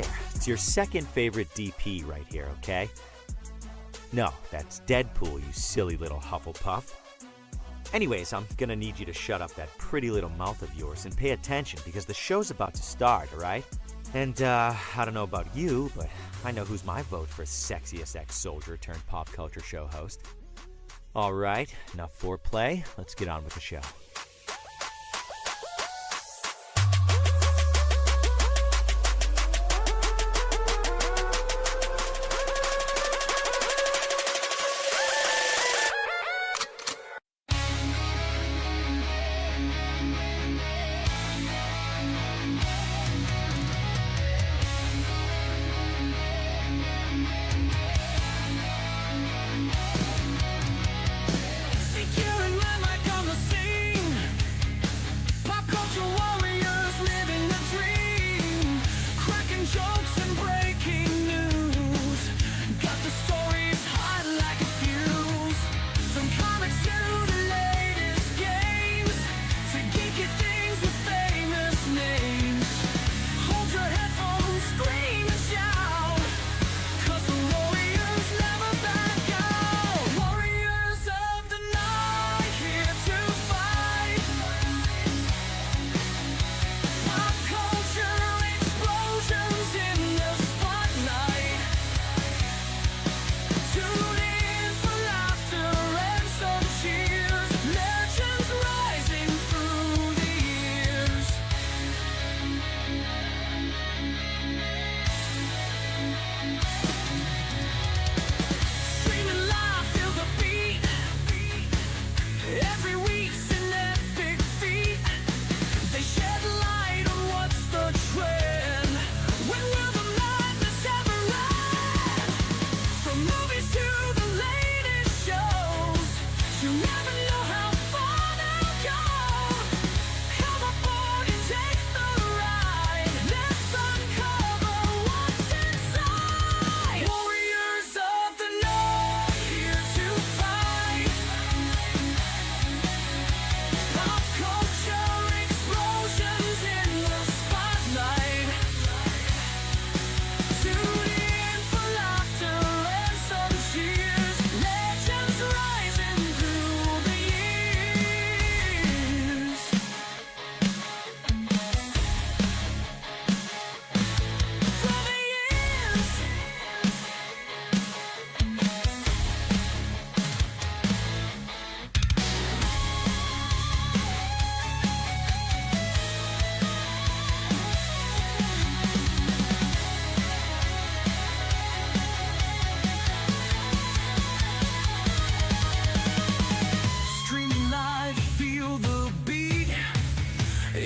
there. It's your second favorite DP right here, okay? No, that's Deadpool, you silly little Hufflepuff. Anyways, I'm gonna need you to shut up that pretty little mouth of yours and pay attention because the show's about to start, alright? And, I don't know about you, but I know who's my vote for sexiest ex-soldier turned pop culture show host. Alright, enough foreplay. Let's get on with the show.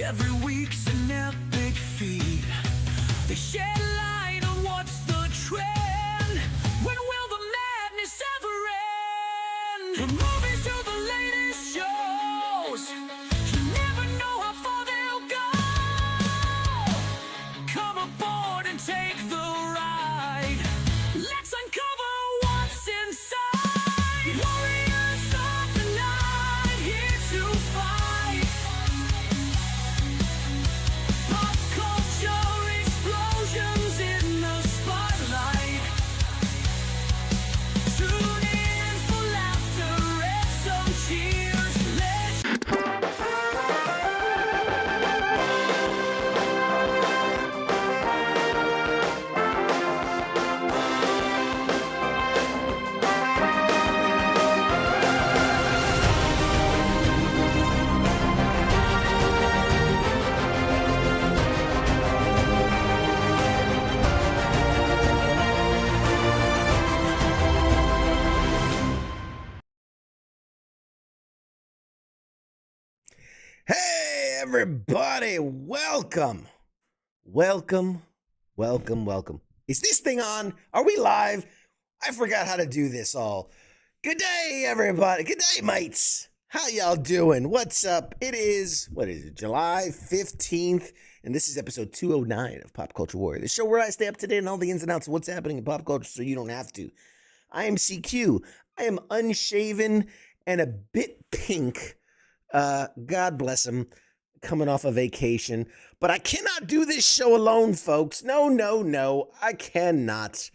Every week's an epic feat. They shed light on what's the trend. When will the madness ever end? From movies to the latest shows, you never know how far they'll go. Come aboard and take the ride. Let's uncover what's inside. Warriors of the night, here to fight. Pop culture explosions in the spotlight. Tune in for laughter and some cheers. Hey, everybody, welcome. Welcome. Is this thing on? Are we live? I forgot how to do this all. Good day, everybody. Good day, mates. How y'all doing? What's up? What is it, July 15th, and this is episode 209 of Pop Culture Warrior, the show where I stay up to date on all the ins and outs of what's happening in pop culture so you don't have to. I am CQ. I am unshaven and a bit pink. God bless him. coming off a vacation, but I cannot do this show alone, folks. No, I cannot.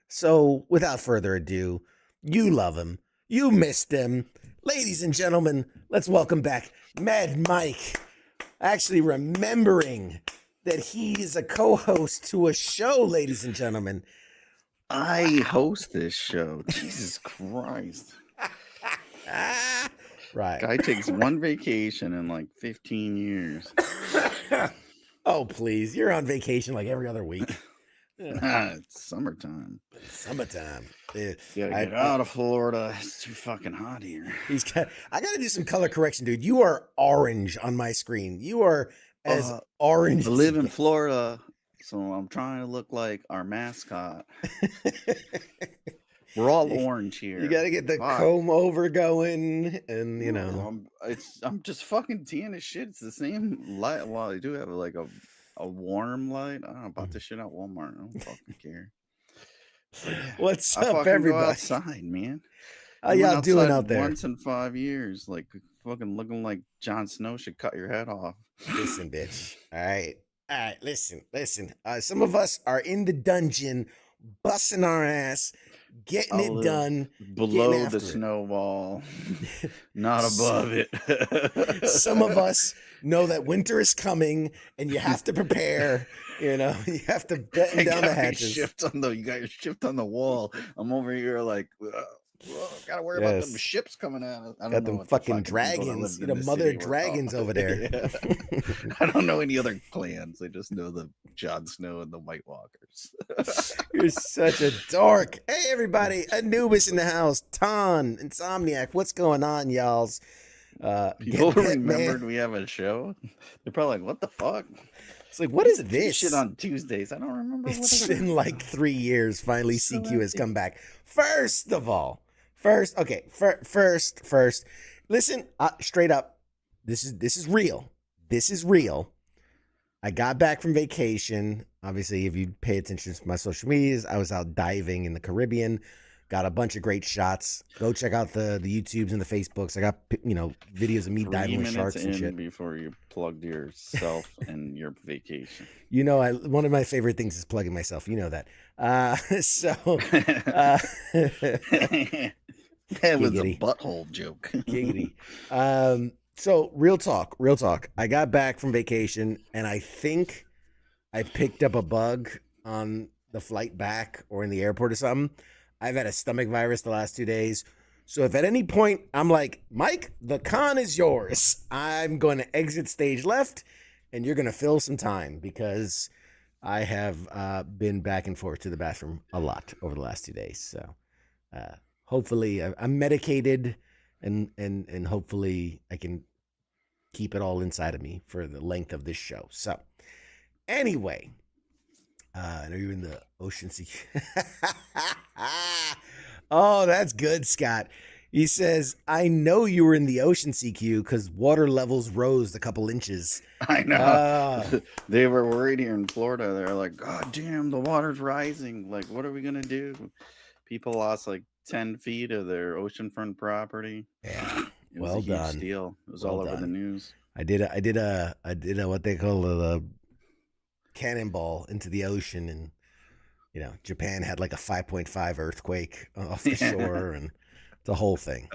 So, without further ado, you love him, you missed him. Ladies and gentlemen, let's welcome back Mad Mike. Actually, remembering that he is a co-host to a show, ladies and gentlemen. I host this show. Jesus Christ. Right. Guy takes one vacation in like 15 years. Oh, please. You're on vacation like every other week. It's summertime. Summertime. Gotta get out of Florida. It's too fucking hot here. I got to do some color correction, dude. You are orange on my screen. You are as orange. I live in Florida, so I'm trying to look like our mascot. We're all orange here. You got to get the comb over going, and you know, I'm just fucking tan as shit. It's the same light. Well, I do have like a warm light. I don't know about this shit at Walmart. I don't fucking care. Yeah, what's I up, fucking everybody? Go outside, man. How y'all doing out there? Once in 5 years, like fucking looking like Jon Snow should cut your head off. Listen, bitch. All right. Listen. Some of us are in the dungeon, busting our ass, getting it done below the snow wall, not above it. Some of us know that winter is coming, and you have to prepare. You know, you have to batten down the hatches. You got your shift on the wall. I'm over here like, gotta worry about them ships coming out. I don't got know them fucking dragons, mother dragons over there. Yeah. I don't know any other clans. I just know the Jon Snow and the White Walkers. You're such a dork. Hey, everybody, Anubis in the house. Ton, Insomniac, what's going on, y'alls? People remembered we have a show. They're probably like, what the fuck? It's like, what is this? Shit on Tuesdays. I don't remember. It's been like 3 years. Finally, CQ has come back. First of all, first, listen, straight up. This is real. This is real. I got back from vacation. Obviously, if you pay attention to my social medias, I was out diving in the Caribbean. Got a bunch of great shots. Go check out the YouTubes and the Facebooks. I got videos of me diving with sharks and shit. Before you plugged yourself and your vacation. You know, one of my favorite things is plugging myself. You know that. That was a butthole joke. Giggity. So real talk. I got back from vacation, and I think I picked up a bug on the flight back or in the airport or something. I've had a stomach virus the last 2 days. So if at any point I'm like, Mike, the con is yours, I'm going to exit stage left, and you're going to fill some time, because I have been back and forth to the bathroom a lot over the last 2 days. So hopefully I'm medicated, and hopefully I can keep it all inside of me for the length of this show. So anyway, I know you're in the ocean sea. Oh, that's good, Scott. He says, I know you were in the ocean, CQ, because water levels rose a couple inches. I know. They were worried here in Florida. They're like, God damn, the water's rising. Like, what are we going to do? People lost like 10 feet of their oceanfront property. Yeah. It was a huge deal. It was all over the news. I did a what they call a cannonball into the ocean, and Japan had like a 5.5 earthquake off the shore, and it's a whole thing.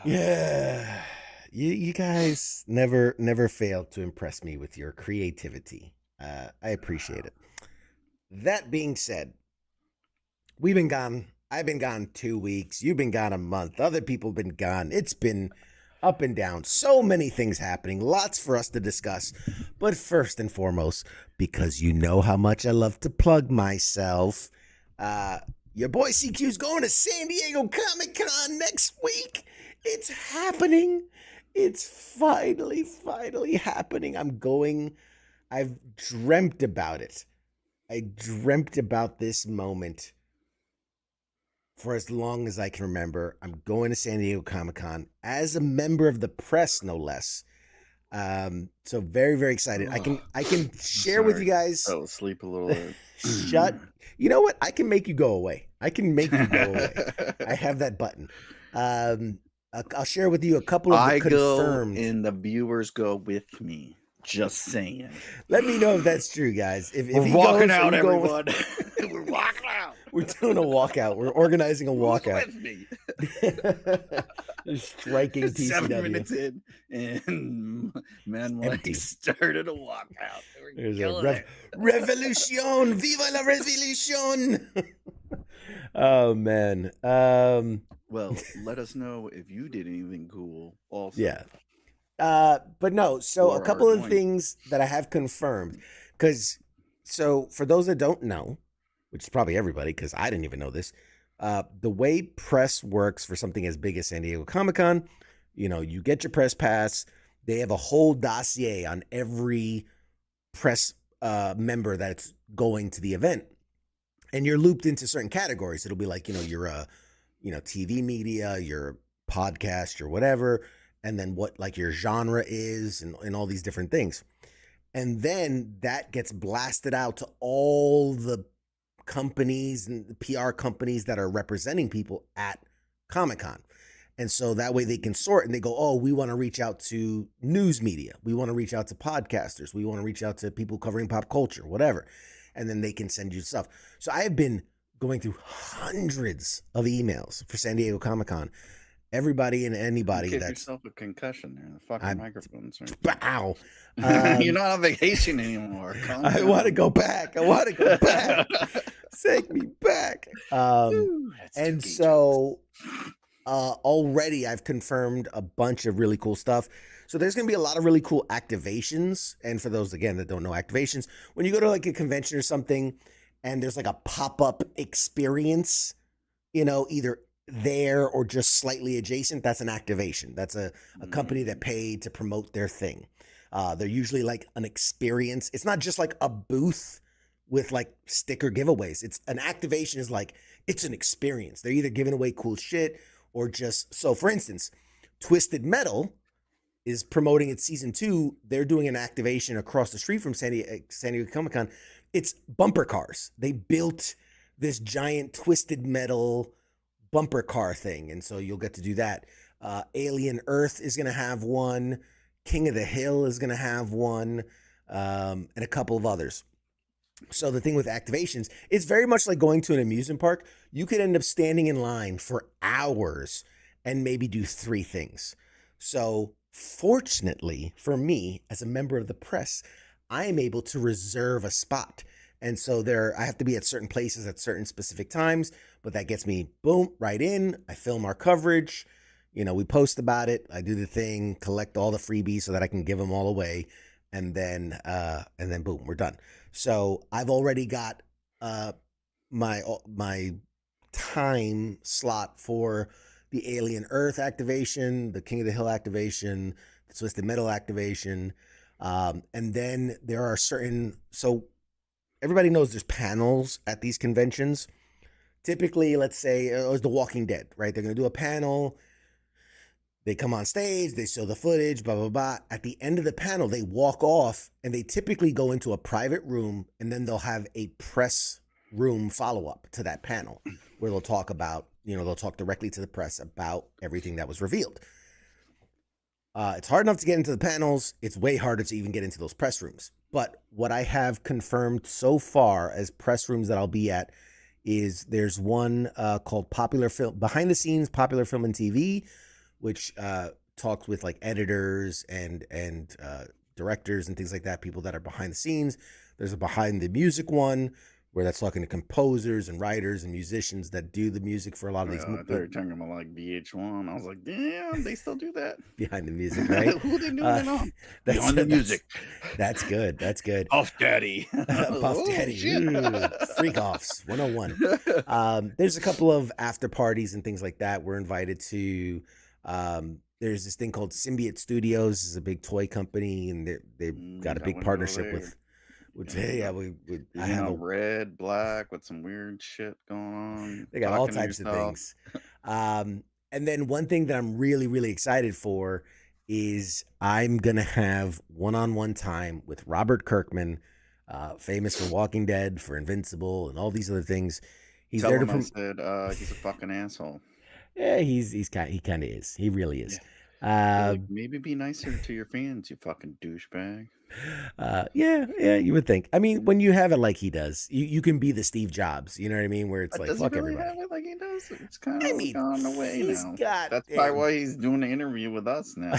Yeah, you guys never fail to impress me with your creativity. I appreciate it. That being said, we've been gone. I've been gone 2 weeks. You've been gone a month. Other people have been gone. It's been up and down. So many things happening. Lots for us to discuss. But first and foremost, because you know how much I love to plug myself, your boy CQ's going to San Diego Comic-Con next week. It's happening. It's finally happening. I'm going. I've dreamt about it. I dreamt about this moment for as long as I can remember. I'm going to San Diego Comic-Con as a member of the press, no less. So very, very excited. I can share with you guys. I will sleep a little bit. Shut. You know what? I can make you go away. I can make you go away. I have that button. I'll share with you a couple of the I go confirmed. and the viewers go with me. Just saying. Let me know if that's true, guys. If We're he walking goes, are out, you going with- everyone. We're walking out. We're doing a walkout. We're organizing a Who's walkout. with me? Just striking 7 PCW. minutes in, and Manuel empty. started a walkout. There's a revolution! Viva la revolution! Oh man. Well, let us know if you did anything cool. Also, Yeah. But no. So Or a couple are of going. things that I have confirmed, because so for those that don't know, which is probably everybody, because I didn't even know this. The way press works for something as big as San Diego Comic-Con, you get your press pass. They have a whole dossier on every press member that's going to the event, and you're looped into certain categories. It'll be like, you're a, TV media, your podcast, your whatever, and then what like your genre is, and all these different things. And then that gets blasted out to all the companies and the PR companies that are representing people at Comic-Con. And so that way they can sort, and they go, oh, we want to reach out to news media. We want to reach out to podcasters. We want to reach out to people covering pop culture, whatever. And then they can send you stuff. So I have been going through hundreds of emails for San Diego Comic-Con. Everybody and anybody give that's yourself a concussion there. The fucking microphones. Ow. You're not on vacation anymore. Calm I down. want to go back. Take me back. And so already I've confirmed a bunch of really cool stuff. So there's going to be a lot of really cool activations. And for those, again, that don't know activations, when you go to like a convention or something and there's like a pop-up experience, either there or just slightly adjacent, that's an activation. That's a company that paid to promote their thing. They're usually like an experience. It's not just like a booth with like sticker giveaways. It's an activation is like, it's an experience. They're either giving away cool shit or just, so for instance, Twisted Metal is promoting its season 2. They're doing an activation across the street from San Diego Comic-Con. It's bumper cars. They built this giant Twisted Metal bumper car thing. And so you'll get to do that. Alien Earth is going to have one. King of the Hill is going to have one, and a couple of others. So the thing with activations, it's very much like going to an amusement park. You could end up standing in line for hours and maybe do 3 things. So fortunately for me, as a member of the press, I am able to reserve a spot. And so I have to be at certain places at certain specific times, but that gets me, boom, right in. I film our coverage. We post about it. I do the thing, collect all the freebies so that I can give them all away. And then boom, we're done. So I've already got my time slot for the Alien Earth activation, the King of the Hill activation, the Twisted Metal activation. And then there are so everybody knows there's panels at these conventions. Typically, let's say it was The Walking Dead, right? They're going to do a panel. They come on stage, they show the footage, blah, blah, blah. At the end of the panel, they walk off and they typically go into a private room, and then they'll have a press room follow-up to that panel where they'll talk about, they'll talk directly to the press about everything that was revealed. It's hard enough to get into the panels. It's way harder to even get into those press rooms. But what I have confirmed so far as press rooms that I'll be at is there's one called Behind the Scenes Popular Film and TV, which talks with like editors and directors and things like that, people that are behind the scenes. There's a Behind the Music one where that's talking to composers and writers and musicians that do the music for a lot of these I thought you were talking about like VH1. I was like, damn, they still do that. Behind the Music, right? Who they doing it on? That's Behind the music. That's good. That's good. Puff Daddy. Puff Daddy. Freak Offs 101. There's a couple of after parties and things like that. We're invited to. There's this thing called Symbiote Studios. It's a big toy company, and they've got a big partnership with. I have red, black with some weird shit going on. They got all types of things. And then one thing that I'm really, really excited for is I'm gonna have one-on-one time with Robert Kirkman, famous for Walking Dead, for Invincible, and all these other things. He's Tell there him to I said he's a fucking asshole. Yeah, he kind of is. He really is. Like, maybe be nicer to your fans, you fucking douchebag. Yeah, you would think. I mean, when you have it like he does, you can be the Steve Jobs. You know what I mean? Where it's But like, does he fuck really everybody. have it like he does? It's kind I of mean, gone away he's now. got. That's probably why he's doing an interview with us now.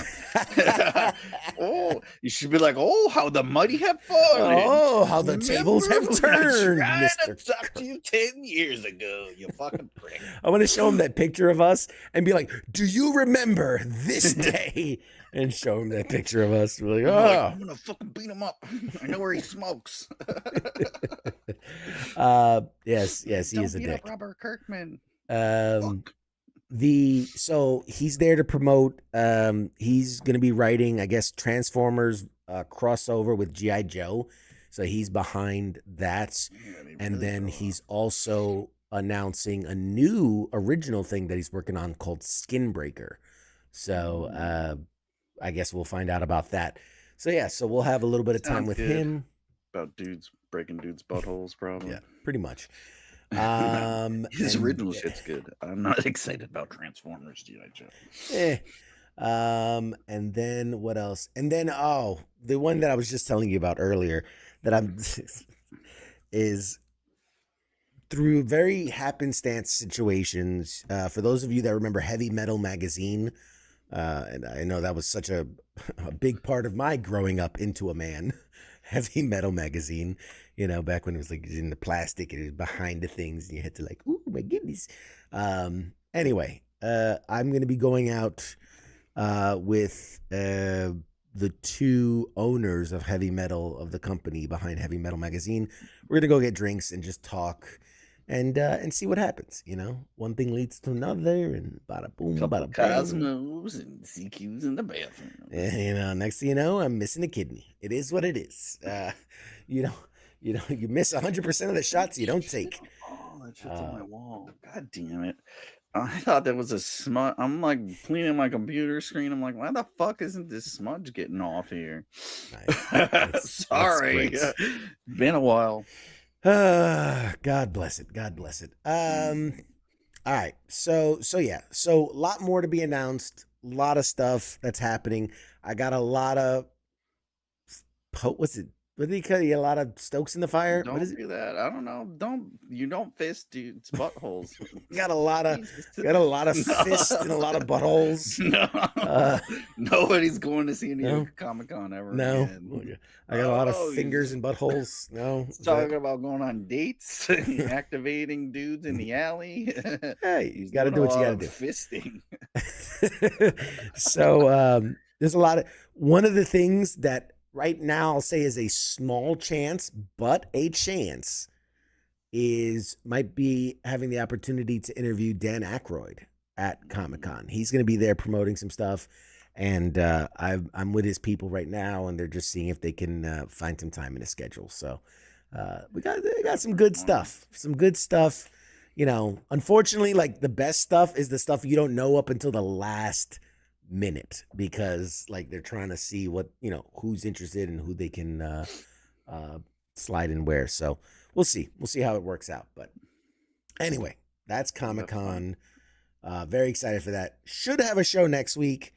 Oh, you should be like, oh, how the mighty have fallen. Oh, how the tables have when turned, I tried Mister. to talk to you 10 years ago, you fucking prick. I want to show him that picture of us and be like, "Do you remember this day?" And show him that picture of us. We're like, "Oh, I'm gonna fucking beat him up. I know where he smokes." yes, he Don't is a beat dick. up Robert Kirkman. So he's there to promote. He's gonna be writing, I guess, Transformers crossover with G.I. Joe. So he's behind that, and then he's also announcing a new original thing that he's working on called Skinbreaker. So I guess we'll find out about that. So yeah, so we'll have a little bit of time with him. About dudes breaking dudes' buttholes, probably. Yeah, pretty much. His original shit's good. I'm not excited about Transformers G.I. Joe. And then what else? And then the one that I was just telling you about earlier that I'm is through very happenstance situations. For those of you that remember Heavy Metal Magazine, and I know that was such a big part of my growing up into a man. Heavy Metal Magazine, you know, back when it was like in the plastic and it was behind the things and you had to like, oh my goodness. Anyway, I'm going to be going out with the two owners of Heavy Metal, of the company behind Heavy Metal Magazine. We're going to go get drinks and just talk and see what happens. You know, one thing leads to another, and bada boom, bada bang. Cosmos and CQs in the bathroom. And, you know, next thing you know, I'm missing a kidney. It is what it is. You miss 100% of the shots you don't take. Oh, that shit's on my wall. God damn it. I thought that was a smudge. I'm like cleaning my computer screen. I'm like, why the fuck isn't this smudge getting off here? Nice. Sorry. Been a while. God bless it. God bless it. All right. So yeah. So a lot more to be announced. A lot of stuff that's happening. I got a lot of what do you call you? A lot of stokes in the fire. Don't what is it? do that. I don't know. Don't fist dudes' buttholes. got a lot of fists and a lot of buttholes. No. Nobody's going to see any Comic-Con ever. No. Again. I got a lot of fingers and buttholes. No. Talking about going on dates, activating dudes in the alley. Hey, you got to do what you got to do. Fisting. So there's a lot of one of the things that right now I'll say is a small chance, but a chance, might be having the opportunity to interview Dan Aykroyd at Comic-Con. He's going to be there promoting some stuff, and I'm with his people right now, and they're just seeing if they can find some time in his schedule. So they got some good stuff. Some good stuff. You know, unfortunately, like the best stuff is the stuff you don't know up until the last minute, because like they're trying to see what, you know, who's interested and who they can slide in where. So we'll see how it works out. But anyway, that's Comic-Con. Very excited for that. Should have a show next week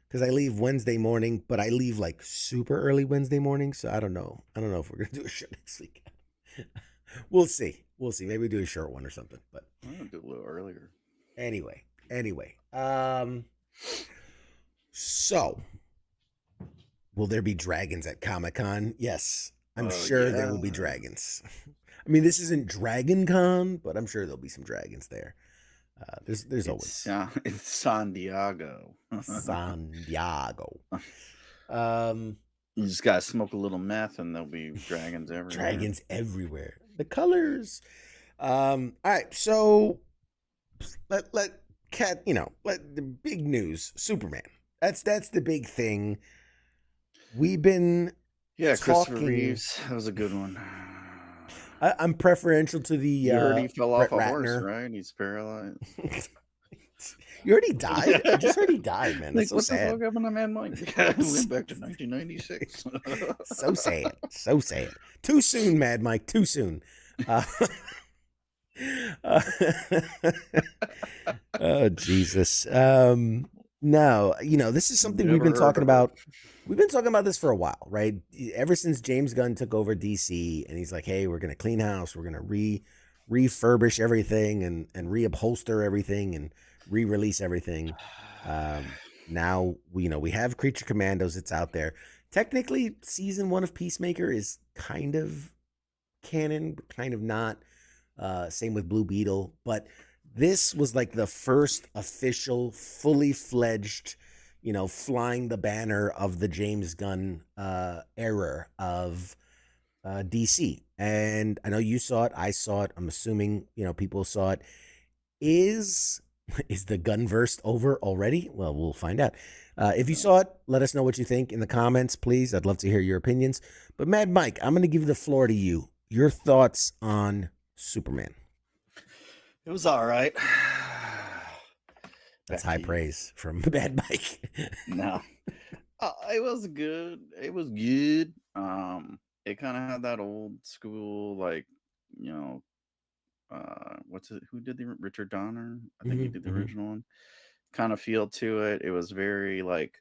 because I leave Wednesday morning, but I leave like super early Wednesday morning, so I don't know if we're gonna do a show next week. We'll see maybe we do a short one or something, but I'm gonna do a little earlier. Anyway, so, will there be dragons at Comic-Con? Yes, I'm sure there will be dragons. I mean, this isn't Dragon Con, but I'm sure there'll be some dragons there. There's always. It's San Diego. San Diego. You just gotta smoke a little meth, and there'll be dragons everywhere. Dragons everywhere. The colors. All right, so let the big news. Superman. That's the big thing. We've been Christopher Reeves. That was a good one. I'm preferential to the. You heard he fell off Brett a horse, Ratner. right? He's paralyzed. You already died? I just heard he died, man. That's so what sad. The fuck happened to Man Mike? We went back to 1996. So sad. Too soon, Mad Mike. Too soon. Uh, oh Jesus. No, this is something we've Never been heard talking of her. about. We've been talking about this for a while, right? Ever since James Gunn took over DC, and he's like, "Hey, we're gonna clean house. We're gonna refurbish everything and reupholster everything and re-release everything." Now we have Creature Commandos. It's out there. Technically, season 1 of Peacemaker is kind of canon, but kind of not. Same with Blue Beetle, but this was like the first official, fully fledged, flying the banner of the James Gunn era of DC. And I know you saw it, I saw it. I'm assuming people saw it. Is is the Gunverse over already? Well, we'll find out. If you saw it, let us know what you think in the comments, please. I'd love to hear your opinions. But Mad Mike, I'm going to give the floor to you. Your thoughts on Superman. It was all right. That's Back high to you. praise from Mad Mike. No, it was good. It was good. It kind of had that old school, like, you know, what's it? Who did the Richard Donner? I think he did the original one. Kind of feel to it. It was very like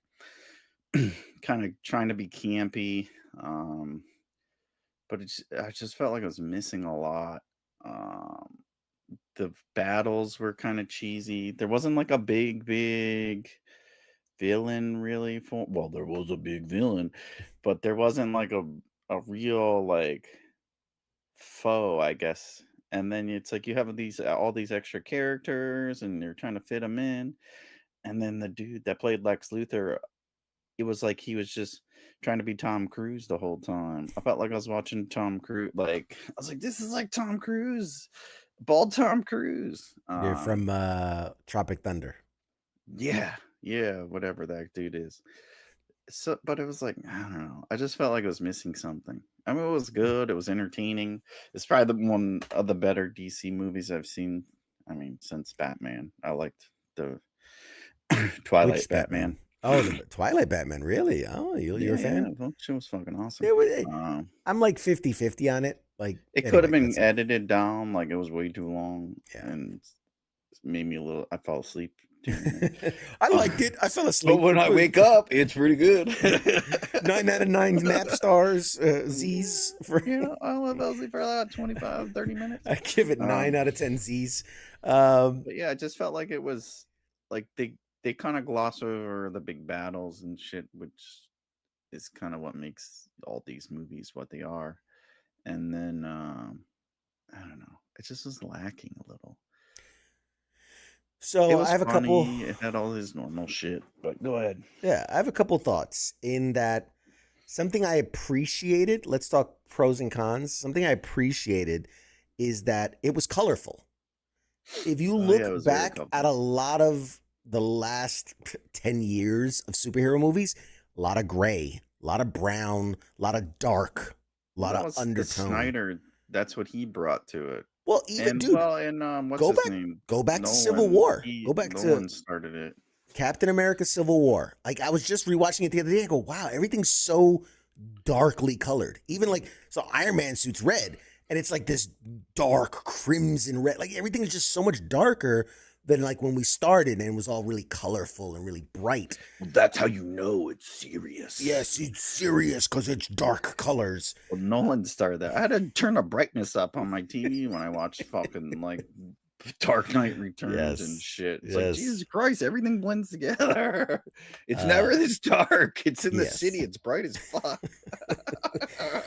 kind of trying to be campy. But I just felt like I was missing a lot. The battles were kind of cheesy. There wasn't like a big villain really well, there was a big villain, but there wasn't like a real like foe, I guess. And then it's like you have these all these extra characters and you're trying to fit them in. And then the dude that played Lex Luthor, it was like he was just trying to be Tom Cruise the whole time. I felt like I was watching Tom Cruise. Like I was like, this is like Tom Cruise, bald Tom Cruise. You're from Tropic Thunder. Yeah, whatever that dude is. So, but it was like I don't know. I just felt like I was missing something. I mean, it was good. It was entertaining. It's probably one of the better DC movies I've seen. I mean, since Batman. I liked the Twilight Which Batman. Oh, the Twilight Batman, really? Oh, you're a fan? That shit was fucking awesome. There was, I'm like 50-50 on it. Like it could have been edited down, like it was way too long, and made me a little. I fell asleep. I liked it. I fell asleep. But when I wake up, it's pretty good. 9 out of 9 nap stars, Z's. I fell asleep for about 25, 30 minutes. I give it 9 out of 10 Z's. But yeah, it just felt like it was like they kind of gloss over the big battles and shit, which is kind of what makes all these movies what they are. And then I don't know, it just was lacking a little. So I have funny. a couple. It had all this normal shit, but go ahead. Yeah, I have a couple thoughts in that. Something I appreciated. Let's talk pros and cons. Something I appreciated is that it was colorful. If you look back at a lot of the last 10 years of superhero movies, a lot of gray, a lot of brown, a lot of dark, a lot of undertone. Snyder, that's what he brought to it. Well, even what's his name? Go back to Civil War. Go back to Nolan started it. Captain America: Civil War. Like I was just rewatching it the other day. I go, wow, everything's so darkly colored. Even like Iron Man suit's red, and it's like this dark crimson red. Like everything is just so much darker than like when we started, and it was all really colorful and really bright. Well, that's how you know it's serious. Yes, it's serious because it's dark colors. Well, Nolan started that. I had to turn the brightness up on my TV when I watched fucking like Dark Knight Returns and shit. It's like, Jesus Christ, everything blends together. It's never this dark. It's in the city. It's bright as fuck.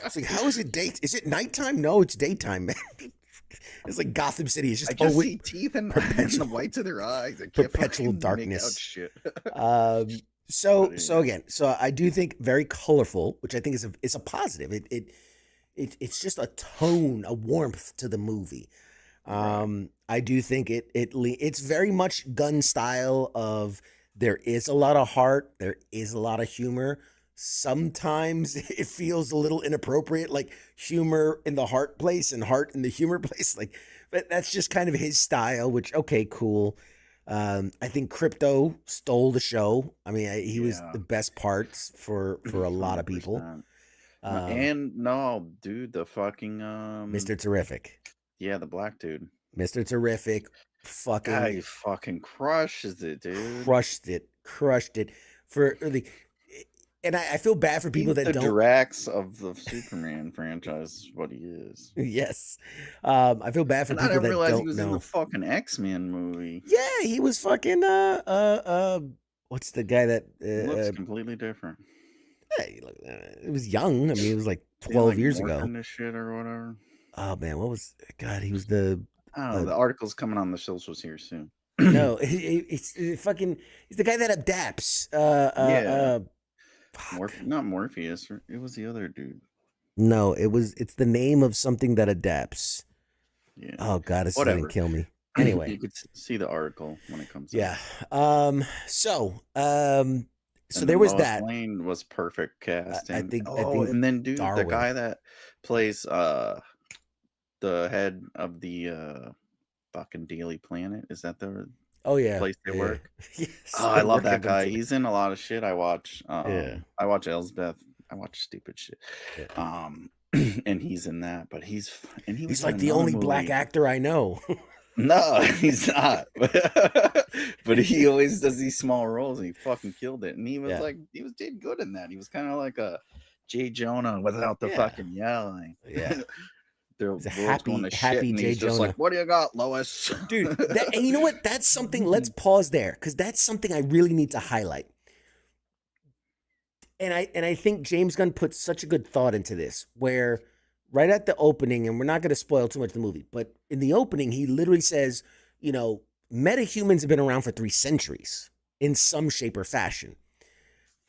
It's like, how is it Is it nighttime? No, it's daytime, man. It's like Gotham City. It's just I just see teeth and the whites of their eyes. Perpetual darkness. Shit. So I do think very colorful, which I think is a positive. It's just a tone, a warmth to the movie. I do think it's very much Gunn style of there is a lot of heart, there is a lot of humor. Sometimes it feels a little inappropriate, like humor in the heart place and heart in the humor place. Like, but that's just kind of his style, which, okay, cool. I think Crypto stole the show. I mean, he was the best parts for a lot of people. And no, dude, the fucking Mr. Terrific. Yeah, the black dude. Mr. Terrific, Guy fucking fucking crushes it, dude. crushed it for early. And I feel bad for people He's that the don't. Drax of the Superman franchise, is what he is. Yes, I feel bad for And I people didn't that realize he don't was in the know. fucking X-Men movie. Yeah, he was fucking what's the guy that Looks completely different. yeah, it was young. I mean, it was like He like 12 years ago. morphing this shit or whatever. Oh man, what was God? He was the I don't know. uh, The article's coming on the socials here soon. no, it's fucking. He's the guy that adapts. Yeah. Fuck. Not Morpheus. It was the other dude. No, it's the name of something that adapts. Yeah. Oh God, this is gonna Whatever. kill me. Anyway, You could see the article when it comes yeah. out. So And there then was Lois that. Lane was perfect casting. I think And then dude, the Darwin. guy that plays the head of the fucking Daily Planet, is that the Oh yeah, place they yeah. work? Yes, Oh, I they love work that at guy. them. He's in a lot of shit. I watch Yeah. I watch Elsbeth. I watch stupid shit. Yeah. And he's in that, but he was He's in like the another only black movie. actor I know. No, he's not. But he always does these small roles, and he fucking killed it. And he was Yeah. did good in that. He was kind of like a Jay Jonah without the Yeah. fucking yelling. Yeah. The He's a world's going to shit, and Jay he's just Jonah. like, "What do you got, Lois?" Dude, and you know what? That's something. Let's pause there because that's something I really need to highlight. And I think James Gunn put such a good thought into this, where right at the opening, and we're not going to spoil too much of the movie, but in the opening, he literally says, you know, metahumans have been around for 3 centuries in some shape or fashion.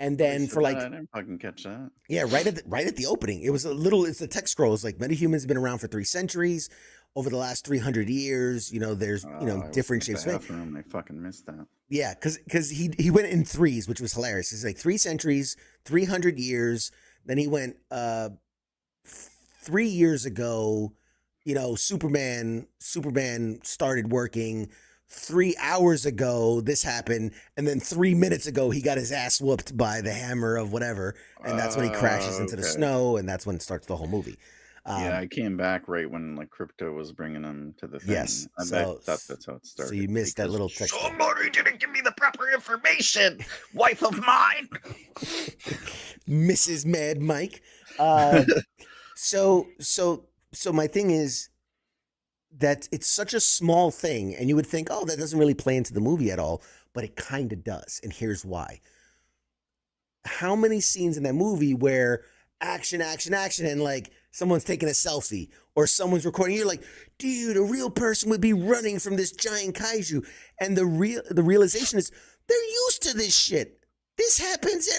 And then for like, I didn't fucking catch that. yeah, right at the opening, it was it's the text scroll. It's like metahumans have been around for 3 centuries. Over the last 300 years, you know, there's different shapes. Bathroom, they fucking missed that. Yeah, because he went in threes, which was hilarious. He's like 3 centuries, 300 years. Then he went 3 years ago. You know, Superman started working. 3 hours ago, this happened, and then 3 minutes ago, he got his ass whooped by the hammer of whatever, and that's when he crashes into the snow, and that's when it starts the whole movie. Yeah, I came back right when like Crypto was bringing him to the thing. Yes, that's how it started. So you missed that little text. Somebody didn't give me the proper information, wife of mine. Mrs. Mad Mike. So my thing is that it's such a small thing, and you would think, oh, that doesn't really play into the movie at all, but it kind of does, and here's why. How many scenes in that movie where action, and like someone's taking a selfie or someone's recording, you're like, dude, a real person would be running from this giant kaiju, and the realization is they're used to this shit. This happens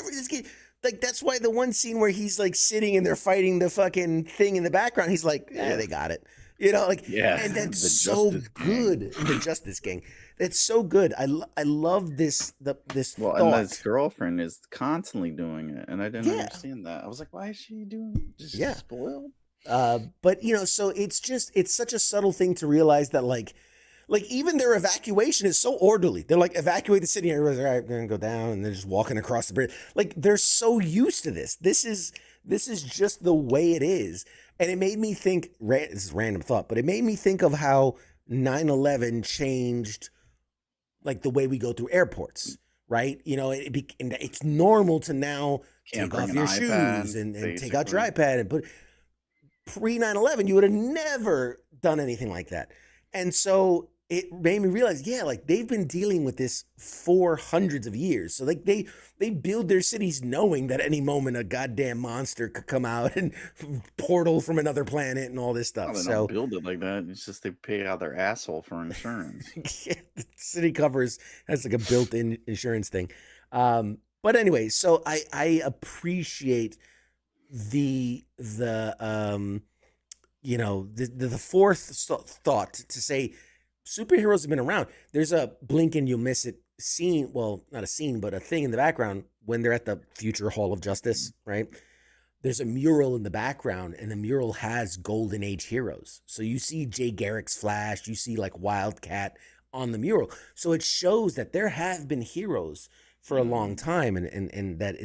like that's why the one scene where he's like sitting and they're fighting the fucking thing in the background, he's like, yeah, they got it. You know, like, yeah, and that's so good. The Justice Gang. That's so good. I love this this well, thought. And his girlfriend is constantly doing it, and I didn't understand that. I was like, why is she doing just spoiled? But you know, so it's such a subtle thing to realize that like even their evacuation is so orderly. They're like, evacuate the city. Everybody's like, all right, we're gonna go down, and they're just walking across the bridge. Like they're so used to this. This is just the way it is. And it made me think, this is a random thought, but it made me think of how 9/11 changed like the way we go through airports, right? You know, it's normal to now take off your shoes and take out your iPad and put. Pre 9/11, you would have never done anything like that. And so it made me realize, yeah, like they've been dealing with this for hundreds of years. So like they build their cities knowing that any moment a goddamn monster could come out and portal from another planet and all this stuff. They don't build it like that. It's just they pay out their asshole for insurance. Yeah, the city covers has like a built-in insurance thing. But anyway, so I appreciate the you know, the fourth thought to say superheroes have been around. There's a blink and you'll miss it scene. Well, not a scene, but a thing in the background when they're at the future Hall of Justice, right? There's a mural in the background, and the mural has Golden Age heroes. So you see Jay Garrick's Flash, you see like Wildcat on the mural. So it shows that there have been heroes for a long time, and that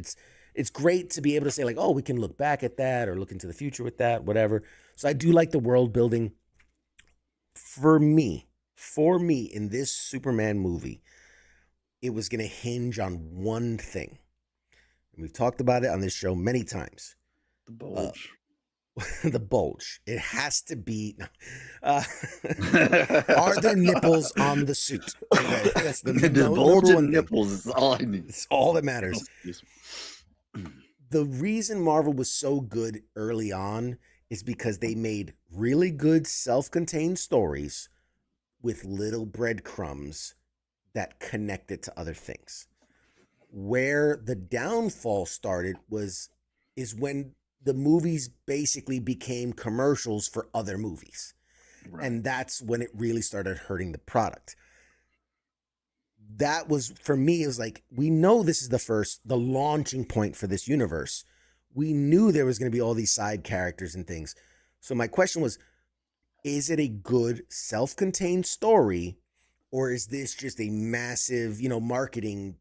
it's great to be able to say like, oh, we can look back at that or look into the future with that, whatever. So I do like the world building for me, in this Superman movie, it was going to hinge on one thing. And we've talked about it on this show many times. The bulge. The bulge. It has to be. No. Are there nipples on the suit? Okay, that's the bulge one and nipples is all I need. It's all that matters. The reason Marvel was so good early on is because they made really good self-contained stories with little breadcrumbs that connected to other things. Where the downfall started is when the movies basically became commercials for other movies. Right. And that's when it really started hurting the product. That was, for me, it was like, we know this is the launching point for this universe. We knew there was going to be all these side characters and things. So my question was, is it a good self-contained story, or is this just a massive, marketing,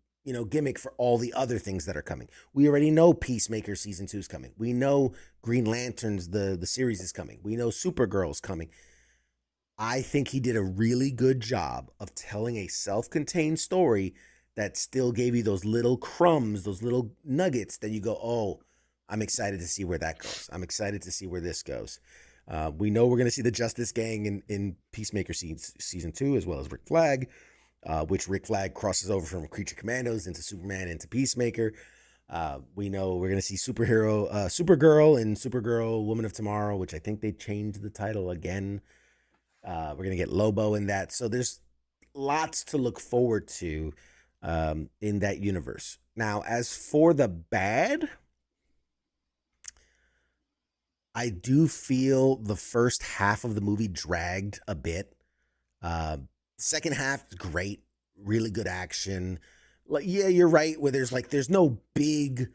gimmick for all the other things that are coming? We already know Peacemaker season 2 is coming. We know Green Lanterns, the series is coming. We know Supergirl's coming. I think he did a really good job of telling a self-contained story that still gave you those little crumbs, those little nuggets that you go, oh, I'm excited to see where that goes. I'm excited to see where this goes. We know we're going to see the Justice Gang in Peacemaker season 2, as well as Rick Flag, which Rick Flag crosses over from Creature Commandos into Superman into Peacemaker. We know we're going to see Supergirl and Supergirl Woman of Tomorrow, which I think they changed the title again. We're going to get Lobo in that. So there's lots to look forward to in that universe. Now, as for the bad, I do feel the first half of the movie dragged a bit. Second half is great, really good action. Like, yeah, you're right, where there's no big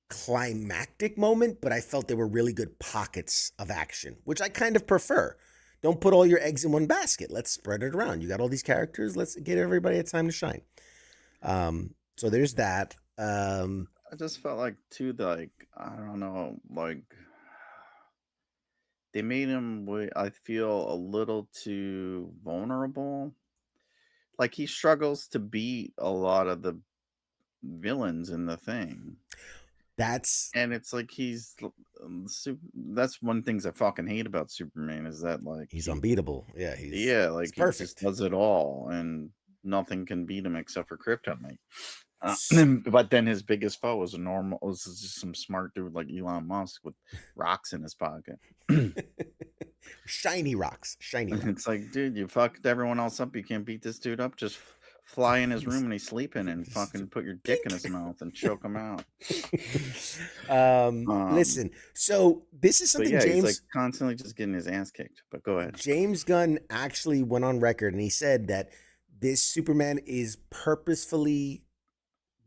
climactic moment, but I felt there were really good pockets of action, which I kind of prefer. Don't put all your eggs in one basket. Let's spread it around. You got all these characters. Let's give everybody a time to shine. So there's that. I just felt like too, I don't know, they made him, I feel, a little too vulnerable. Like, he struggles to beat a lot of the villains in the thing. And it's like that's one things I fucking hate about Superman is that he's unbeatable. Yeah, he's perfect. He just does it all, and nothing can beat him except for Kryptonite. But then his biggest foe was just some smart dude like Elon Musk with rocks in his pocket. Shiny rocks. It's like, dude, you fucked everyone else up. You can't beat this dude up. Just fly in his room and he's sleeping and fucking put your dick in his mouth and choke him out. Listen, so this is something James... he's constantly just getting his ass kicked. But go ahead. James Gunn actually went on record and he said that this Superman is purposefully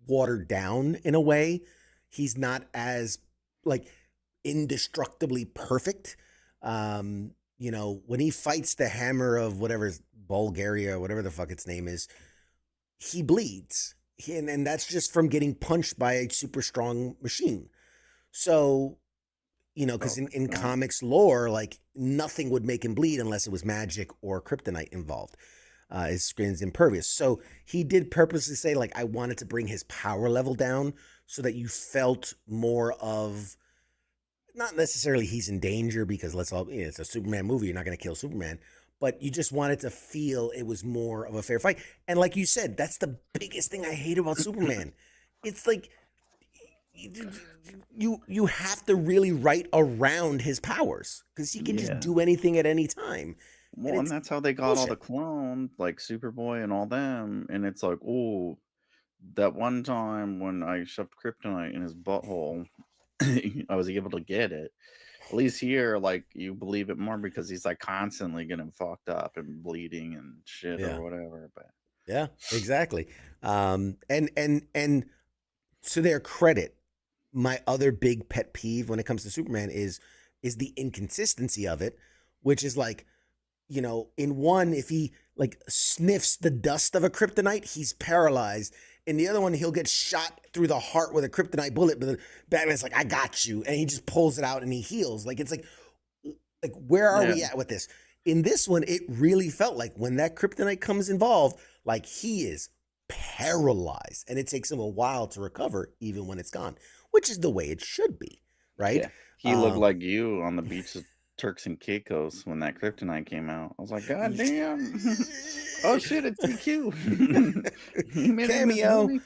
watered down in a way. He's not as indestructibly perfect. When he fights the hammer of whatever Bulgaria or whatever the fuck its name is, he bleeds. And that's just from getting punched by a super strong machine. So, because in comics lore, nothing would make him bleed unless it was magic or kryptonite involved. His skin's impervious. So he did purposely say, I wanted to bring his power level down so that you felt more of, not necessarily he's in danger because it's a Superman movie. You're not going to kill Superman, but you just wanted to feel it was more of a fair fight. And like you said, that's the biggest thing I hate about Superman. It's like you have to really write around his powers because he can just do anything at any time. Well, and that's how they got all the clones, like Superboy and all them. And it's like, oh, that one time when I shoved kryptonite in his butthole, I was able to get it. At least here, you believe it more because he's constantly getting fucked up and bleeding and shit or whatever. But yeah, exactly. And to their credit, my other big pet peeve when it comes to Superman is the inconsistency of it, which is in one, if he sniffs the dust of a kryptonite, he's paralyzed. In the other one, he'll get shot through the heart with a kryptonite bullet, but Batman's like, I got you. And he just pulls it out and he heals. It's where are we at with this? in this one, it really felt like when that kryptonite comes involved, like he is paralyzed and it takes him a while to recover, even when it's gone, which is the way it should be, right? Yeah. He looked Um, like you on the beach of Turks and Caicos when that kryptonite came out. I was like, God damn. Oh shit, it's EQ. He made it in this cameo. movie.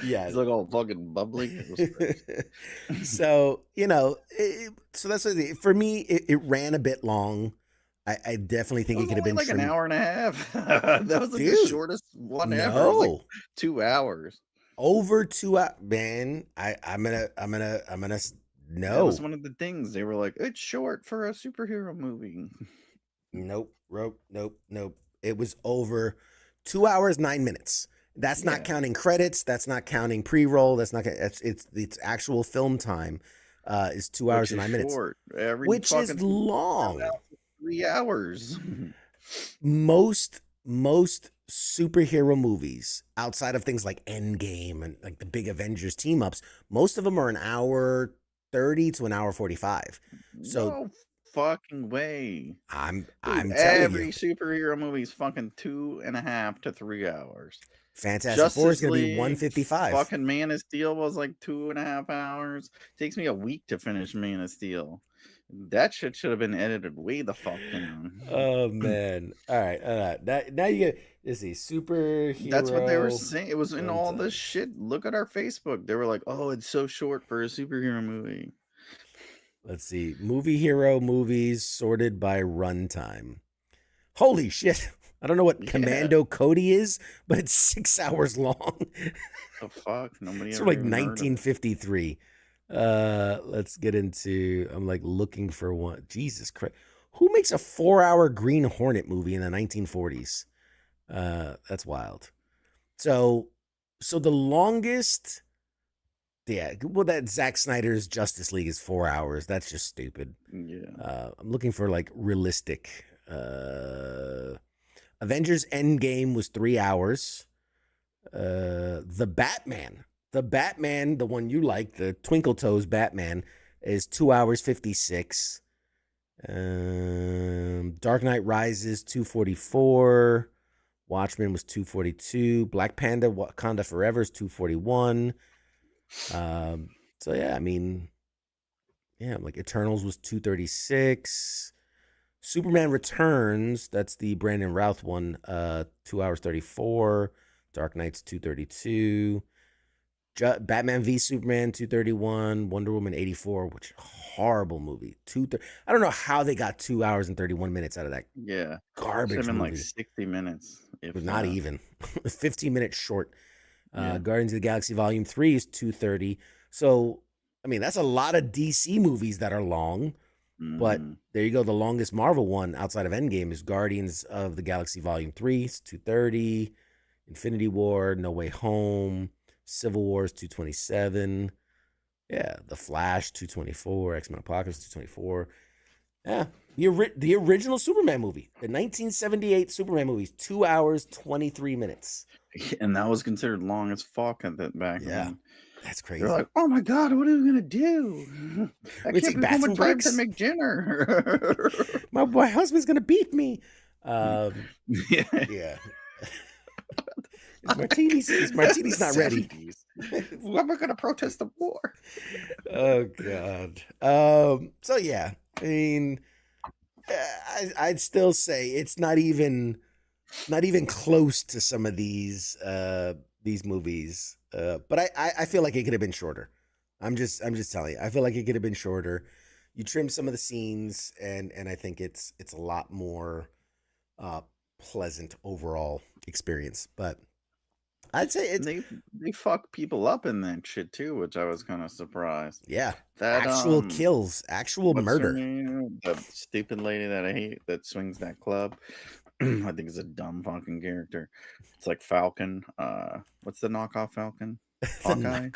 Yeah. He's like all fucking bubbly. It was crazy. So, so that's what for me, it ran a bit long. I definitely It think it was could have only been like an trimmed. hour and a half. That was like the Dude, shortest one ever. It was like no. 2 hours. Over 2 hours, man. I'm gonna That was no. one of the things. They were like, it's short for a superhero movie. Nope. It was over 2 hours, 9 minutes. That's not Yeah. counting credits. That's not counting pre-roll. That's not. It's actual film time. Is 2 hours Which and is 9 minutes, short. Every which is fucking long. 3 hours. Most superhero movies outside of things like Endgame and like the big Avengers team ups, most of them are an hour 30 to an hour 45. So No fucking way. I'm Dude, telling you, every superhero movie is fucking 2.5 to 3 hours. Fantastic Four is Justice going to be League, 155. fucking Man of Steel was like 2.5 hours. Takes me a week to finish Man of Steel. That shit should have been edited way the fuck down. Oh man! All right, now you get let's see, That's what they were superhero saying. It was in all this runtime. shit. Look at our Facebook. They were like, "Oh, it's so short for a superhero movie." Let's see, movie hero movies sorted by runtime. Holy shit! I don't know what Yeah. Commando Cody is, but it's 6 hours long. The fuck? Nobody It's ever from like even heard of it. 1953. Let's get into. I'm like looking for one. Jesus Christ, who makes a 4-hour Green Hornet movie in the 1940s? That's wild. So the longest, yeah. Well, that Zack Snyder's Justice League is 4 hours. That's just stupid. Yeah. I'm looking for like realistic. Avengers Endgame was 3 hours. The Batman, the one you like, the Twinkle Toes Batman, is 2 hours 56. Dark Knight Rises 244. Watchmen was 242. Black Panda Wakanda Forever is 241. So yeah, I mean, yeah, like Eternals was 236. Superman Returns, that's the Brandon Routh one, 2 hours 34. Dark Knight's 232. Batman v Superman 231. Wonder Woman 84, which horrible movie. I don't know how they got 2 hours and 31 minutes out of that Yeah. Should garbage have been movie. like 60 minutes. If Not even 15 minutes short. Yeah. Guardians of the Galaxy Volume 3 is 230. So, I mean, that's a lot of DC movies that are long. But Mhm. there you go. The longest Marvel one outside of Endgame is Guardians of the Galaxy Volume 3. It's 230. Infinity War, No Way Home. Civil War is 227. Yeah. The Flash, 224. X-Men Apocalypse, 224. Yeah. The original Superman movie, the 1978 Superman movie, 2 hours, 23 minutes. And that was considered long as fuck at that back Yeah. then. That's crazy. They're like, oh my God, what are we going to do? I We can't take be home in bathroom time to breaks? make dinner. My husband's going to beat me. Yeah. Yeah. His martini's not ready. 70s. When we're going to protest the war. Oh God. So yeah, I mean, I'd still say it's not even close to some of these movies. But I feel like it could have been shorter. I'm just telling you. I feel like it could have been shorter. You trim some of the scenes, and I think it's a lot more pleasant overall experience. But I'd say it's They fuck people up in that shit too, which I was kind of surprised. yeah, That actual kills, actual what's her murder. name? The stupid lady that I hate that swings that club. I think is a dumb fucking character. It's like Falcon. What's the knockoff Falcon? Hawkeye.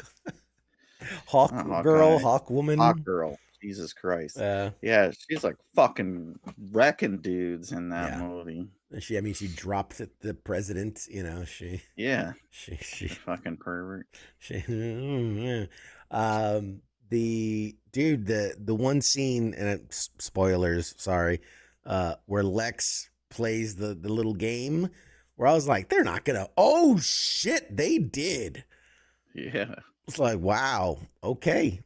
Hawk Not girl, Hawkeye. Hawk woman. Hawk girl. Jesus Christ. Yeah, she's like fucking wrecking dudes in that Yeah. movie. She dropped the president, Yeah. she Fucking pervert. she the one scene, and spoilers, sorry, where Lex plays the little game, where I was like, they're not gonna. Oh shit, they did. Yeah, It's like, wow, okay,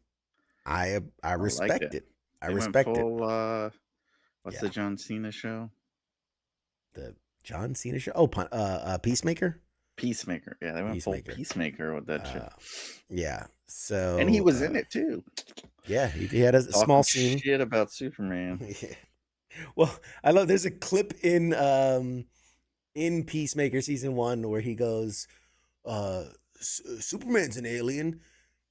I I like respect it. it. I They went respect it. full. What's Yeah, the John Cena show? the John Cena show. Oh, Peacemaker. Peacemaker. Yeah, they went full Peacemaker. Peacemaker with that shit. Yeah. And he So, was in it too. yeah, he had a Talking small scene. shit about Superman. Yeah. Well, I love. There's a clip in Peacemaker season 1 where he goes, Superman's an alien.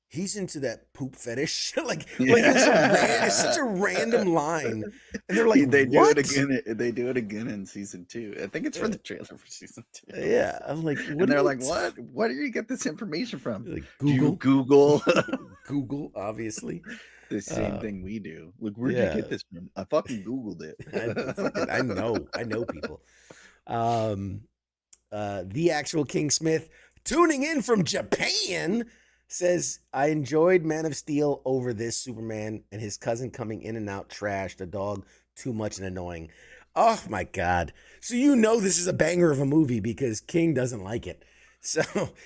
He's into that poop fetish. like it's such a random line. And they're like, they what? do it again. They do it again in season 2. I think it's for the trailer for season 2. Yeah. I'm like, what? And they're like, what? Where do you get this information from? Like, Do you Google. Google? Google, obviously. The same thing we do. Look, where'd yeah. you get this from? I fucking Googled it. I know people. The actual King Smith tuning in from Japan says, I enjoyed Man of Steel over this Superman, and his cousin coming in and out trash the dog too much and annoying. Oh my God. So this is a banger of a movie because King doesn't like it. So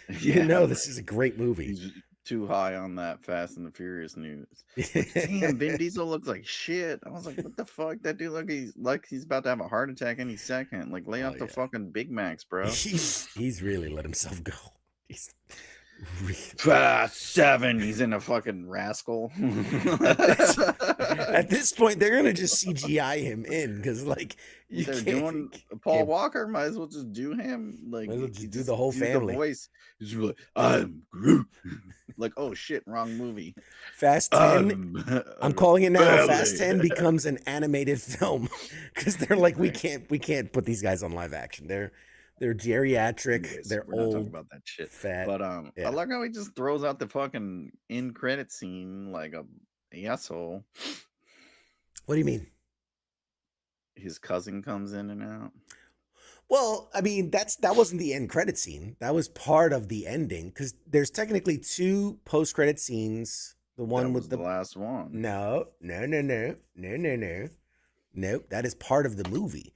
this is a great movie. He's too high on that Fast and the Furious news. Like, damn, Vin Diesel looks like shit. I was like, what the fuck? That dude he's about to have a heart attack any second. Like, lay off the fucking Big Macs, bro. He's really let himself go. He's really... 7. He's in a fucking rascal. At this point, they're gonna just CGI him in because, like, they're doing Paul Walker. Might as well just do him. Like, might as well just do the whole family. The voice. He's like, I'm Groot. Like, oh shit, wrong movie. Fast 10. I'm calling it now. Fast 10 becomes an animated film because they're like, we can't put these guys on live action. They're geriatric. Anyways, they're we're old. not talking about that shit. Fat. But I like how he just throws out the fucking end credit scene like a asshole. What do you mean? His cousin comes in and out. Well, I mean, that wasn't the end credit scene. That was part of the ending because there's technically 2 post credit scenes. The one with the last one. No. Nope. That is part of the movie.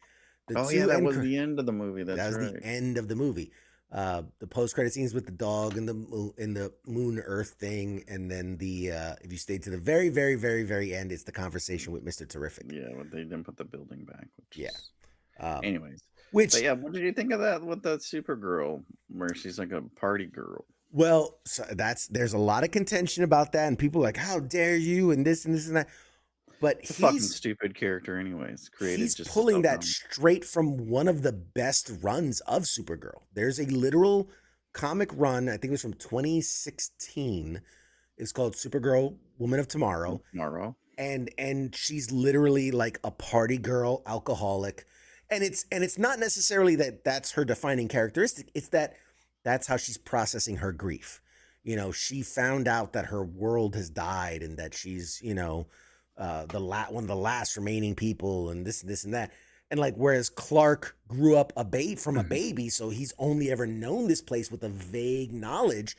That was the end of the movie. That was the end of the movie. The post credit scenes with the dog and the moon Earth thing, and then if you stayed to the very, very, very, very end, it's the conversation with Mr. Terrific. Yeah, but they didn't put the building back. Anyways, what did you think of that with the Supergirl, where she's like a party girl? Well, so there's a lot of contention about that, and people are like, how dare you, and this and this and that. But it's a fucking stupid character, anyways. Created he's just pulling that straight from one of the best runs of Supergirl. There's a literal comic run, I think it was from 2016. It's called Supergirl, Woman of Tomorrow. And she's literally like a party girl, alcoholic, and it's not necessarily that's her defining characteristic. It's that's how she's processing her grief. She found out that her world has died and that she's one of the last remaining people, and this and that, and like whereas Clark grew up from a baby, so he's only ever known this place with a vague knowledge.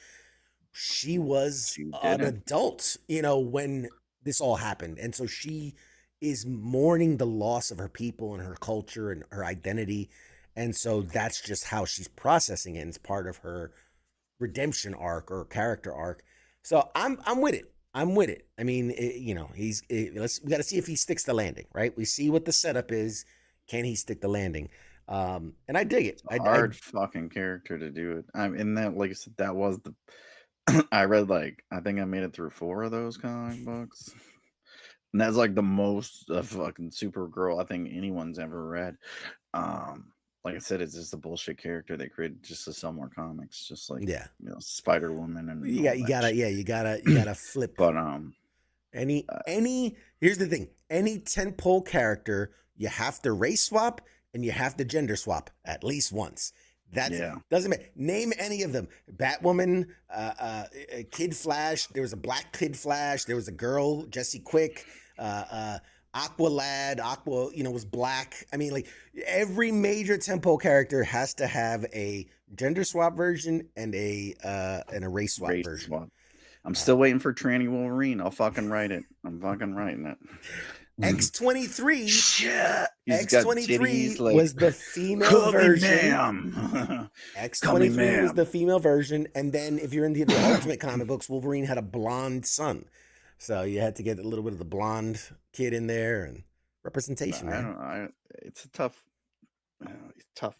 She was an adult, when this all happened, and so she is mourning the loss of her people and her culture and her identity, and so that's just how she's processing it. And it's part of her redemption arc or character arc. So I'm with it. I mean, we got to see if he sticks the landing, right? We see what the setup is. Can he stick the landing? And I dig it. It's a hard fucking character to do it. In that, like I said, that was the. I read I think I made it through 4 of those comic books, and that's like the most fucking Supergirl I think anyone's ever read. Like I said, it's just a bullshit character they created just to sell more comics, just like Spider Woman and you gotta flip. But here's the thing: any tentpole character, you have to race swap and you have to gender swap at least once. Doesn't matter. Name any of them: Batwoman, Kid Flash. There was a black Kid Flash. There was a girl, Jesse Quick. Aqualad, was black. I mean, like every major tempo character has to have a gender swap version and a race swap version. I'm still waiting for Tranny Wolverine. I'll fucking write it. I'm fucking writing it. X-23. Shit. He's got titties X-23 like, was the female call me version. ma'am. Call me X-23 was ma'am. the female version, and then if you're into the Ultimate comic books, Wolverine had a blonde son, so you had to get a little bit of the blonde kid in there and representation, man. It's a tough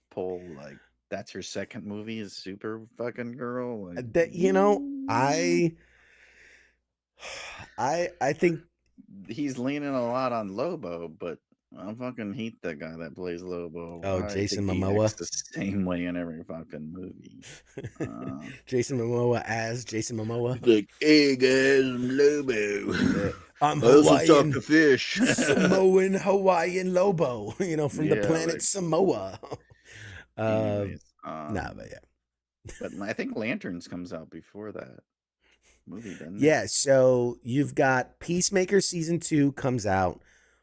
pull. Like, that's your second movie is Super fucking Girl. Like, That I think he's leaning a lot on Lobo, but I fucking hate the guy that plays Lobo. Oh, I Jason think he Momoa? acts the same way in every fucking movie. Jason Momoa as Jason Momoa. He's like, hey guys, I'm Lobo. I'm I also talk Hawaiian, to fish. Samoan Hawaiian Lobo, from the Yeah, planet like- Samoa. Anyways, Nah, but yeah. but I think Lanterns comes out before that movie, doesn't it? Yeah, so you've got Peacemaker season 2 comes out.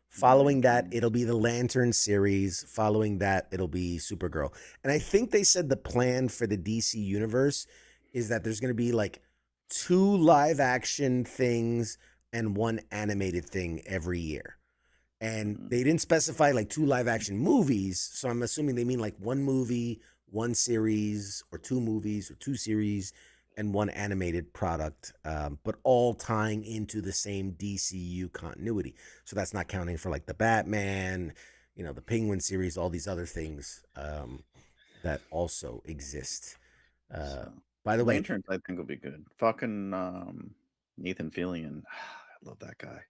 Following that, it'll be the Lantern series. Following that, it'll be Supergirl. And I think they said the plan for the DC universe is that there's going to be like 2 live action things and 1 animated thing every year. And they didn't specify like 2 live action movies. So I'm assuming they mean like 1 movie, 1 series, or 2 movies, or 2 series, and 1 animated product, but all tying into the same DCU continuity. So that's not counting for like the Batman, the Penguin series, all these other things that also exist. By the way, Lanterns, I think will be good. Fucking Nathan Fillion, I love that guy.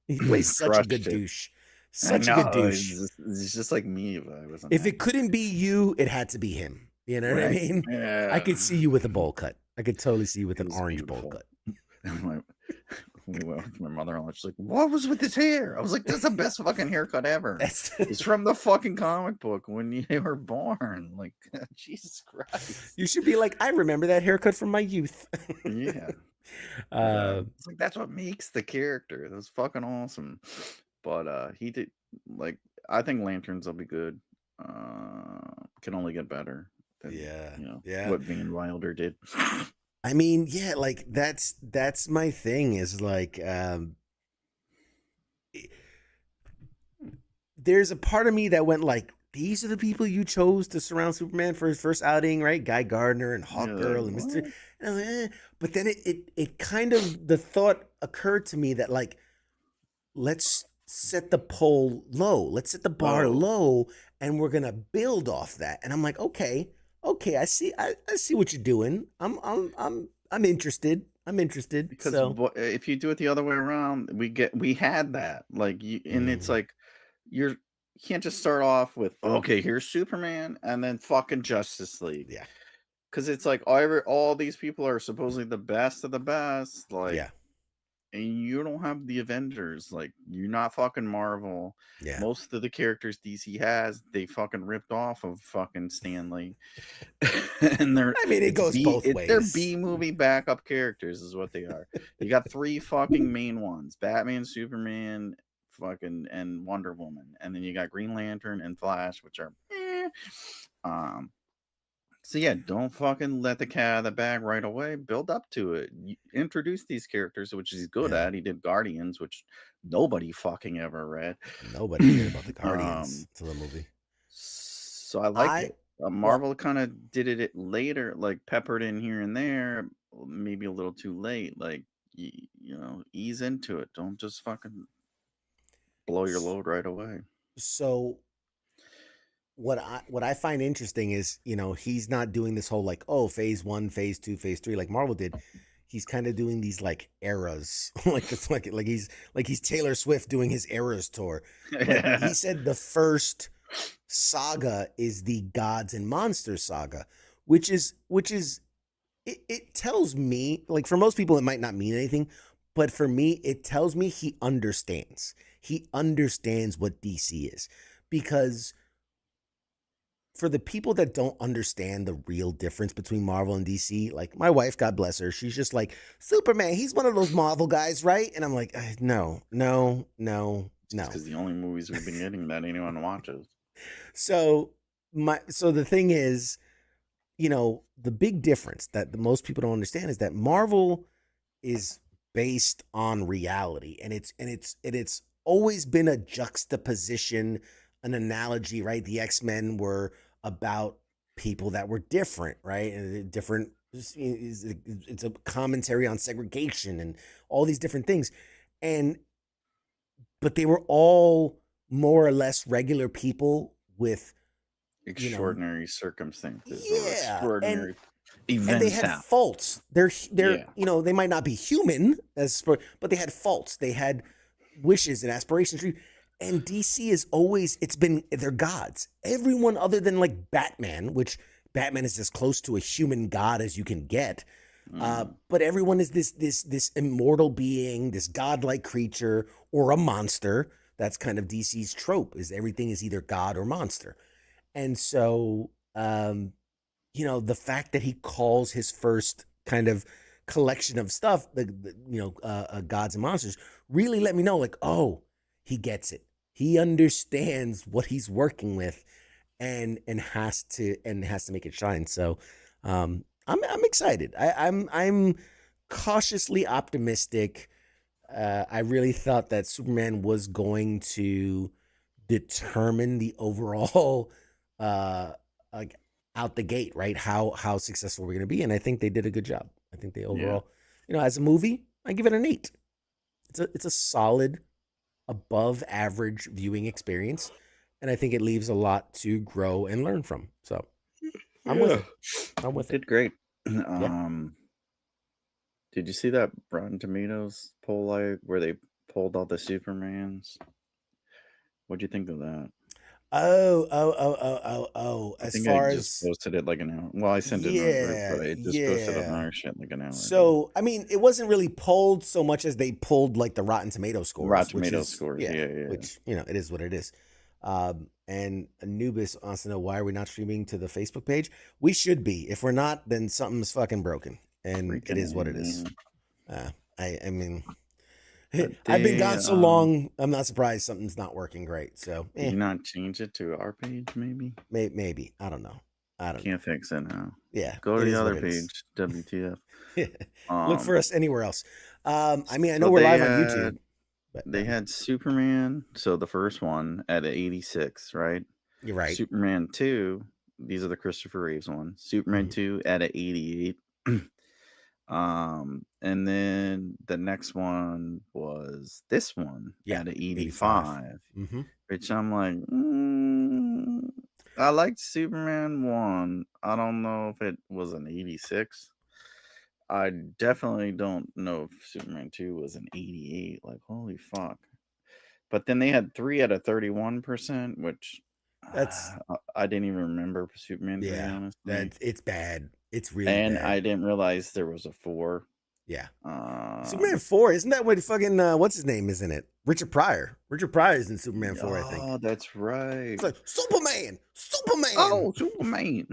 he plays such a good Crushed it. douche. Such a good douche. He's just like me if I wasn't. If it couldn't be you, it had to be him. You know what I mean? Yeah. I could see you with a bowl cut. I could totally see you with an It was orange beautiful. bowl cut. We went with my mother-in-law. She's like, "What was with his hair?" I was like, "That's the best fucking haircut ever." It's from the fucking comic book when you were born. Like, Jesus Christ. You should be like, I remember that haircut from my youth. Yeah. It's like that's what makes the character. It was fucking awesome. But he did like I think Lanterns will be good. Can only get better. Than, Yeah. What Van Wilder did. I mean, yeah, like that's my thing is like there's a part of me that went like, these are the people you chose to surround Superman for his first outing, right? Guy Gardner and Hawkgirl and Mr. But then it kind of, the thought occurred to me that like, let's set the pole low. Let's set the bar low, and we're gonna build off that. And I'm like, okay, I see what you're doing. I'm interested. Because so if you do it the other way around, we had that like and it's like you can't just start off with okay, here's Superman and then fucking Justice League. Yeah. Because it's like all these people are supposedly the best of the best, like, yeah. and you don't have the Avengers. Like, you're not fucking Marvel. Yeah. Most of the characters DC has, they fucking ripped off of fucking Stanley. And it goes both ways. They're B-movie backup characters is what they are. You got 3 fucking main ones. Batman, Superman, fucking, and Wonder Woman. And then you got Green Lantern and Flash, which are So yeah, don't fucking let the cat out of the bag right away. Build up to it. Introduce these characters, which he's good at. He did Guardians, which nobody fucking ever read. Nobody cared about the Guardians to the movie. So I like it. Marvel kind of did it later, like peppered in here and there, maybe a little too late. Like, ease into it. Don't just fucking blow your load right away. So what I find interesting is, he's not doing this whole like, oh, phase 1, phase 2, phase 3 like Marvel did. He's kind of doing these like eras, like it's like he's Taylor Swift doing his eras tour. But he said the first saga is the Gods and Monsters saga, which is it tells me, like, for most people it might not mean anything, but for me it tells me he understands what DC is. Because for the people that don't understand the real difference between Marvel and DC, like my wife, God bless her, she's just like, Superman, he's one of those Marvel guys, right? And I'm like, no. Because the only movies we've been getting that anyone watches. So the thing is, the big difference that most people don't understand is that Marvel is based on reality, and it's always been a juxtaposition, an analogy, right? The X-Men were about people that were different, right? And different, it's a commentary on segregation and all these different things. And but they were all more or less regular people with, you know, Extraordinary circumstances or yeah, extraordinary and they events had happen. faults. They're Yeah. you know, they might not be human but they had faults. They had wishes and aspirations. And DC is always, they're gods. Everyone other than like Batman, which Batman is as close to a human god as you can get. But everyone is this immortal being, this godlike creature or a monster. That's kind of DC's trope, is everything is either god or monster. And so you know, the fact that he calls his first kind of collection of stuff, gods and monsters, really let me know, like, oh, he gets it. He understands what he's working with, and has to make it shine. So, I'm excited. I'm cautiously optimistic. I really thought that Superman was going to determine the overall like out the gate, right? How successful we're going to be, and I think they did a good job. I think they overall, you know, as a movie, I give it an 8. It's a solid, above average viewing experience, and I think it leaves a lot to grow and learn from. So I'm with it. I'm with it. Did great. Yeah. Did you see that Rotten Tomatoes poll, like where they polled all the Supermans? What'd you think of that? Oh. I As think I far just as, posted it like an hour. Well, I sent it in our group, but I just posted on our shit like an hour ago. So, I mean, it wasn't really polled so much as they pulled like the Rotten Tomato scores. Rotten Tomato scores, yeah. Which, you know, it is what it is. And Anubis wants to know, why are we not streaming to the Facebook page? We should be. If we're not, then something's fucking broken, and it is what it is. I mean, I've been gone so long, I'm not surprised something's not working great. So, Did you not change it to our page, maybe? Maybe. I don't know. Can't fix it now. Yeah. Go to the other page, W.T.F. Look for us anywhere else. I mean, I know we're live on YouTube. But they had Superman, so the first one at 86, right? You're right. Superman 2, these are the Christopher Reeves ones. Superman 2 at 88. And then the next one was this one at 85. Which I'm like, I liked Superman 1. I don't know if it was an 86. I definitely don't know if Superman 2 was an 88. Like, holy fuck. But then they had 3 at a 31%, which that's I didn't even remember Superman 3, honestly. It's bad. It's really bad. And I didn't realize there was a 4. Yeah. Superman 4, isn't that what fucking what's his name is in it? Richard Pryor. Richard Pryor is in Superman 4, I think. Oh, that's right. It's like Superman. Oh, Superman.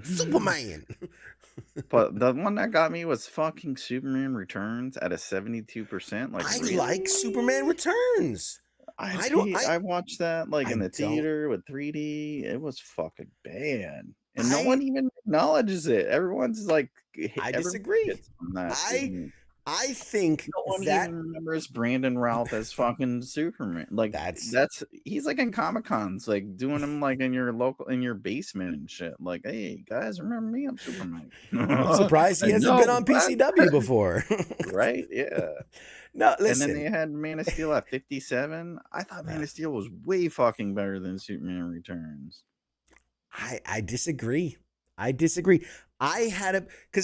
But the one that got me was fucking Superman Returns at a 72%. Like, I like Superman Returns. I watched that like in the theater with 3D. It was fucking bad. And no one even acknowledges it. Everyone's like, I disagree. I think no one even remembers Brandon Routh as fucking Superman. Like he's like in Comic Cons, like doing them like in your basement and shit. Like, hey guys, remember me? I'm Superman. I'm surprised he hasn't been on PCW before. Right? Yeah. No, listen. And then they had Man of Steel at 57. I thought Man of Steel was way fucking better than Superman Returns. I disagree. Because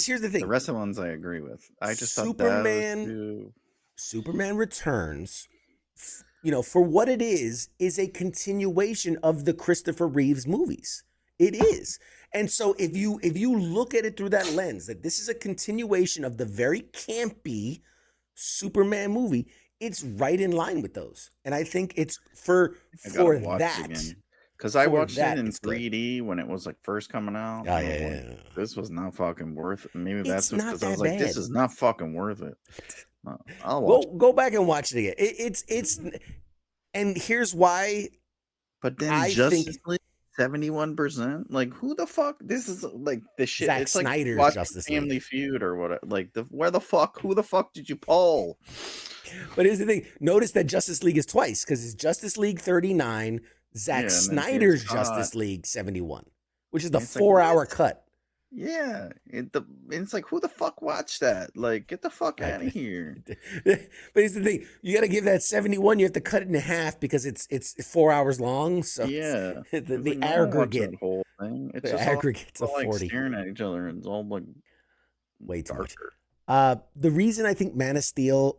here's the thing. The rest of the ones I agree with. I just thought Superman Returns, you know, for what it is a continuation of the Christopher Reeves movies. It is. And so if you look at it through that lens, that this is a continuation of the very campy Superman movie, it's right in line with those. And I think it's for that. Because I watched it in 3D when it was like first coming out. Oh, yeah. This was not fucking worth it. Maybe that's because I was like, this is not fucking worth it. I'll watch it. Go back and watch it again. It's and here's why. But then Justice League 71%. Like, who the fuck? This is like the shit. Zack It's like Snyder's watching Justice Family League. Feud or what? Like, where the fuck? Who the fuck did you poll? But here's the thing. Notice that Justice League is twice because it's Justice League 39, Zack Yeah, and then here's Snyder's Justice League 71, which is the It's like, 4-hour what? cut. Yeah, it's like, who the fuck watched that? Like, get the fuck out of here. But here's the thing: you got to give that 71. You have to cut it in half because it's 4 hours long. So Yeah, the it's like, no one watched aggregate, that whole thing. It's the just all aggregate's a people, like 40. staring at each other, and it's all like Way too much. darker. The reason I think Man of Steel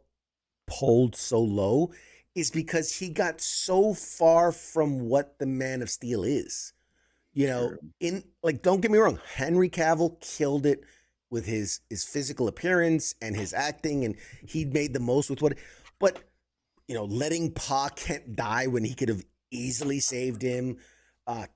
pulled so low is because he got so far from what the Man of Steel is. You know, True. in like, don't get me wrong, Henry Cavill killed it with his physical appearance and his acting, and he made the most with what. But you know, letting Pa Kent die when he could have easily saved him,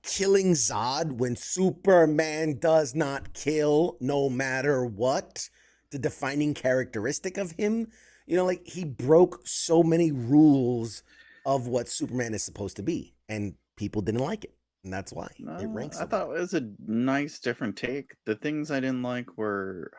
killing Zod when Superman does not kill, no matter what, the defining characteristic of him. You know, like he broke so many rules of what Superman is supposed to be, and people didn't like it. And that's why it No, ranks I so thought it was a nice different take. The things I didn't like were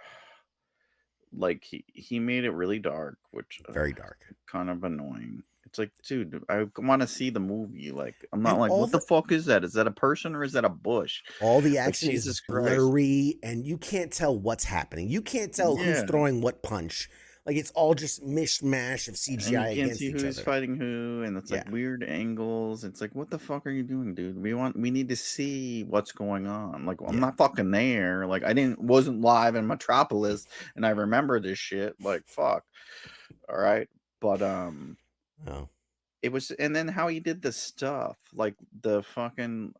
like he made it really dark, which very dark. kind of annoying. It's like, dude, I want to see the movie. Like, I'm not And like, all what the the fuck is that? Is that a person or is that a bush? all the Like, action is Jesus Christ. blurry, and you can't tell what's happening. You can't tell who's Yeah. throwing what punch. Like it's all just mishmash of And CGI you can't against see each who's other. fighting who, and it's like Yeah. weird angles. It's like, what the fuck are you doing, dude? We need to see what's going on. Like, I'm Yeah. not fucking there. Like, wasn't live in Metropolis, and I remember this shit. Like, fuck. All right, but Oh. it was, and then how he did the stuff, like the fucking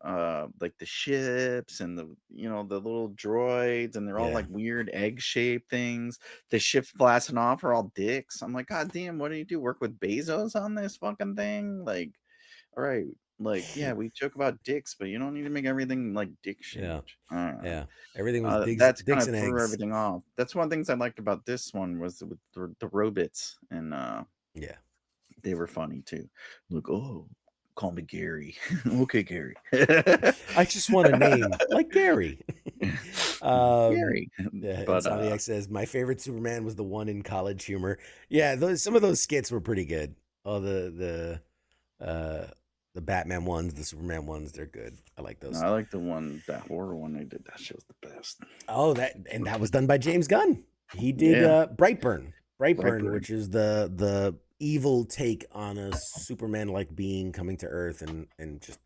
like the ships and the the little droids, and they're all Yeah. like weird egg-shaped things. The ships blasting off are all dicks. I'm like, God damn, what do you do? Work with Bezos on this fucking thing? Like, all right, like, yeah, we joke about dicks, but you don't need to make everything like dick shaped. Yeah. Everything was That's kind dicks of and threw eggs. everything off. That's one of the things I liked about this one was with the robots, and Yeah. they were funny too. Like, oh, call me Gary. Okay, Gary. I just want a name like Gary. Gary. Yeah, But Insomniac says my favorite Superman was the one in College Humor. Yeah, some of those skits were pretty good. Oh, the Batman ones, the Superman ones, they're good. I like those. I like that horror one they did. That shit was the best. Oh, that was done by James Gunn. He did Brightburn, which is the evil take on a Superman-like being coming to Earth and just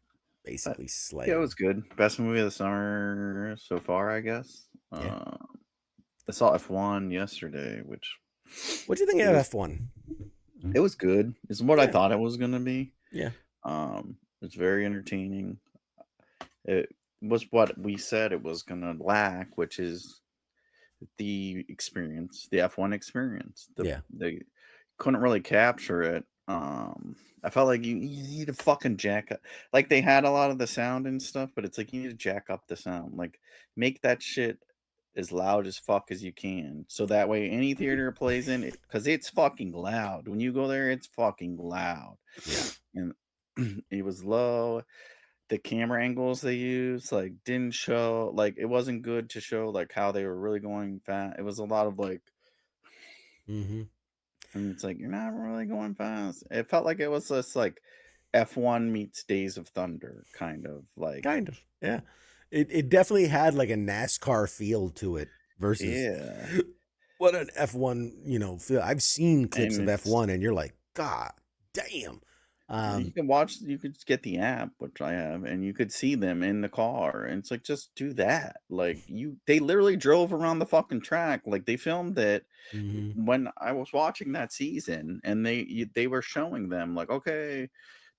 basically slay. Yeah, it was good. Best movie of the summer so far, I guess. Yeah. I saw F1 yesterday, which What'd you think of F1? it was good. It's what I Yeah. thought it was gonna be. Yeah. It's very entertaining. It was what we said it was gonna lack, which is the experience, the F1 experience. They couldn't really capture it. I felt like you need to fucking jack up. Like, they had a lot of the sound and stuff, but it's like you need to jack up the sound. Like, make that shit as loud as fuck as you can, so that way any theater it plays in, because it's fucking loud. When you go there, it's fucking loud. Yeah. And it was low. The camera angles they used like didn't show, like it wasn't good to show like how they were really going fast. It was a lot of like, Mm-hmm. and it's like, you're not really going fast. It felt like it was just like F1 meets Days of Thunder, kind of like. Kind of, yeah. It definitely had like a NASCAR feel to it versus what an F1 feel. I've seen clips of F1 and you're like, God damn. You could get the app, which I have, and you could see them in the car, and it's like, just do that. Like, they literally drove around the fucking track. Like, they filmed it when I was watching that season, and they were showing them like, okay,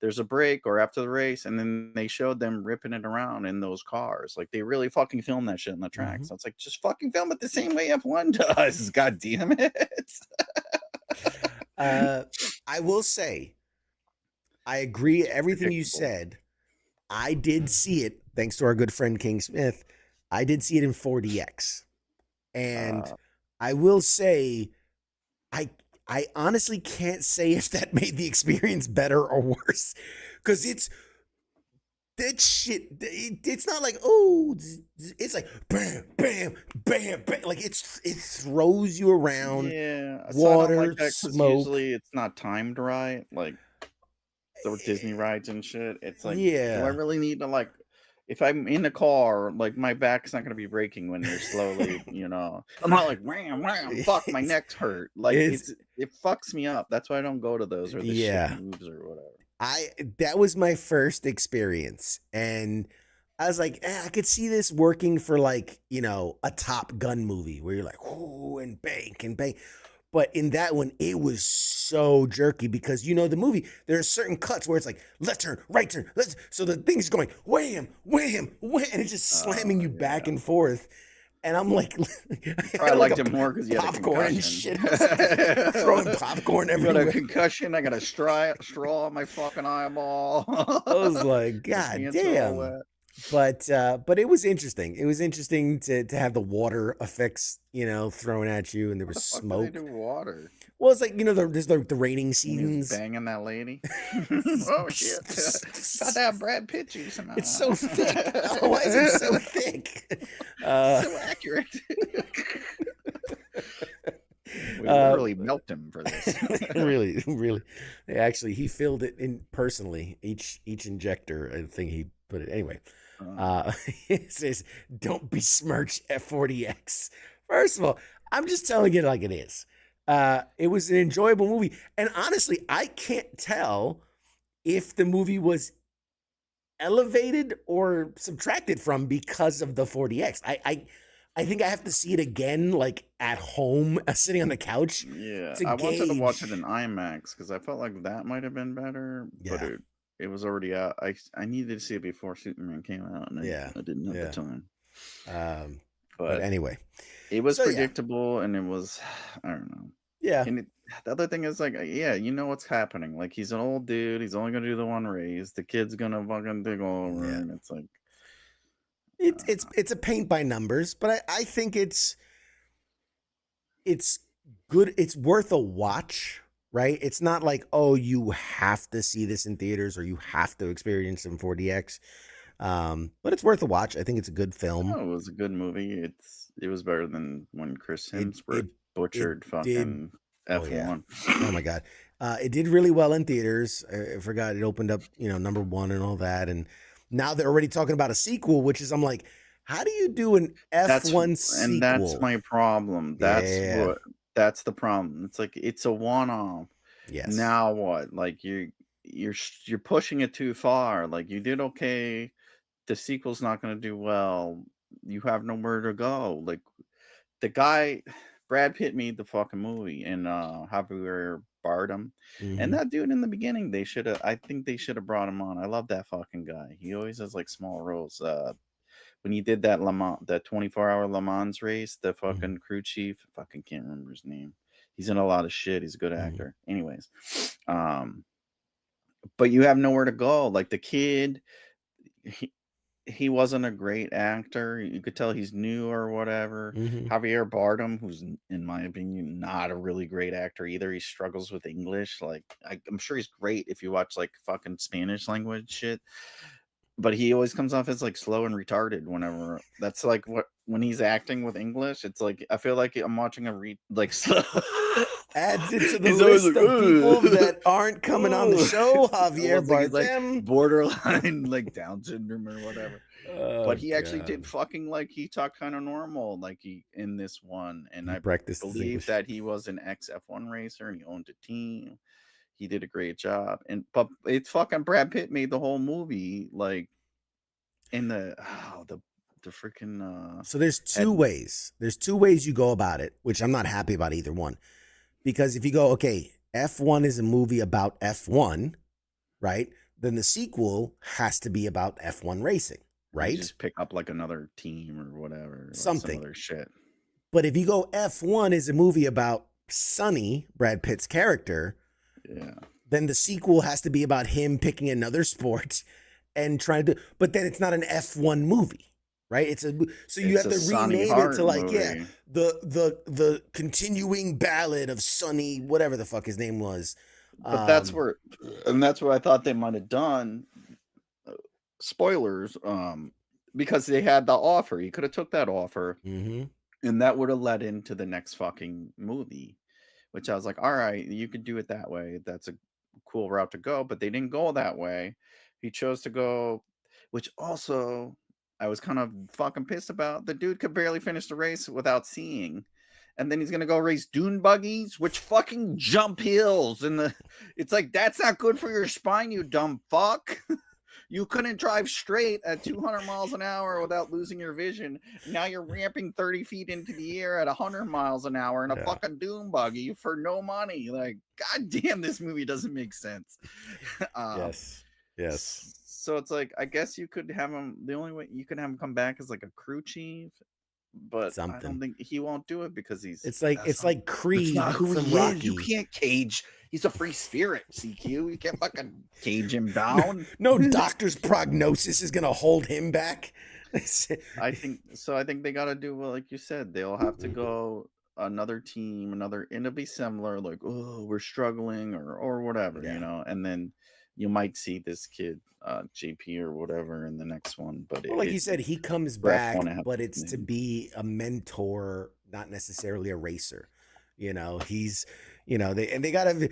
there's a break or after the race, and then they showed them ripping it around in those cars. Like, they really fucking filmed that shit in the track. So it's like, just fucking film it the same way F1 does. God damn it. I will say, I agree everything you said. I did see it, thanks to our good friend King Smith. I did see it in 4DX. And I will say, I honestly can't say if that made the experience better or worse. Because that shit, it's not like, oh, it's like bam, bam, bam, bam. Like it throws you around, Yeah, so I don't like water, that because smoke. usually it's not timed right, like the Disney rides and shit. It's like, do I Yeah. really need to like, if I'm in a car, like my back's not gonna be breaking when you're slowly, I'm not like wham wham, fuck, my It's, neck's hurt. Like it's it fucks me up. That's why I don't go to those or the shit yeah. moves or whatever. I that was my first experience, and I was like, I could see this working for like a Top Gun movie where you're like, ooh, and bank and bank. But in that one, it was so jerky because the movie. There are certain cuts where it's like left turn, right turn, so the thing's going wham, wham, wham, and it's just slamming you back Yeah. and forth. And I'm like, I Probably had like liked it more because you had a popcorn and concussion. shit. I was like, throwing popcorn You got a everywhere. concussion. I got a straw on my fucking eyeball. I was like, My God pants are all damn. wet. But it was interesting. It was interesting to have the water effects, thrown at you, and there What was the fuck do they smoke. do with water? Well, it's like there's the raining When he was scenes. banging that lady? Oh shit! About to have Brad Pitt juice in my It's so thick. eye. Why is it so thick? So accurate. We literally milked him for this. really, really. Actually, he filled it in personally. Each injector, I think he put it anyway. It says, "Don't besmirch F40X." First of all, I'm just telling it like it is. It was an enjoyable movie, and honestly, I can't tell if the movie was elevated or subtracted from because of the 40X. I think I have to see it again, like at home, sitting on the couch. Yeah, To I wanted to watch it gauge. in IMAX because I felt like that might have been better, but Yeah, it was already out. I needed to see it before Superman came out, and yeah, I didn't have the yeah. time. But But anyway, it was so yeah, predictable, and it was I don't know. yeah, And the other thing is like, yeah, you know what's happening. Like he's an old dude. He's only gonna do the one raise. The kid's gonna fucking dig over, yeah. and it's like, It's a paint by numbers, but I think it's good. It's worth a watch, right? It's not like, oh, you have to see this in theaters or you have to experience in 40X. But it's worth a watch. I think it's a good film. oh, it was a good movie. It was better than when Chris It Hemsworth it it butchered did. fucking Oh yeah. F1. Oh my God. It did really well in theaters. I forgot it opened up, number one and all that. And now they're already talking about a sequel, which is, I'm like, how do you do an F1 That's sequel? my problem. Yeah. That's the problem. It's like it's a one-off. Yes. Now what? Like you're pushing it too far. Like you did okay. The sequel's not going to do well. You have nowhere to go. Like the guy Brad Pitt made the fucking movie and Javier Bardem. And Hmm. that dude in the beginning, I think they should have brought him on. I love that fucking guy. He always has like small roles. When he did that that 24-hour Le Mans race, the Hmm. fucking crew chief, I fucking can't remember his name. He's in a lot of shit. He's a good Hmm. actor. Anyways, um, but you have nowhere to go. Like the kid, he, he wasn't a great actor. You could tell he's new or whatever. Hmm. Javier Bardem, who's in my opinion not a really great actor either. He struggles with English. Like I'm sure he's great if you watch like fucking Spanish language shit, but he always comes off as like slow and retarded whenever. That's like what when he's acting with English. It's like I feel like I'm watching like slow. Adds it to the He's always list like, of people "Ugh, that aren't coming on the ugh." show. It's Javier almost like he's like Bardem. borderline like Down syndrome or whatever. Oh But he actually God. did fucking like he talked kind of normal like he in this one, and He I practiced his believe English. that he was an ex F1 racer and he owned a team. He did a great job, but it's fucking Brad Pitt made the whole movie like in the freaking So there's two head. ways. There's two ways you go about it, which I'm not happy about either one. Because if you go, okay, F1 is a movie about F1, right? Then the sequel has to be about F1 racing, You right? just pick up like another team or whatever, like some Something. other shit. But if you go, F1 is a movie about Sonny, Brad Pitt's character, Yeah. then the sequel has to be about him picking another sport and trying to, but then it's not an F1 movie, right? So you It's have a to Sonny rename it to Hart like, yeah, movie. the continuing ballad of Sonny, whatever the fuck his name was. But that's where I thought they might have done. spoilers, because they had the offer. He could have took that offer, Mm-hmm. and that would have led into the next fucking movie. Which I was like, all right, you could do it that way. That's a cool route to go. But they didn't go that way. He chose to go, which also I was kind of fucking pissed about. The dude could barely finish the race without seeing. And then he's gonna go race dune buggies, which fucking jump hills. And it's like, that's not good for your spine, you dumb fuck. You couldn't drive straight at 200 miles an hour without losing your vision. Now you're ramping 30 feet into the air at 100 miles an hour in a fucking dune buggy for no money. Like, god damn, this movie doesn't make sense. Yes. So it's like, I guess you could have him. The only way you could have him come back is like a crew chief, but I don't think he won't do it because it's like Creed not who from he Rocky. is. You can't cage. He's a free spirit, CQ. You can't fucking cage him down. No doctor's prognosis is gonna hold him back. I think so. I think they got to do like you said. They'll have to go another team, and it'll be similar. Like, oh, we're struggling, or whatever, And then you might see this kid, JP or whatever, in the next one. But like you said, he comes back, but it's to be a mentor, not necessarily a racer. He's. They gotta.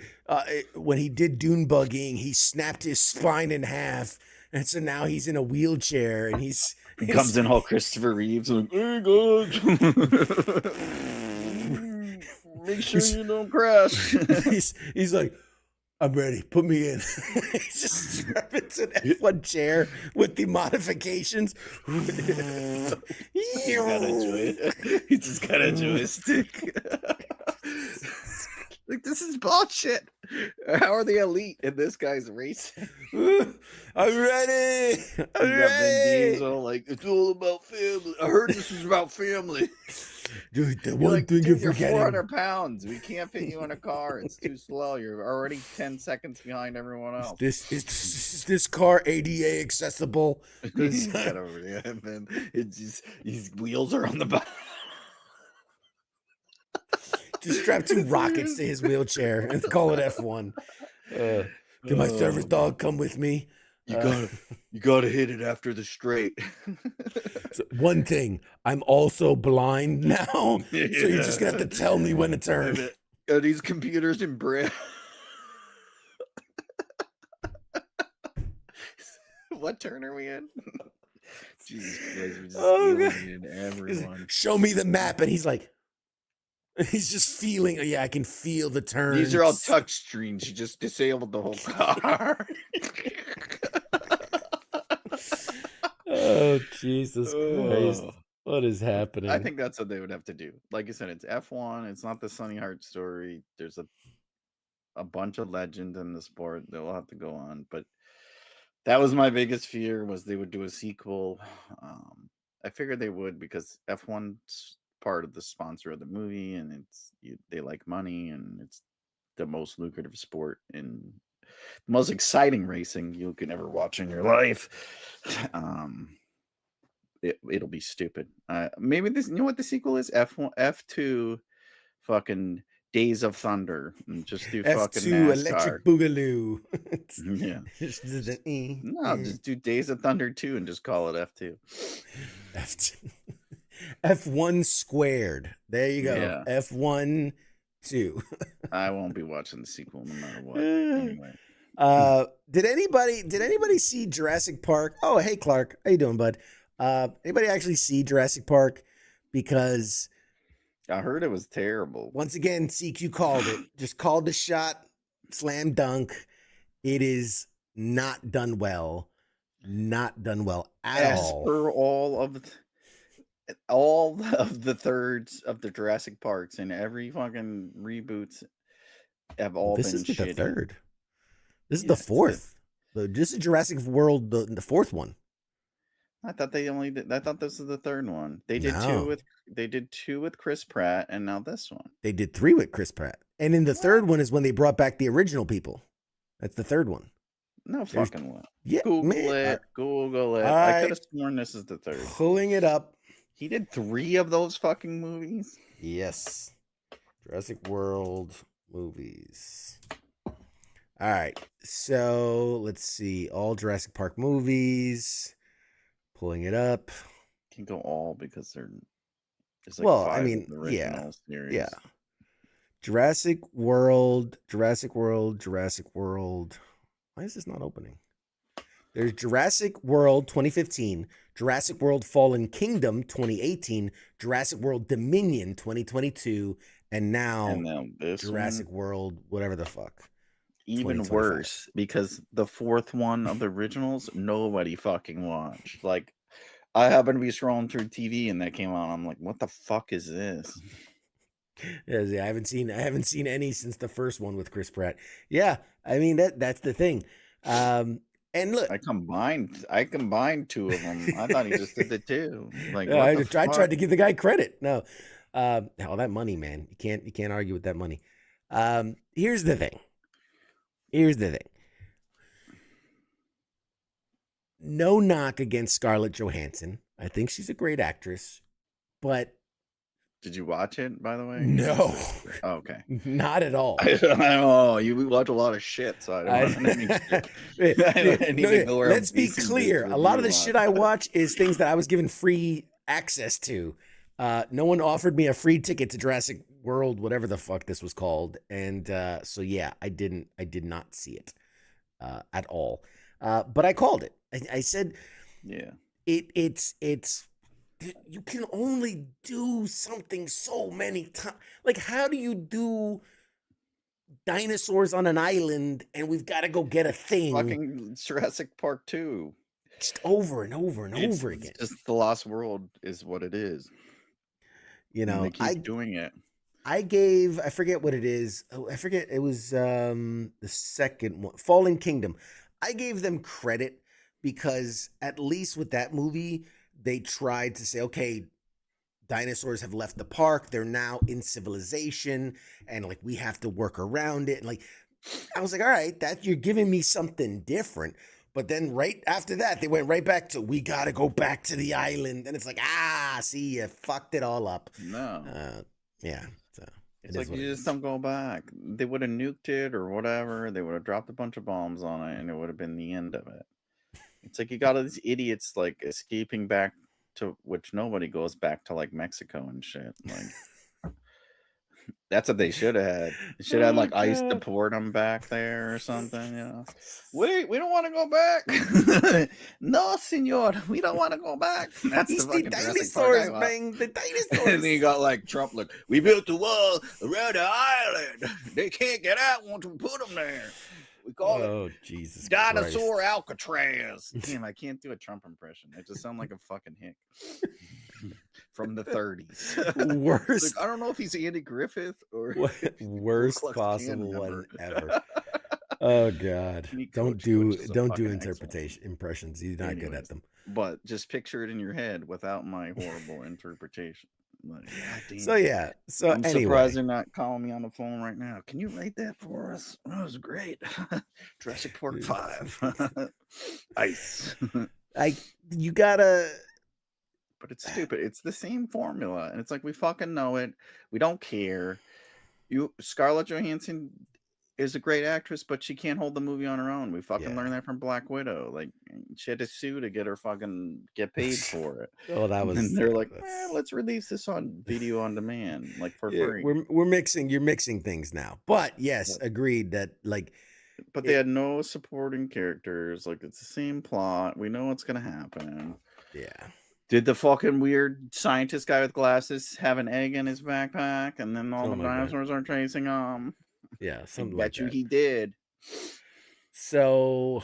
When he did dune buggying, he snapped his spine in half, and so now he's in a wheelchair, and he comes in all Christopher Reeves, like, hey guys, make sure you don't crash. he's like, I'm ready. Put me in. He's just strapped into an F1 chair with the modifications. He's just got a joystick. Like, this is bullshit. How are the elite in this guy's racing? I'm ready. I'm ready. Diesel, like, it's all about family. I heard this was about family. Dude, the one thing you're forgetting. 400 pounds. We can't fit you in a car. It's too slow. You're already 10 seconds behind everyone else. Is this car ADA accessible? Get over there, man. It's just, his wheels are on the back. Just strap 2 rockets to his wheelchair and call it F1. Can my service dog come with me? You gotta hit it after the straight. So one thing, I'm also blind now, so you're just gonna have to tell me when to turn. Are these computers in braille? What turn are we in? Jesus Christ, we're just alienating everyone. Show me the map, and he's just feeling. Oh, yeah, I can feel the turns. These are all touch screens. You just disabled the whole car. Oh, Jesus Christ. What is happening? I think that's what they would have to do. Like I said, it's F1. It's not the Sunny Heart story. There's a bunch of legends in the sport that will have to go on. But that was my biggest fear, was they would do a sequel. I figured they would, because F1's part of the sponsor of the movie, and they like money, and it's the most lucrative sport and the most exciting racing you can ever watch in your life. It'll be stupid. Maybe this, what the sequel is? F2 fucking Days of Thunder, and just do fucking F2 NASCAR. Electric Boogaloo. Yeah. No, just do Days of Thunder 2 and just call it F2. F2. F1 squared. There you go. Yeah. F1 2. I won't be watching the sequel no matter what. Anyway. Did anybody see Jurassic Park? Oh, hey Clark, how you doing, bud? Anybody actually see Jurassic Park? Because I heard it was terrible. Once again, CQ called it. Just called the shot. Slam dunk. It is not done well. Not done well at all. As per all of the thirds of the Jurassic Parks and every fucking reboots have all been shitty. This isn't the third. This is the fourth. This is Jurassic World, the fourth one. I thought I thought this was the third one. They did two with Chris Pratt, and now this one. They did 3 with Chris Pratt. And in the third one is when they brought back the original people. That's the third one. No fucking way. Yeah, Google it. I could have sworn this is the third. Pulling it up. He did 3 of those fucking movies? Yes. Jurassic World movies. All right. So let's see. All Jurassic Park movies. Pulling it up. Can go all because there's like Well, I 5 of mean, the yeah. original Yeah. series. Jurassic World, Jurassic World, Jurassic World. Why is this not opening? There's Jurassic World 2015, Jurassic World Fallen Kingdom 2018, Jurassic World Dominion 2022, and now And now this Jurassic one, World, whatever the fuck, even 2025. worse, because the 4th one of the originals, nobody fucking watched. Like, I happened to be scrolling through TV and that came out. I'm like, what the fuck is this? Yeah, I haven't seen any since the first one with Chris Pratt. Yeah, I mean that's the thing. And look, I combined 2 of them. I thought he just did the 2. Like, yeah, what the I fuck? tried to give the guy credit. No, all that money, man. You can't argue with that money. Here's the thing. No knock against Scarlett Johansson. I think she's a great actress, but Did you watch it, by the way? no, Oh, okay. not at all. Oh, you watch a lot of shit, so I don't want to make sure. I need to know where I'm Let's be basing clear. this A lot of the review shit on. I watch is things that I was given free access to. No one offered me a free ticket to Jurassic World, whatever the fuck this was called, and so yeah, I did not see it at all. But I called it. I said, Yeah. it's you can only do something so many times. Like, how do you do dinosaurs on an island and we've got to go get a thing Fucking Jurassic Park 2. just over and over and over again? It's just the Lost World is what it is. You And know, they keep doing it. I forget what it is. Oh, I forget. It was the second one, Fallen Kingdom. I gave them credit because at least with that movie, they tried to say, okay, dinosaurs have left the park. They're now in civilization, and like we have to work around it. And like I was like, all right, that you're giving me something different. But then right after that, they went right back to we gotta go back to the island, and it's like, see, you fucked it all up. No. Yeah. So It's like you just don't go back. They would have nuked it or whatever. They would have dropped a bunch of bombs on it, and it would have been the end of it. It's like you got all these idiots like escaping back to which nobody goes back to like Mexico and shit. Like that's what they should have had. They should have had like ice to port them back there or something. You know, wait, we don't want to go back. No, senor, we don't want to go back. That's It's the the fucking Jurassic Park dinosaurs, I want. man. The And dinosaurs. then you got like Trump, like, we built the wall around the island. They can't get out once we put them there. We call it Jesus Dinosaur Alcatraz. Damn, I can't do a Trump impression. I just sound like a fucking hick from the 30s. Christ. Worst, Like, I don't know if he's Andy Griffith or worst Ku Klux possible Klan one member. ever. Oh God! Any Don't coach do is a don't do fucking interpretation impressions. You're not good Anyways. at them. But just picture it in your head without my horrible interpretation. Like, God damn. So yeah. So I'm anyway, surprised they're not calling me on the phone right now. Can you write that for us? That was great. Jurassic Park 5. Ice. you gotta. But it's stupid. It's the same formula. And it's like, we fucking know it. We don't care. Scarlett Johansson is a great actress, but she can't hold the movie on her own. We fucking learned that from Black Widow. Like, she had to sue to get get paid for it. Oh, that was. And they're like, let's release this on video on demand, like for free. We're mixing. You're mixing things now. But yes, agreed that like. But they had no supporting characters. Like, it's the same plot. We know what's gonna happen. Yeah. Did the fucking weird scientist guy with glasses have an egg in his backpack, and then all the dinosaurs are chasing him? Yeah, something I like bet you that. he did. So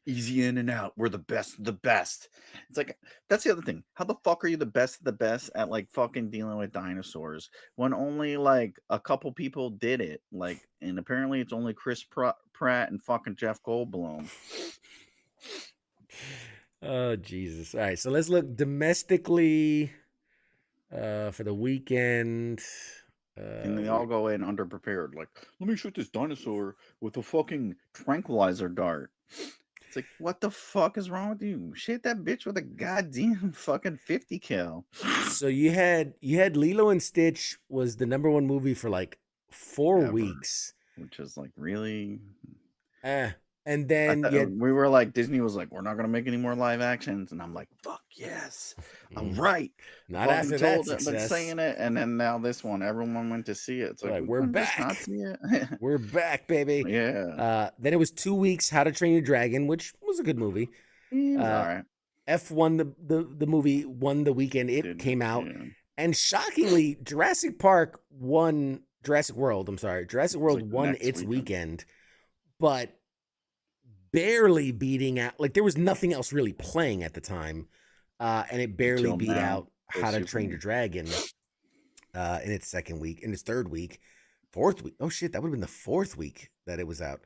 easy in and out. We're the best of the best. It's like, that's the other thing. How the fuck are you the best of the best at like fucking dealing with dinosaurs when only like a couple people did it? Like, and apparently it's only Chris Pratt and fucking Jeff Goldblum. Oh Jesus! All right, so let's look domestically for the weekend. And they all go in underprepared. Like, let me shoot this dinosaur with a fucking tranquilizer dart. It's like, what the fuck is wrong with you? Shoot that bitch with a goddamn fucking 50 cal. So you had Lilo and Stitch was the #1 movie for like 4 weeks. which is like really. And then you had, We were like, Disney was like, we're not gonna make any more live actions, and I'm like, fuck yes, I'm right. not Fucking after that told it, been success. saying it, and then now this one, everyone went to see it. It's They're like like, we we're couldn't just not back. see it. We're back, baby. Yeah, Then it was 2 weeks How to Train Your Dragon, which was a good movie. it was all Uh, right. F1, the movie, won the weekend it Didn't came out. yeah. And shockingly, Jurassic World, I'm sorry. Jurassic It was World like the won next its weekend. weekend, but barely beating out. Like, there was nothing else really playing at the time. And it barely Until beat now, out How to Train Your Dragon in its third week, fourth week. Oh, shit. That would have been the fourth week that it was out.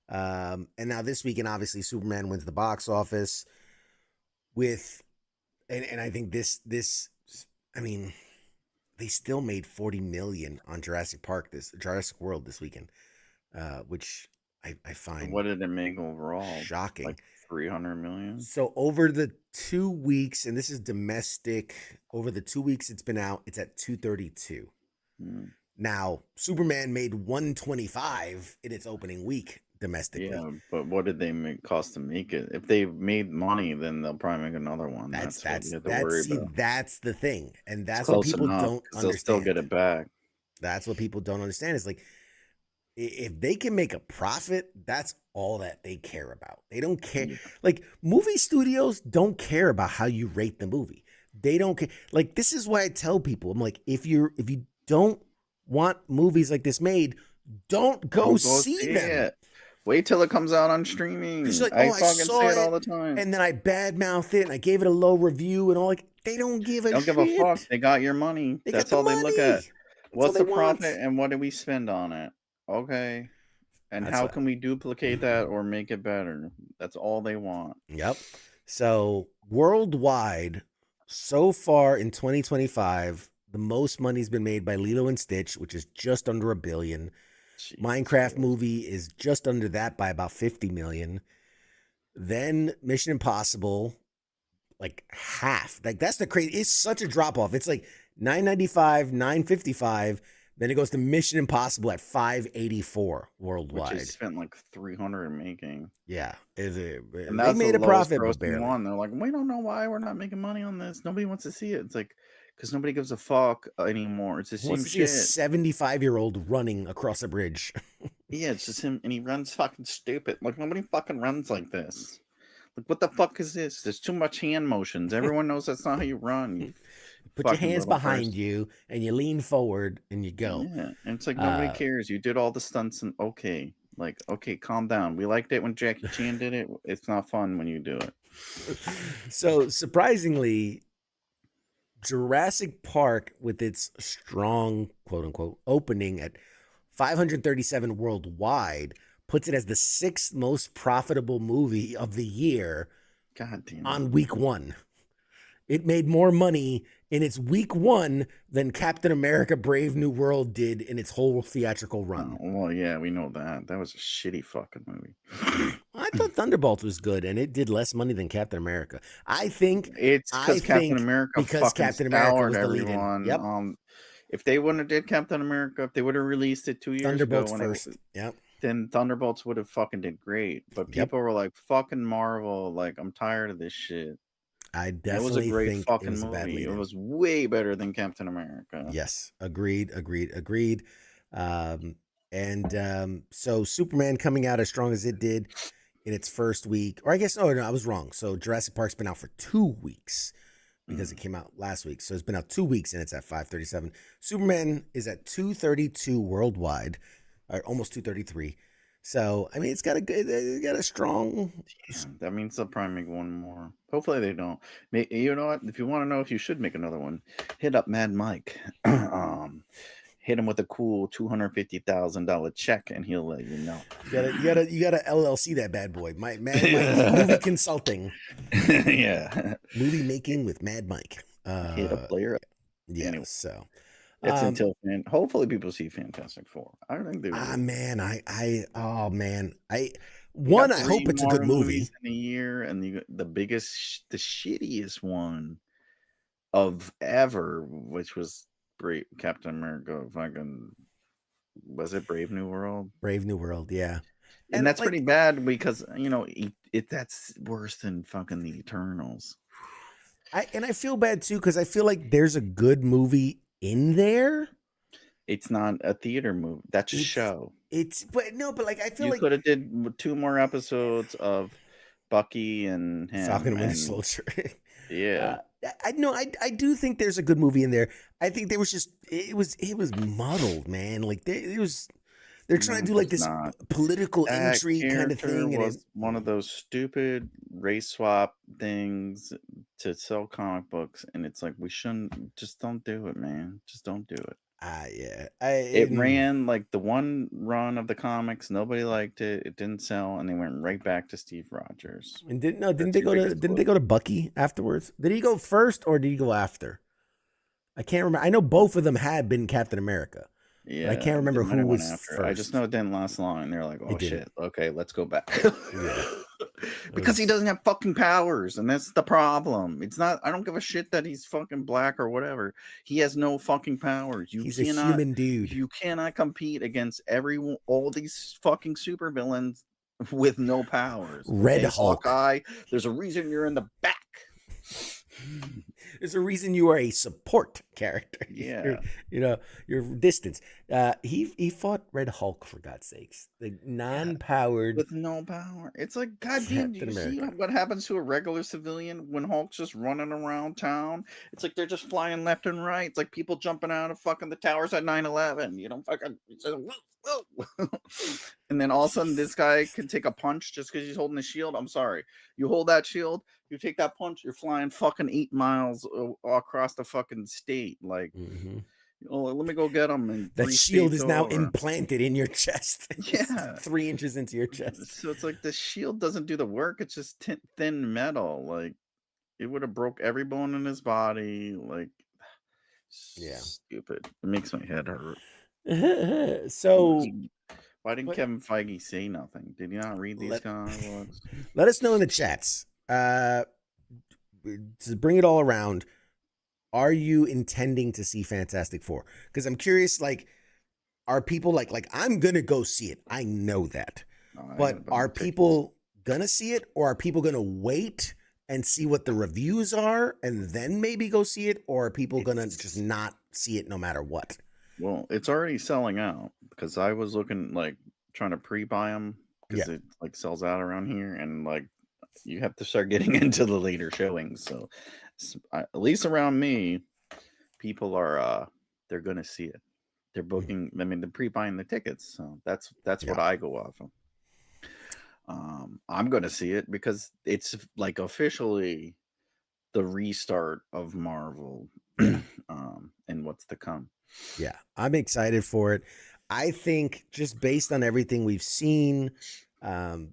And now this weekend, obviously, Superman wins the box office with, and I think I mean, they still made 40 million on Jurassic World this weekend, which I find What did it make overall? shocking. Like 300 million. So over the 2 weeks, and this is domestic, over the 2 weeks it's been out, it's at 232. Now, Superman made 125 in its opening week domestically. Yeah, but what did they cost to make it? If they made money, then they'll probably make another one. That's what you have to worry about. That's the thing, and that's It's what close people enough, don't 'cause they'll still understand. get it back. That's what people don't understand. Is like, if they can make a profit, that's all that they care about. They don't care. Yeah. Like, movie studios don't care about how you rate the movie. They don't care. Like, this is why I tell people, I'm like, if you don't want movies like this made, don't go see them. It. Wait till it comes out on streaming. Like, I I fucking saw say it all the time. and then I badmouth it, and I gave it a low review, and all. Like, they don't give a shit. Don't give a fuck. They got your money. That's all they look at. What's the profit and what do we spend on it? Okay. And how can we duplicate that or make it better? That's all they want. Yep. So worldwide, so far in 2025, the most money's been made by Lilo and Stitch, which is just under $1 billion. Jesus Minecraft movie is just under that by about 50 million. Then Mission Impossible, like half. Like, that's the crazy. It's such a drop off. It's like $995, $955. Then it goes to Mission Impossible at $584 worldwide. Which is spent like $300 making. Yeah, and they made a profit, but barely. They're like, we don't know why we're not making money on this. Nobody wants to see it. It's like, because nobody gives a fuck anymore. It's the same shit. See a 75-year-old running across a bridge. Yeah, it's just him, and he runs fucking stupid. Like, nobody fucking runs like this. Like, what the fuck is this? There's too much hand motions. Everyone knows that's not how you run. You put your hands behind you, and you lean forward, and you go. Yeah, and it's like, nobody cares. You did all the stunts, and okay, calm down. We liked it when Jackie Chan did it. It's not fun when you do it. So, surprisingly, Jurassic Park, with its strong, quote-unquote, opening at 537 worldwide, puts it as the 6th most profitable movie of the year. God damn it. On week 1. It made more money in its week 1 than Captain America Brave New World did in its whole theatrical run. Oh, well, yeah, we know that. That was a shitty fucking movie. I thought Thunderbolts was good, and it did less money than Captain America. I think it's because Captain America was the lead-in. Yep. If they wouldn't have did Captain America, if they would have released it 2 years Thunderbolts ago, first. Yep. Then Thunderbolts would have fucking did great. But people were like, "Fucking Marvel! Like, I'm tired of this shit." I definitely think it was a great fucking it was movie. It was way better than Captain America. Yes, agreed. So Superman coming out as strong as it did in its first week, or I guess, I was wrong. So Jurassic Park's been out for 2 weeks because it came out last week. So it's been out 2 weeks and it's at 537. Superman is at 232 worldwide, or almost 233. So, I mean, it's got a strong. Yeah, that means they'll probably make one more. Hopefully they don't. You know what? If you want to know if you should make another one, hit up Mad Mike. Hit him with a cool $250,000 check, and he'll let you know. You gotta LLC that bad boy. Mad Mike movie consulting. Yeah, movie making with Mad Mike. Hit a player up. Yeah. Anyway. So it's until hopefully people see Fantastic Four. I don't think they will. I hope it's a good movie. In a year, and the biggest, the shittiest one of ever, which was great, Captain America fucking Was it Brave New World? Brave New World, yeah. And And that's pretty like, bad because that's worse than fucking the Eternals. I feel bad too because I feel like there's a good movie in there. It's not a theater movie. That's a It's show. but no, but like I feel You like could have did 2 more episodes of Bucky and Falcon him, and Winter and Soldier. yeah. I know I do think there's a good movie in there. I think there was just it was muddled, man. Like they're trying to No, do like there's this not. political That intrigue kind of character thing, and was one of those stupid race swap things to sell comic books, and it's like we shouldn't. Just don't do it, man. Just don't do it. yeah, It ran like the one run of the comics. Nobody liked it. It didn't sell, and they went right back to Steve Rogers. and didn't That's they your go to biggest didn't they clue. go to Bucky afterwards? Did he go first or did he go after? I can't remember. I know both of them had been Captain America, but I can't Yeah, they remember might who have went was after. I just know first. it didn't last long, and they're like, It "Oh didn't. shit, okay, let's go back." Yeah, it Because he was. doesn't have fucking powers, and that's the problem. It's not. I don't give a shit that he's fucking black or whatever. He has no fucking powers. He's a human dude. You cannot compete against all these fucking supervillains with no powers. Red Okay, Hulk. Hawkeye. There's a reason you're in the back. There's a reason you are a support character. Yeah. Your distance. He fought Red Hulk for God's sakes. The non-powered With no power. It's like, goddamn, do Captain you see America. what happens to a regular civilian when Hulk's just running around town? It's like they're just flying left and right. It's like people jumping out of fucking the towers at 9/11. You know, fucking. And then all of a sudden, this guy can take a punch just because he's holding a shield. I'm sorry. You hold that shield, you take that punch, you're flying fucking 8 miles across the fucking state. Like, let me go get him. And That 3 shield states is now over. implanted in your chest. It's Yeah. 3 inches into your chest. So it's like the shield doesn't do the work. It's just thin metal. Like it would have broke every bone in his body. Like Yeah. stupid. It makes my head hurt. So Why didn't Kevin Feige say nothing? Did he not read these comic books? let us know in the chats. To bring it all around, are you intending to see Fantastic Four? Because I'm curious, like, are people like I'm gonna go see it? I know that. But are people gonna see it, or are people gonna wait and see what the reviews are and then maybe go see it, or are people gonna just not see it no matter what? Well, it's already selling out because I was looking like trying to pre-buy them because it like sells out around here, and like you have to start getting into the later showings. So at least around me, people are they're gonna see it. They're booking. I mean, they're pre-buying the tickets. So that's what I go off of. I'm gonna see it because it's like officially the restart of Marvel, and what's to come. Yeah, I'm excited for it. I think just based on everything we've seen, it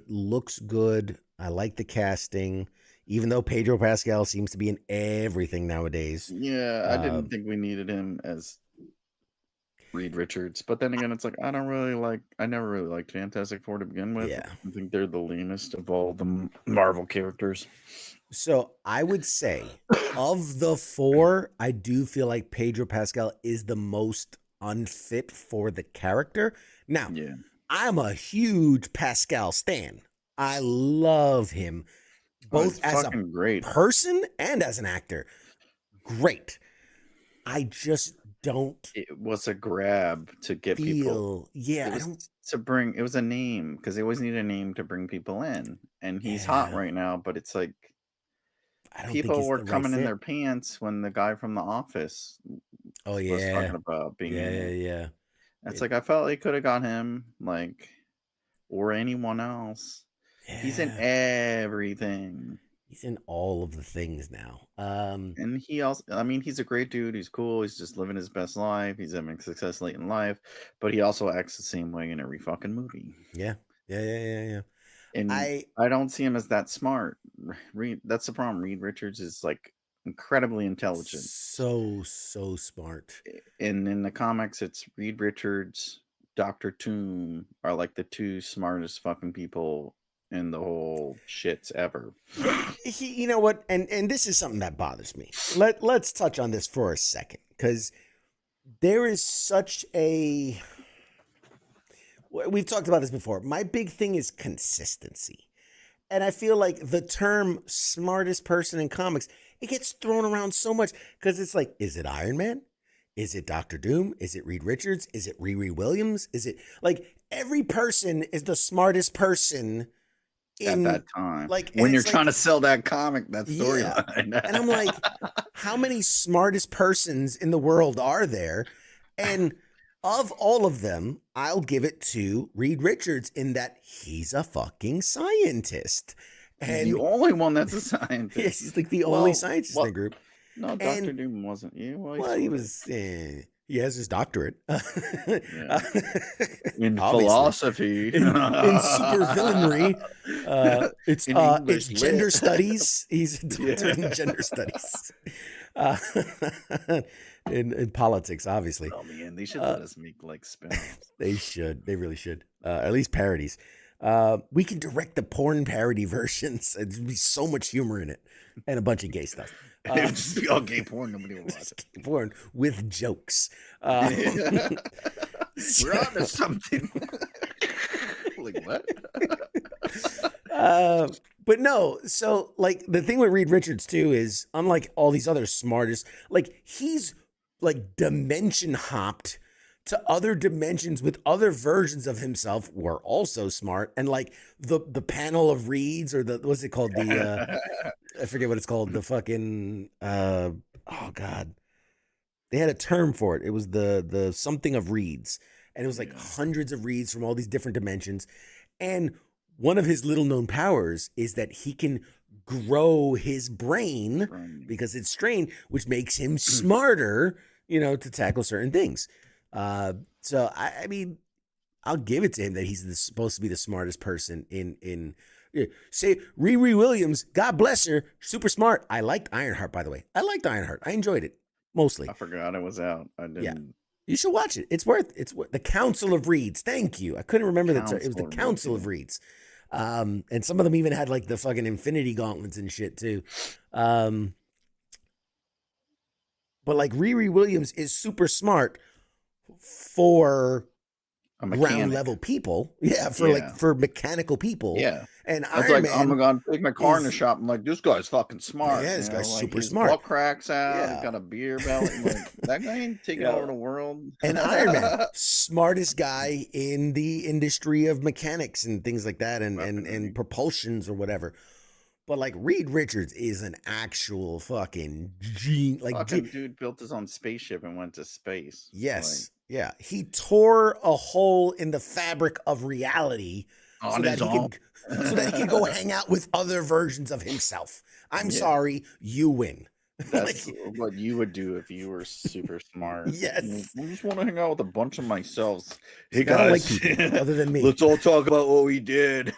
looks good. I like the casting, even though Pedro Pascal seems to be in everything nowadays. Yeah, I didn't think we needed him as Reed Richards, but then again, it's like I never really liked Fantastic Four to begin with. Yeah. I think they're the lamest of all the Marvel characters. So I would say of the 4, I do feel like Pedro Pascal is the most unfit for the character. Now, I'm a huge Pascal stan. I love him both as a person and as an actor. Great. I just don't. It was a grab to get people. Yeah, it was a name because they always need a name to bring people in, and he's hot right now. But it's like people were coming in their pants when the guy from The Office was talking about being yeah. It's like I felt they could have got him, like, or anyone else. He's in everything. He's in all of the things now. And he also, I mean, he's a great dude. He's cool. He's just living his best life. He's having success late in life, but he also acts the same way in every fucking movie. Yeah. And I don't see him as that smart. That's the problem. Reed Richards is like incredibly intelligent. So smart. And in the comics, it's Reed Richards, Dr. Doom are like the 2 smartest fucking people in the whole shits ever. You know what? And this is something that bothers me. Let's touch on this for a second, because there is such a. We've talked about this before. My big thing is consistency. And I feel like the term smartest person in comics, it gets thrown around so much because it's like, is it Iron Man? Is it Doctor Doom? Is it Reed Richards? Is it Riri Williams? Is it like every person is the smartest person At in that time, like when and you're it's trying like, to sell that comic, that yeah. storyline. And I'm like, how many smartest persons in the world are there? And of all of them, I'll give it to Reed Richards in that he's a fucking scientist. He's And the only one that's a scientist. yes, he's like the only scientist in the group. No, And- Doctor Doom wasn't. Yeah, Well, he was. He has his doctorate in obviously. philosophy, in super villainry. It's In English it's gender lit. studies. He's a doctor in gender studies. Uh, in politics, obviously. Oh man, they should let us make like spin-offs. They should. They really should. At least parodies. We can direct the porn parody versions. There'd be so much humor in it, and a bunch of gay stuff. It would just be all gay porn. Nobody would watch it. Gay porn with jokes. We're on to something. Like what? But no, so like the thing with Reed Richards too is unlike all these other smartest, like he's like dimension hopped to other dimensions with other versions of himself who are also smart. And like the panel of reeds or the, what's it called? The, I forget what it's called. The fucking, oh God. They had a term for it. It was the something of reeds. And it was like hundreds of reeds from all these different dimensions. And one of his little known powers is that he can grow his brain because it's strained, which makes him smarter, you know, to tackle certain things. So I mean, I'll give it to him that he's supposed to be the smartest person in say Riri Williams, God bless her, super smart. I liked Ironheart, by the way. I liked Ironheart. I enjoyed it mostly. I forgot it was out. I didn't. Yeah. You should watch it. It's worth the Council of Reeds. Thank you. I couldn't remember the term. It was the Council of Reeds. And some of them even had like the fucking Infinity Gauntlets and shit too. But like Riri Williams is super smart for ground level people. Yeah, for like for mechanical people. Yeah. And It's Iron like, I'm Man gonna take my car in the shop. I'm like, this guy's fucking smart. Yeah, this you know, guy's like, super his smart. butt cracks out. Yeah. He's got a beer belly. Like, that guy ain't taking over the world. And Iron Man, smartest guy in the industry of mechanics and things like that, and propulsions or whatever. But like Reed Richards is an actual fucking Dude built his own spaceship and went to space. Yes, yeah. He tore a hole in the fabric of reality so that he could go hang out with other versions of himself. I'm sorry, you win. That's what you would do if you were super smart. Yes. I just want to hang out with a bunch of myself. Hey I don't like guys, people other than me. let's all talk about what we did.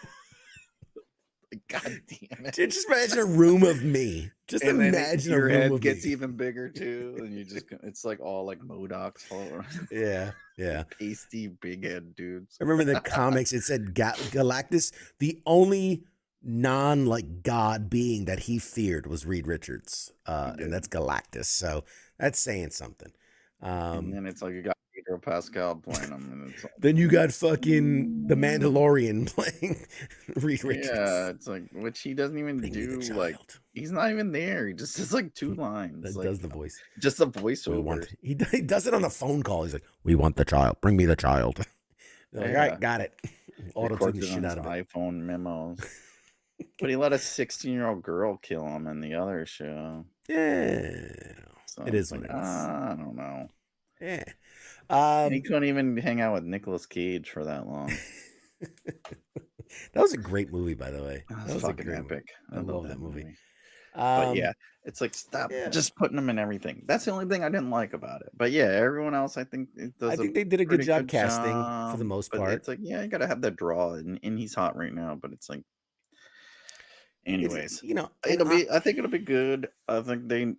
God damn it. Just imagine a room of me. Just And then imagine a your room head of gets me. even bigger too, and you just it's like all like Modoc's floor. Yeah, yeah. Pasty big head dudes. I remember in the comics it said Galactus, the only non like god being that he feared was Reed Richards. And that's Galactus. So that's saying something. And then it's like you got Pedro Pascal playing him, and it's like, Then you got fucking the Mandalorian playing Reed Richards. yeah, it's like which he doesn't even Bring me the do. Like child. he's not even there. He just says like two lines. That Like, does the voice. just a We voiceover. want, he does it on a phone call. He's like, "We want the child. Bring me the child." They're like, all right, got it. Auto tune Records the it shit on out his of it. iPhone memos. But he let a 16-year-old girl kill him in the other show. Yeah, So it is it's what like, it is. I don't know. Yeah. And he couldn't even hang out with Nicolas Cage for that long. That was a great movie, by the way. That That was was a fucking great epic. movie. I love that movie. But yeah, it's like stop just putting them in everything. That's the only thing I didn't like about it. But yeah, everyone else I think it does. I think they did a good job casting for the most part. It's like you gotta have that draw, and he's hot right now. But it's like, anyways, you know, it'll be. I think it'll be good. I think they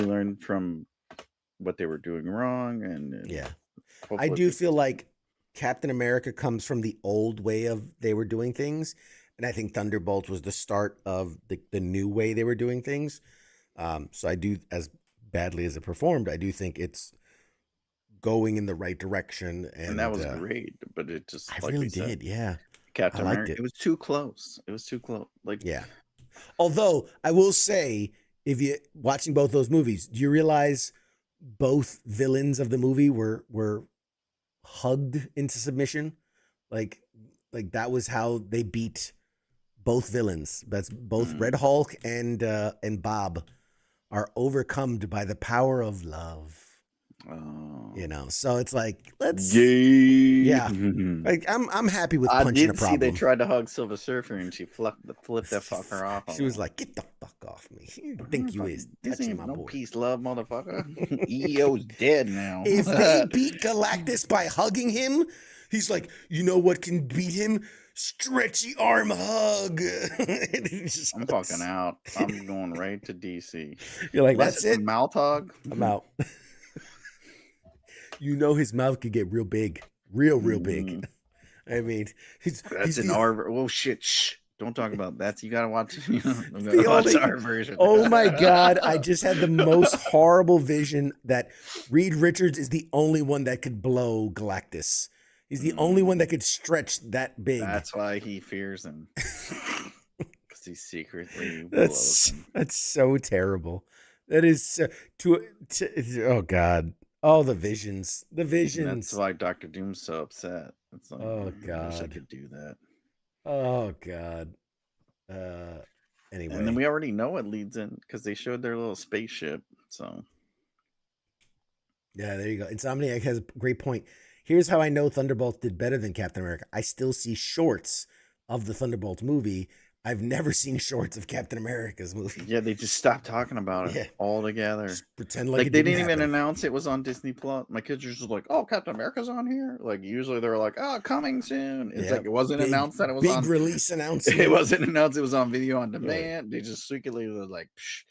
learned from what they were doing wrong, and yeah, I do feel like Captain America comes from the old way of they were doing things. And I think Thunderbolts was the start of the new way they were doing things. So I do, as badly as it performed, I do think it's going in the right direction, And that and was great, but it just I like really we said, did. Yeah, I Captain liked America, it. it was too close. It was too close. Like, Yeah. Although I will say, if you watching both those movies, do you realize both villains of the movie were hugged into submission? Like like that was how they beat both villains. That's both Red mm, Hulk and Bob are overcome by the power of love. You oh, know, so it's like gay. yeah, like I'm happy with I punching a did see they problem. tried to hug Silver Surfer and she flipped that fucker off. She was like, "Get the fuck off me! Who you think you is This touching ain't my no boy?" peace, love, motherfucker. EO's dead now. If they beat Galactus by hugging him, he's like, you know what can beat him? Stretchy arm hug. I'm fucking out. I'm going right to DC. You're like, Unless that's it's a it. mouth hug. I'm out. You know his mouth could get real big, real big. Mhm. I mean, he's That's in the our. Oh shit! Shh! Don't talk about that. You gotta watch. You the gotta watch only. our version. Oh my god! I just had the most horrible vision that Reed Richards is the only one that could blow Galactus. He's the only one that could stretch that big. That's why he fears him. Because he secretly blows him. That's so terrible. That is so, oh god. Oh, the visions. The And visions. that's why Dr. Doom's so upset. It's like, Oh I wish I god. could do that. Oh god. And then Anyway. we already know it leads in because they showed their little spaceship. So Yeah, there you go. Insomniac has a great point. Here's how I know Thunderbolts did better than Captain America. I still see shorts of the Thunderbolts movie. I've never seen shorts of Captain America's movie. yeah, they just stopped talking about it Yeah. altogether. Just pretend like Like it they didn't didn't even happen. announce it was on Disney Plus. My kids are just like, "Oh, Captain America's on here." Like usually they're like, "Oh, coming soon." It's Yep. like it wasn't announced that it was big on. release announcement. It wasn't announced it was on video on Right. demand. They just secretly were like, Psh,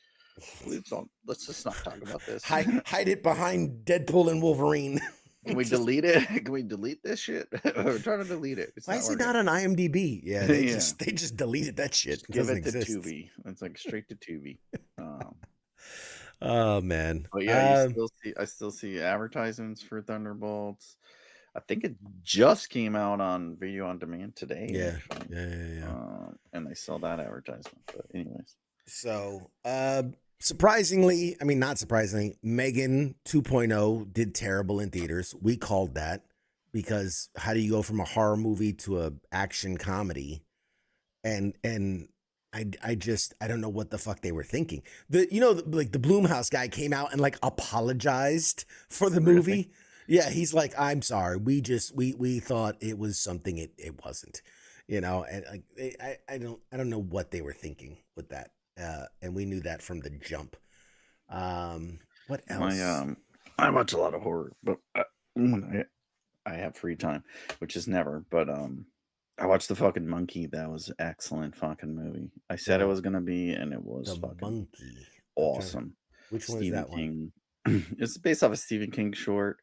let's just not talk about this. hide it behind Deadpool and Wolverine. Can we delete it? Can we delete this shit? We're trying to delete it. It's Why is it working. not on IMDb? Yeah, they Yeah. just deleted that shit. Just give doesn't it to exist. Tubi. It's like straight to Tubi. Oh man. But yeah, I still see advertisements for Thunderbolts. I think it just came out on video on demand today. Yeah. Actually. Yeah. And I saw that advertisement. But anyways. So, surprisingly, I mean, not surprisingly, Megan 2.0 did terrible in theaters. We called that because how do you go from a horror movie to a action comedy? And I don't know what the fuck they were thinking. Like the Blumhouse guy came out and like apologized for the movie. Really? Yeah, he's like, I'm sorry. We thought it was something it wasn't, and like I don't know what they were thinking with that. And we knew that from the jump. What else? I watch a lot of horror, but when I have free time, which is never, but I watched the fucking Monkey. That was excellent fucking movie. I said it was gonna be, and it was The fucking Monkey. awesome. Which one is Stephen that one? King. It's based off a Stephen King short.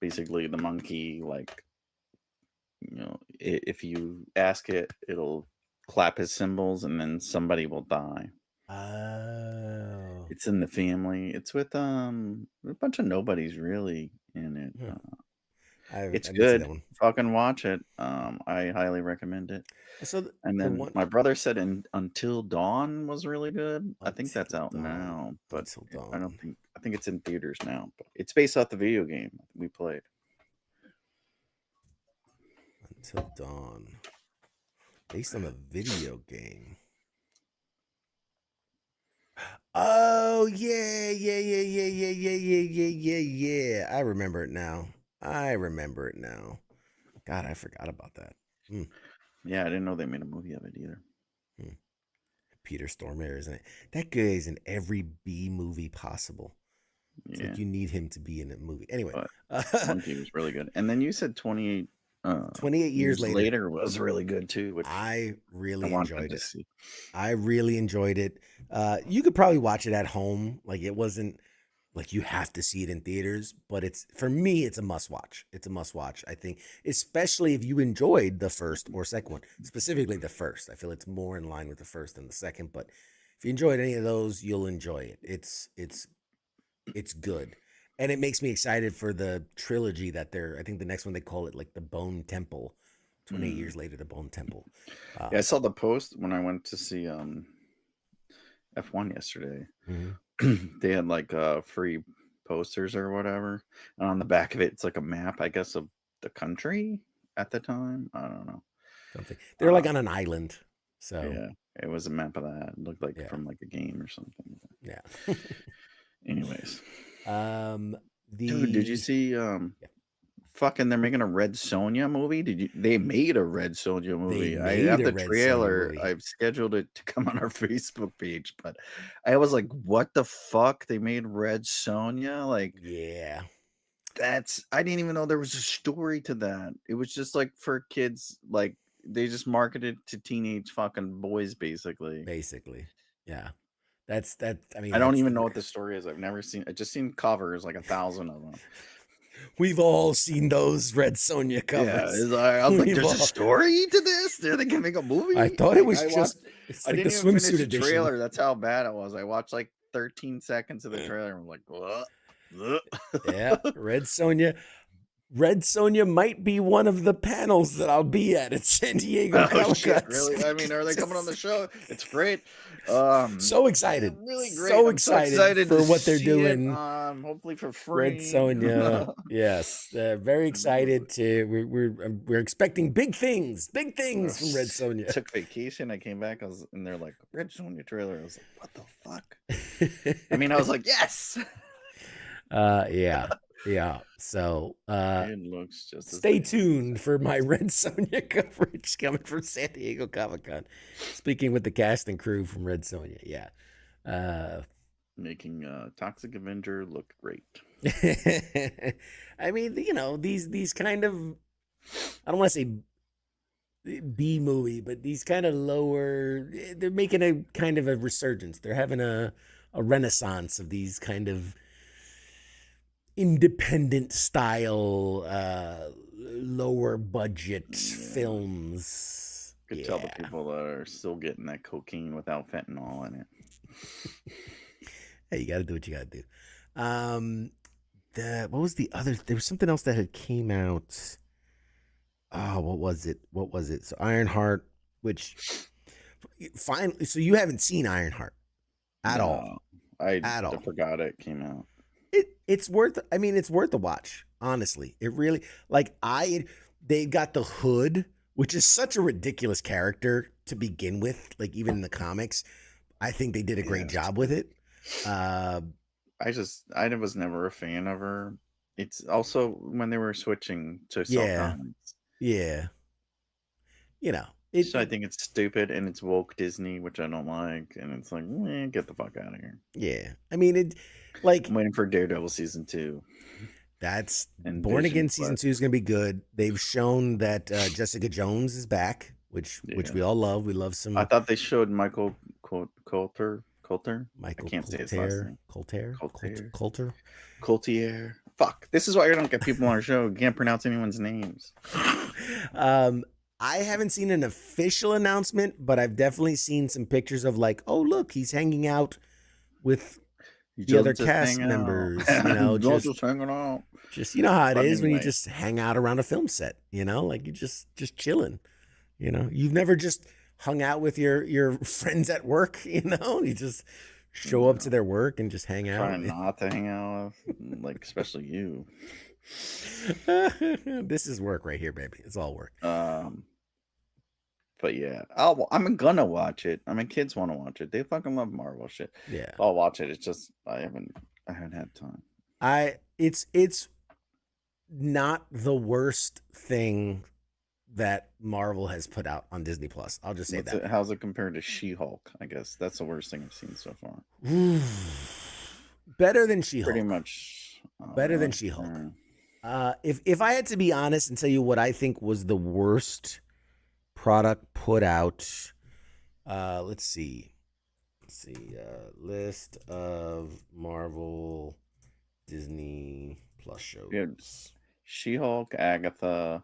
Basically the monkey, like, if you ask it, it'll clap his cymbals and then somebody will die. Oh. It's in the family. It's with a bunch of nobodies really in it. It's good. Fucking watch it. I highly recommend it. So and then my brother said Until Dawn was really good. I think that's out now, but I think it's in theaters now. But it's based off the video game we played. Until Dawn. Based on a video game. Oh yeah. I remember it now. God, I forgot about that. Yeah, I didn't know they made a movie of it either. Peter Stormare, isn't it? That guy is in every B movie possible. It's like you need him to be in a movie. Anyway, Monkey was really good. And then you said 28 years later was really good too, which I really enjoyed it. See. I really enjoyed it. You could probably watch it at home. Like it wasn't like you have to see it in theaters, but for me, it's a must watch. It's a must watch. I think, especially if you enjoyed the first or second one, specifically the first. I feel it's more in line with the first than the second, but if you enjoyed any of those, you'll enjoy it. It's good. And it makes me excited for the trilogy that I think the next one they call it like the Bone Temple. 28 years later, the Bone Temple. Yeah, I saw the post when I went to see F1 yesterday. Mhm. They had like free posters or whatever, and on the back of it, it's like a map, I guess, of the country at the time. I don't know. Something. They're like on an island. So Yeah, it was a map of that. It looked like yeah. from like a game or something. Yeah. Anyways, the dude, did you see fucking they're making a Red Sonja movie? They made a Red Sonja movie. I made have a the Red Sonja trailer. movie. I've scheduled it to come on our Facebook page, but I was like, what the fuck? They made Red Sonja? Like, Yeah. I didn't even know there was a story to that. It was just like for kids, like they just marketed to teenage fucking boys, basically. Yeah. That's that. I mean, I don't even know what the story is. I've never seen. I just seen covers, like 1,000 of them. We've all seen those Red Sonja covers. Yeah, I was like, "There's a story to this. They can make a movie." I thought it was just. I didn't even finish the trailer. That's how bad it was. I watched like 13 seconds of the trailer. And I'm like, what? Yeah, Red Sonja. Red Sonja might be one of the panels that I'll be at San Diego. Oh shit! Really? I mean, are they coming on the show? It's great. So excited! Really great. So I'm excited for what they're doing. Hopefully for free. Red Sonja. Yes, very excited to. We're expecting big things from Red Sonja. I took vacation. I came back. And they're like Red Sonja trailer. I was like, what the fuck? I mean, I was like, yes. Yeah. So it looks just stay tuned for my Red Sonja coverage coming from San Diego Comic-Con. Speaking with the cast and crew from Red Sonja. Yeah. Making Toxic Avenger look great. I mean, these kind of, I don't want to say B movie, but these kind of lower, they're making a kind of a resurgence. They're having a renaissance of these kind of independent style, lower budget films. Could tell the people that are still getting that cocaine without fentanyl in it. Hey, you got to do what you got to do. What was the other? There was something else that had came out. Oh, what was it? So Ironheart, which finally. So you haven't seen Ironheart at all? I forgot it came out. It's worth. I mean, it's worth a watch. Honestly, it really they got the Hood, which is such a ridiculous character to begin with. Like even in the comics, I think they did a great job with it. I was never a fan of her. It's also when they were switching to self-comics. Yeah. So I think it's stupid and it's woke Disney, which I don't like. And it's like, get the fuck out of here. Yeah. I mean, I'm waiting for Daredevil season 2. That's Born Again season 2 is going to be good. They've shown that Jessica Jones is back, which we all love. We love some. I thought they showed Michael Coulter. Michael I can't say his last name. Coulter. Fuck. This is why I don't get people on our show who can't pronounce anyone's names. I haven't seen an official announcement, but I've definitely seen some pictures of like, oh look, he's hanging out with the other cast members. Just hanging out. Just how it is when you just hang out around a film set. Like you're just chilling. You've never just hung out with your friends at work. You just show up to their work and just hang out. Trying not to hang out with, like, especially you. This is work right here, baby. It's all work. But yeah, I'm gonna watch it. I mean, kids want to watch it. They fucking love Marvel shit. Yeah, I'll watch it. It's just I haven't had time. It's not the worst thing that Marvel has put out on Disney Plus. I'll just say that. How's it compared to She-Hulk? I guess that's the worst thing I've seen so far. Better than She-Hulk. Pretty much. Better than She-Hulk. If I had to be honest and tell you what I think was the worst product put out, let's see, list of Marvel Disney Plus shows. Yeah. She-Hulk, Agatha,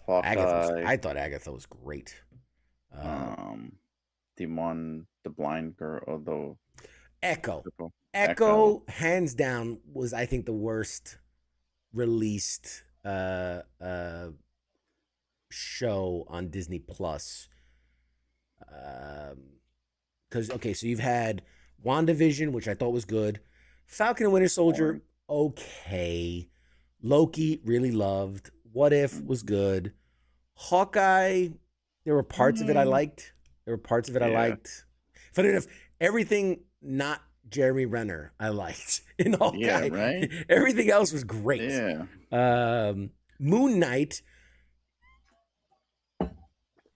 Hawkeye. I thought Agatha was great. The blind girl, the Echo. Echo, hands down, was I think the worst released show on Disney Plus. Because okay, so you've had WandaVision, which I thought was good. Falcon and Winter Soldier, okay. Loki, really loved. What If was good. Hawkeye, there were parts of it I liked. I liked. Funny enough, everything not Jeremy Renner I liked in Hawkeye. Yeah, right? Everything else was great. Yeah. Moon Knight.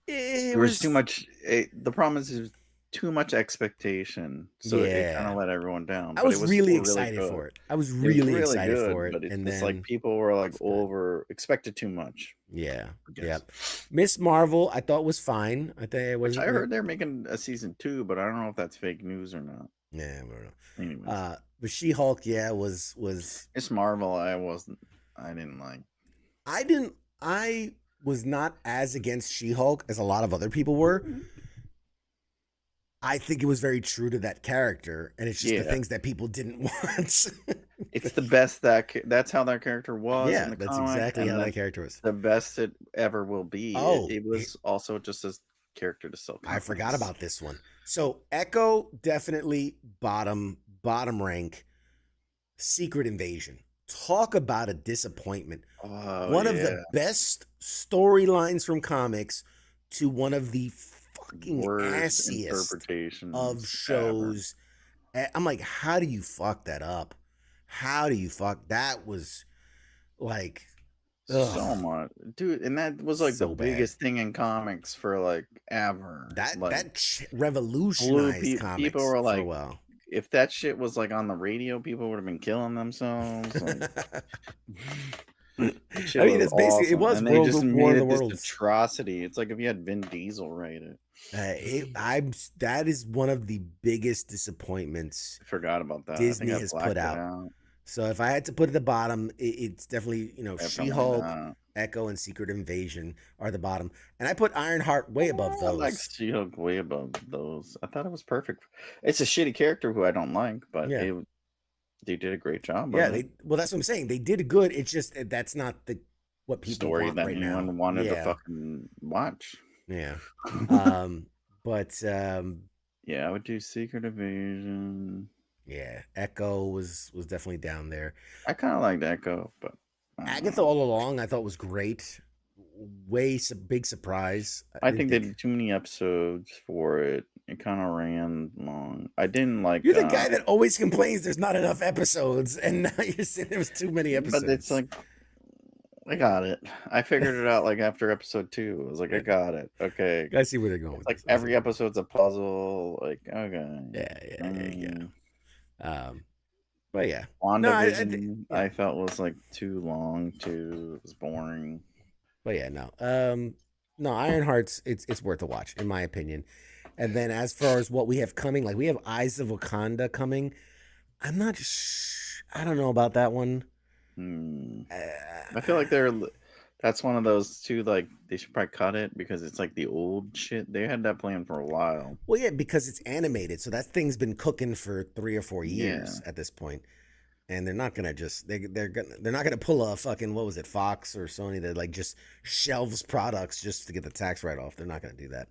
There was too much. The problem is, there's too much expectation, so it kind of let everyone down. I was really excited for it. I was really excited for it, but and it's then like people were like expected too much. Yeah, I yeah. guess. Miss Marvel, I thought was fine. I think it was. I heard they're making a season 2, but I don't know if that's fake news or not. Yeah, I don't know. Anyways, but She-Hulk, yeah, was Miss Marvel. I didn't like. I was not as against She-Hulk as a lot of other people were. I think it was very true to that character, and it's just the things that people didn't want. It's the best that's how that character was. Yeah, in the that's comic, exactly how that character was. The best it ever will be. Oh, it was also just a character to sell. I forgot about this one. So Echo, definitely bottom rank. Secret Invasion. Talk about a disappointment. One of the best storylines from comics to one of the fucking assiest of shows. Ever. I'm like, how do you fuck that up? How do you fuck that? Was like so much, dude, and that was like so the biggest thing in comics for like ever. That like, revolutionized comics. People were like, for a while. If that shit was like on the radio, people would have been killing themselves. Like, I mean, it's basically awesome. It was and World of War of the Worlds. Atrocity. It's like if you had Vin Diesel write it. That is one of the biggest disappointments. I forgot about that. Disney has put out. So if I had to put at the bottom, it's definitely She-Hulk, Echo, and Secret Invasion are the bottom, and I put Ironheart way above those. I like She-Hulk way above those. I thought it was perfect. It's a shitty character who I don't like, but they did a great job. Yeah, well, that's what I'm saying. They did good. It's just that's not what people story want that right anyone now. wanted to fucking watch. Yeah, yeah, I would do Secret Invasion. Yeah, Echo was definitely down there. I kind of liked Echo, but Agatha All Along I thought was great. Big surprise. I think they did too many episodes for it. It kind of ran long. I didn't like. You're the guy that always complains there's not enough episodes, and now you're saying there was too many episodes. But it's like, I got it. I figured it out like after episode 2. I was like, I got it. Okay, I see where they're going. It's like every episode's a puzzle. Like, okay, yeah. But yeah, WandaVision I felt was like too long. It was boring. But yeah, no, Ironheart's it's worth a watch in my opinion. And then as far as what we have coming, like we have Eyes of Wakanda coming. I'm not. I don't know about that one. I feel like that's one of those two. Like they should probably cut it because it's like the old shit. They had that plan for a while. Well, yeah, because it's animated, so that thing's been cooking for 3 or 4 years at this point. And they're not gonna they're not gonna pull a fucking, what was it, Fox or Sony that like just shelves products just to get the tax write-off. They're not gonna do that.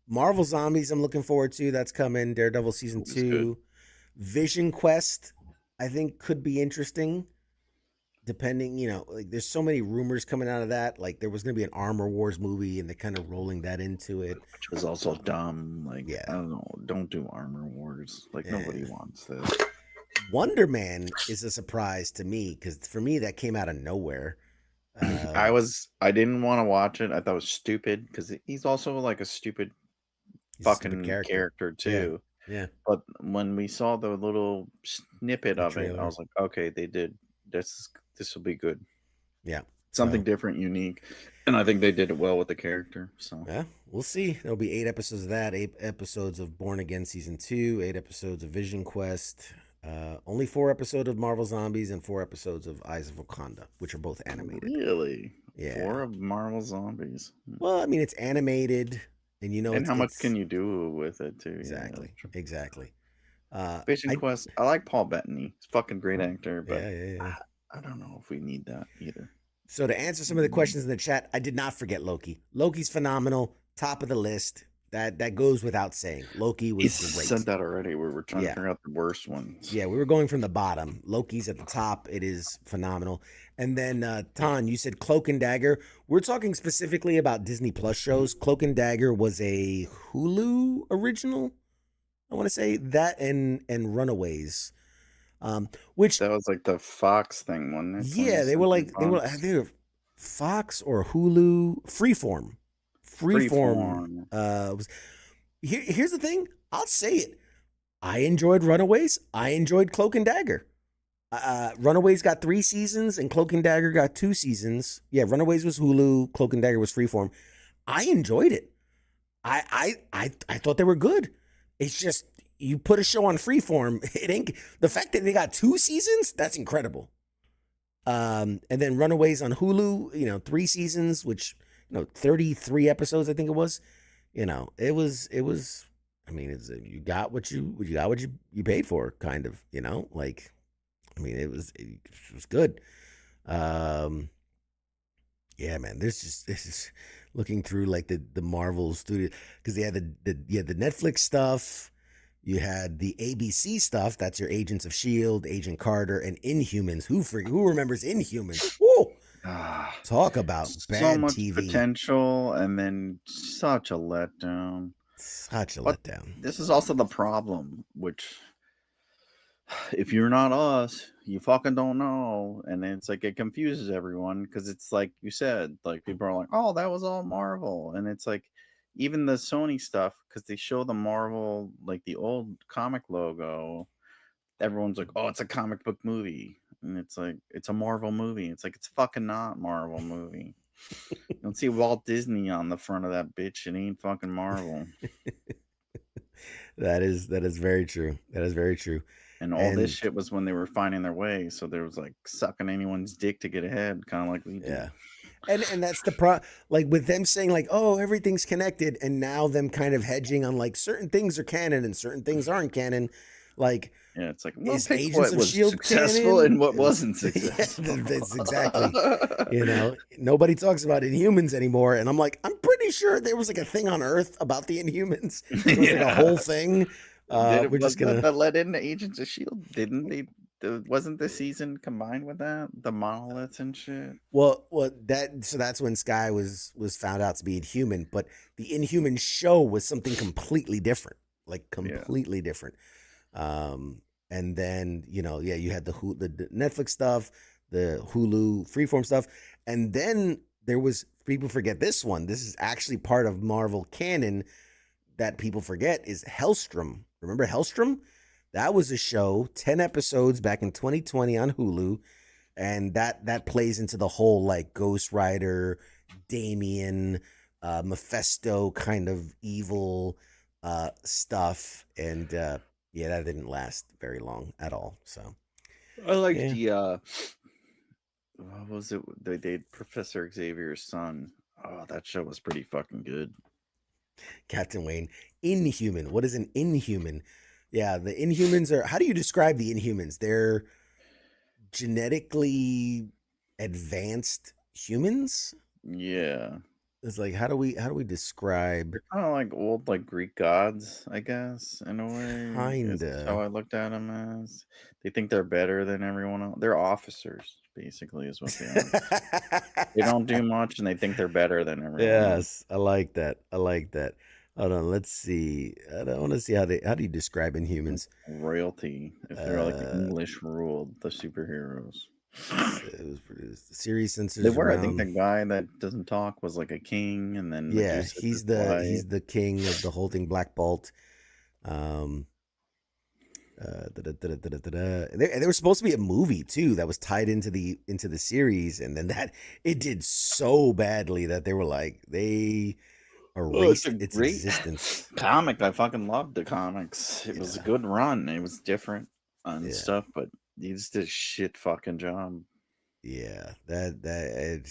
Marvel Zombies I'm looking forward to. That's coming. Daredevil season 2. Vision Quest I think could be interesting. Depending, like there's so many rumors coming out of that. Like there was gonna be an Armor Wars movie, and they're kind of rolling that into it, which was also dumb. Like, I don't know, don't do Armor Wars. Like nobody wants this. Wonder Man is a surprise to me because for me that came out of nowhere. I didn't want to watch it. I thought it was stupid because he's also like a stupid fucking character too. Yeah. But when we saw the little snippet of it, I was like, okay, they did this. This will be good. Yeah. Something different, unique. And I think they did it well with the character. So yeah, we'll see. There'll be 8 episodes of that, 8 episodes of Born Again season 2, 8 episodes of Vision Quest, only 4 episodes of Marvel Zombies, and 4 episodes of Eyes of Wakanda, which are both animated. Really? Yeah. 4 of Marvel Zombies. Well, I mean, it's animated, and and how much can you do with it too? Exactly. Vision I Quest. I like Paul Bettany. He's a fucking great actor, but yeah. I don't know if we need that either. So to answer some of the questions in the chat, I did not forget Loki. Loki's phenomenal, top of the list. That goes without saying. Loki He was said great. that already. We were trying to Yeah. figure out the worst ones. Yeah, we were going from the bottom. Loki's at the top. It is phenomenal. And then Tan, you said Cloak and Dagger. We're talking specifically about Disney Plus shows. Cloak and Dagger was a Hulu original. I want to say that and Runaways. Which That was like the Fox thing, wasn't it? yeah, 20th Century they were I Fox. think they were Fox or Hulu Freeform. Freeform Freeform. was here's the thing. I'll say it. I enjoyed Runaways. I enjoyed Cloak and Dagger. Runaways got 3 seasons and Cloak and Dagger got 2 seasons. Yeah, Runaways was Hulu, Cloak and Dagger was Freeform. I enjoyed it. I thought they were good. It's just you put a show on Freeform, it ain't the fact that they got 2 seasons, that's incredible. And then Runaways on Hulu, 3 seasons, which 33 episodes, I think it was. It was. I mean, you got what you paid for, kind of. Like, I mean, it was good. Yeah, man. This is looking through like the Marvel studio because they had the Netflix stuff. You had the ABC stuff. That's your Agents of Shield, Agent Carter, and Inhumans. Who remembers Inhumans? Woo! Talk about So bad much TV. potential and then such a letdown. Such a But letdown. this is also the problem, which if you're not us, you fucking don't know. And it's like it confuses everyone because it's like you said, like people are like, oh, that was all Marvel. And it's like even the Sony stuff, because they show the Marvel, like the old comic logo, everyone's like, oh, it's a comic book movie. And it's like, it's a Marvel movie. It's like, it's fucking not Marvel movie. You don't see Walt Disney on the front of that bitch. It ain't fucking Marvel. That is very true. That is very true. And all this shit was when they were finding their way. So there was like sucking anyone's dick to get ahead, kind of like we do. Yeah. And that's the like with them saying like, oh, everything's connected, and now them kind of hedging on like certain things are canon and certain things aren't canon. Like, yeah, it's like, well, is pick Agents what of was Shield successful canon? and what wasn't successful. Yeah, that's exactly. Nobody talks about Inhumans anymore, and I'm like, I'm pretty sure there was like a thing on Earth about the Inhumans. It was like a whole thing. We're just gonna that led into Agents of Shield, didn't they? Wasn't the season combined with that, the monoliths and shit? well that's when Sky was found out to be Inhuman, but the Inhuman show was something completely different, like completely different. And then you had the Netflix stuff, the Hulu Freeform stuff, and then there was, people forget this one. This is actually part of Marvel canon that people forget, is Hellstrom. Remember Hellstrom? That was a show, 10 episodes back in 2020 on Hulu, and that plays into the whole like Ghost Rider, Damien, Mephisto kind of evil stuff, and yeah, that didn't last very long at all. So I like the what was it? They did Professor Xavier's son. Oh, that show was pretty fucking good. Captain Wayne, Inhuman. What is an Inhuman? Yeah, the Inhumans are. How do you describe the Inhumans? They're genetically advanced humans. Yeah, It's like, how do we describe? they're kind of like old, like Greek gods, I guess, in a way. Is Kinda. how I looked at them as. They think they're better than everyone else. They're officers, basically, is what they are. They don't do much, and they think they're better than everyone else. Yes, I like that. I like that. Hold on, let's see. I want to see how do you describe Inhumans? Royalty, if they're like the English ruled the superheroes. It was produced. The series censors They were. around. I think the guy that doesn't talk was like a king, and then Yeah, Medusa's he's wife. the king of the whole thing, Black Bolt. There was supposed to be a movie too that was tied into the series, and then it did so badly that they were like they erased its great existence. comic. I fucking loved the comics. It was a good run. It was different and stuff, but he just did a shit fucking job. Yeah, They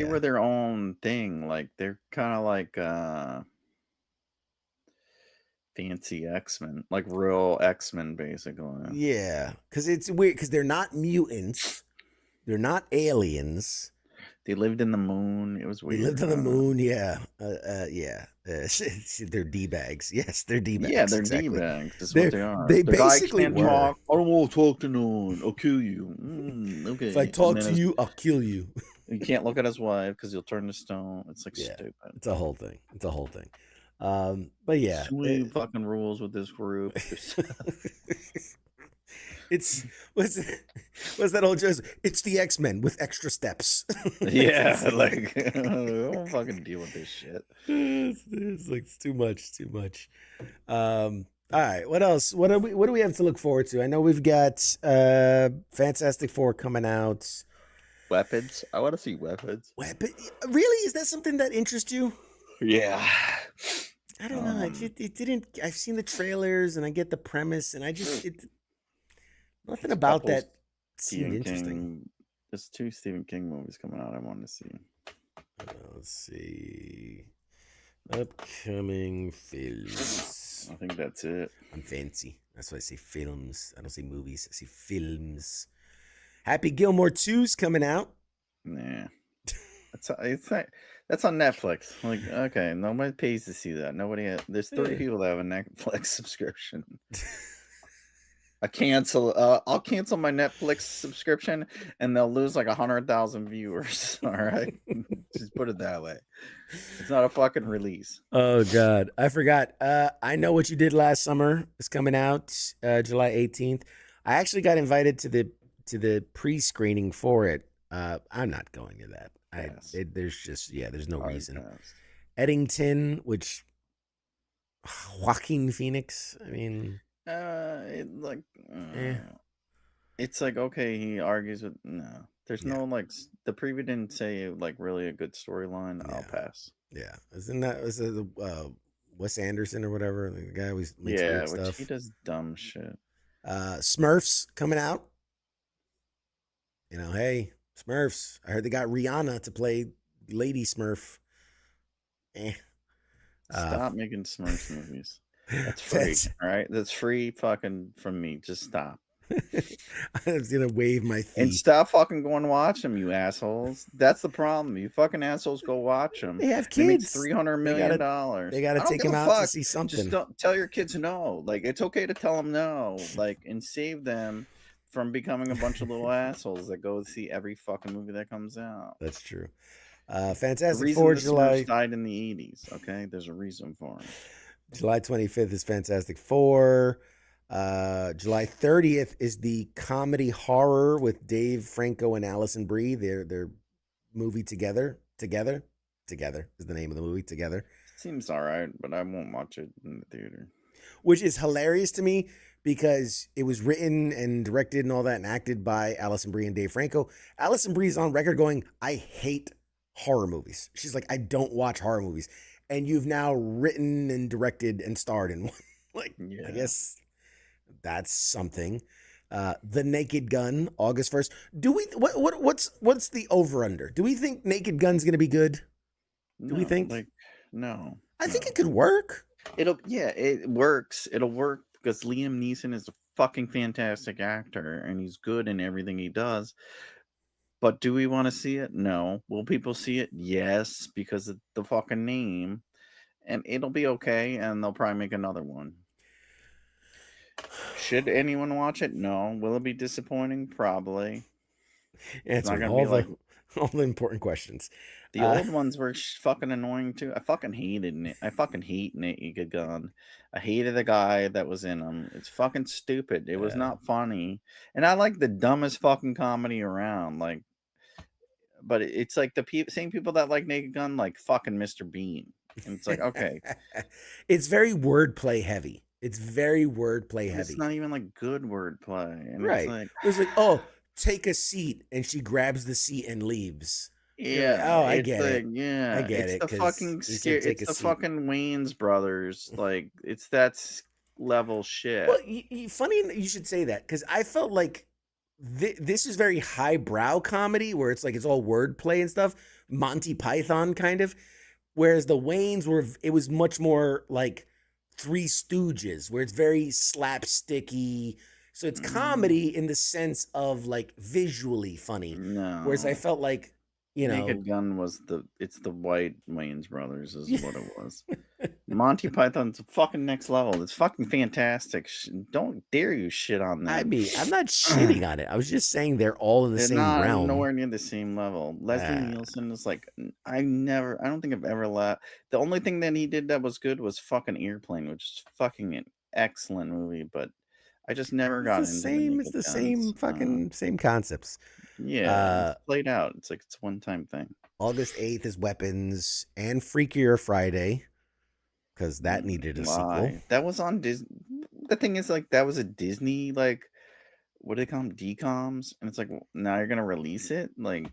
were their own thing. Like they're kind of like fancy X-Men, like real X-Men, basically. Yeah, because it's weird because they're not mutants, they're not aliens. They lived in the moon. It was They weird. lived on the moon. Yeah, yeah. They're d bags. Yes, they're d bags. Yeah, they're exactly. D-bags. That's They're, what they are. they The guy basically can't were. talk. I don't want to talk to no one. I'll kill you. Okay. If I And talk then to you, I'll kill you. you can't look at his wife because he'll turn to stone. It's like Yeah, stupid. it's a whole thing. It's a whole thing. But yeah, Too many fucking rules with this group. it's what's that old joke? It's the X-Men with extra steps. Yeah, like I don't fucking deal with this shit. It's like it's too much. All right, what else? What do we have to look forward to? I know we've got Fantastic Four coming out. Weapons. I want to see weapons. Weapon? Really? Is that something that interests you? Yeah. I don't know. It didn't. I've seen the trailers and I get the premise, and I just nothing about that seemed interesting. There's 2 Stephen King movies coming out. I want to see. Let's see. Upcoming films. I think that's it. I'm fancy. That's why I say films. I don't say movies. I say films. Happy Gilmore 2's coming out. Nah. That's on Netflix. Like, okay, nobody pays to see that. There's 30 people that have a Netflix subscription. I'll cancel my Netflix subscription and they'll lose like 100,000 viewers. All right. Just put it that way. It's not a fucking release. Oh God. I forgot. I Know What You Did Last Summer is coming out July 18th. I actually got invited to the pre-screening for it. I'm not going to that. There's no reason. Eddington, which Joaquin Phoenix. I mean, it's like, okay, he argues with there's no like the preview didn't say like really a good storyline. I'll pass. Yeah, isn't that was it Wes Anderson or whatever, the guy always makes weird stuff. He does dumb shit. Smurfs coming out. You know, hey, Smurfs. I heard they got Rihanna to play Lady Smurf. Stop making Smurfs movies. That's free. All right, that's free fucking from me. Just stop. I was gonna wave my feet. And stop fucking going to watch them, you assholes. That's the problem. You fucking assholes go watch them. They have kids. $300 million. They gotta take them out to see something. Just don't tell your kids no. Like, it's okay to tell them no. Like, and save them from becoming a bunch of little assholes that go see every fucking movie that comes out. That's true. Fantastic Four July died in the 80s. Okay, there's a reason for it. July 25th is Fantastic Four. July 30th is the comedy horror with Dave Franco and Allison Brie. Their movie Together is the name of the movie. Together seems all right, but I won't watch it in the theater. Which is hilarious to me because it was written and directed and all that and acted by Allison Brie and Dave Franco. Allison Brie's on record going, I hate horror movies. She's like, I don't watch horror movies. And you've now written and directed and starred in one. Like, I guess that's something. The Naked Gun, August 1st. Do we what's the over under? Do we think Naked Gun's gonna be good? Do we think? No. I think it could work. It works. It'll work because Liam Neeson is a fucking fantastic actor and he's good in everything he does. But do we want to see it? No. Will people see it? Yes, because of the fucking name. And it'll be okay, and they'll probably make another one. Should anyone watch it? No. Will it be disappointing? Probably. Answer all the important questions. The old ones were fucking annoying too. I fucking hated it. I fucking hate Naked Gun. I hated the guy that was in them. It's fucking stupid. It was not funny. And I like the dumbest fucking comedy around. Like, but it's like the same people that like Naked Gun like fucking Mr. Bean. And it's like, okay. It's very wordplay heavy. It's very wordplay heavy. It's not even like good wordplay. And right. It's like, oh, take a seat. And she grabs the seat and leaves. Yeah. Oh, I get it. Yeah. I get it. It's the fucking it's the fucking Wayans brothers. Like, it's that level shit. Well, funny you should say that because I felt like this is very highbrow comedy where it's like it's all wordplay and stuff. Monty Python kind of. Whereas the Wayans it was much more like Three Stooges, where it's very slapsticky. So it's comedy in the sense of like visually funny. Whereas I No. felt like, you know, Naked Gun was it's the white Wayans brothers is what it was. Monty Python's fucking next level. It's fucking fantastic. Don't dare you shit on I them. mean, I'm not shitting on it. I was just saying they're all in the They're same not realm. nowhere near the same level. Leslie Uh, Nielsen is like I don't think I've ever the only thing that he did that was good was fucking Airplane, which is fucking an excellent movie, but I just never it's got the into the same. It's Naked the same Guns. fucking same concepts. Yeah, it's Uh, played out. It's like it's a one-time thing. August 8th is Weapons and Freakier Friday because that needed a sequel. Why? That was on Disney. The thing is, like, that was a Disney, like, what do they call them? DComs? And it's like, now you're gonna release it? Like,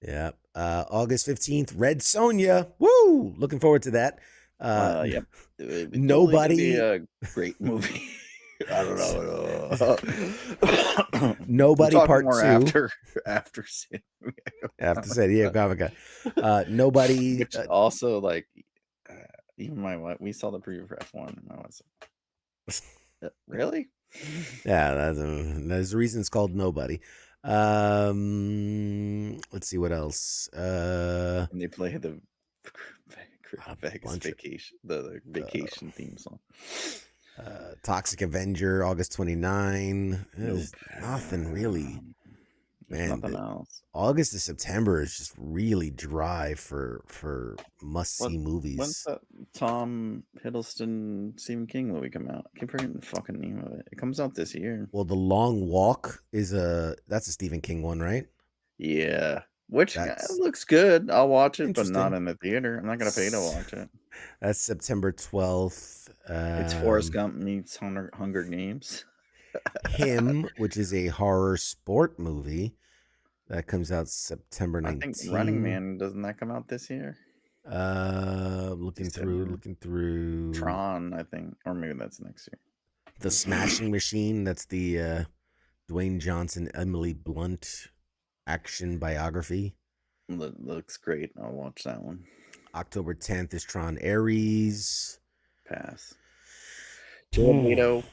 Yeah. August 15th, Red Sonja. Woo! Looking forward to that. yep. It's totally gonna be Nobody a great movie. I don't know. We'll Nobody talk Part more 2. after San Diego After said, yeah, Comic Nobody. Which also, like, even my wife, we saw the preview for F1, and my wife's like, really? Yeah, there's a reason it's called Nobody. Let's see what else. And they play the Vegas bunch of- Vacation, the vacation theme song. Toxic Avenger, August 29. There's Nope. nothing really. There's Man, nothing else. August to September is just really dry for must-see movies. When's that Tom Hiddleston Stephen King movie come out? I keep forgetting the fucking name of it. It comes out this year. Well, The Long Walk that's a Stephen King one, right? Yeah. Which looks good. I'll watch it, but not Interesting. in the theater. I'm not gonna pay to watch it. That's September 12th. It's Forrest Gump meets Hunger Games. Him, which is a horror sport movie that comes out September 19th. I think Running Man, doesn't that come out this year? Looking through Tron, I think, or maybe that's next year. The Smashing Machine. That's the Dwayne Johnson, Emily Blunt action biography. Looks great. I'll watch that one. October 10th is Tron Ares. Pass. Tornado.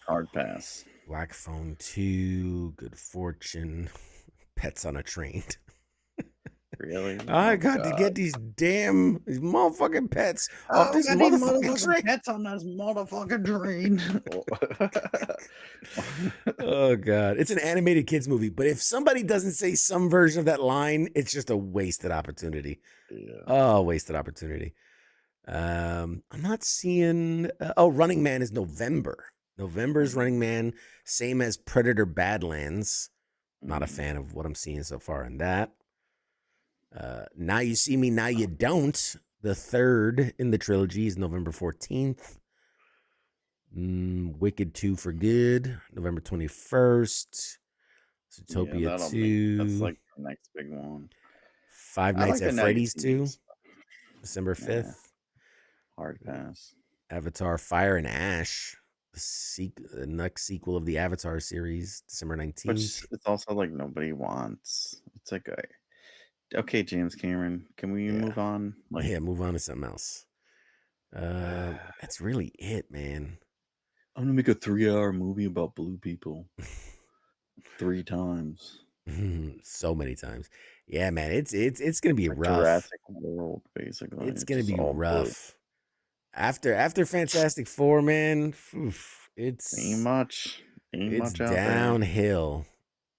Hard pass. Black Phone 2. Good Fortune. Pets on a Train. Really? I got to get these motherfucking pets off this motherfucking train. Pets on this motherfucking train. Oh god, it's an animated kids movie, but if somebody doesn't say some version of that line, it's just a wasted opportunity. Yeah. Oh, wasted opportunity. I'm not seeing. Running Man is November. November is Running Man, same as Predator Badlands. Not a fan of what I'm seeing so far in that. Now You See Me, Now You Don't. The third in the trilogy is November 14th. Wicked 2 for Good, November 21st. Zootopia 2. That's like the next big one. Five Nights at Freddy's 2, December 5th. Yeah. Hard pass. Avatar Fire and Ash, the next sequel of the Avatar series, December 19th. Which it's also like nobody wants. It's like, okay, James Cameron, can we move on? Move on to something else. That's really it, man. I'm gonna make a 3-hour movie about blue people 3 times. So many times. Yeah, man, it's gonna be rough. Jurassic World, basically. It's gonna be rough. After Fantastic Four, man, it's ain't much. It's downhill.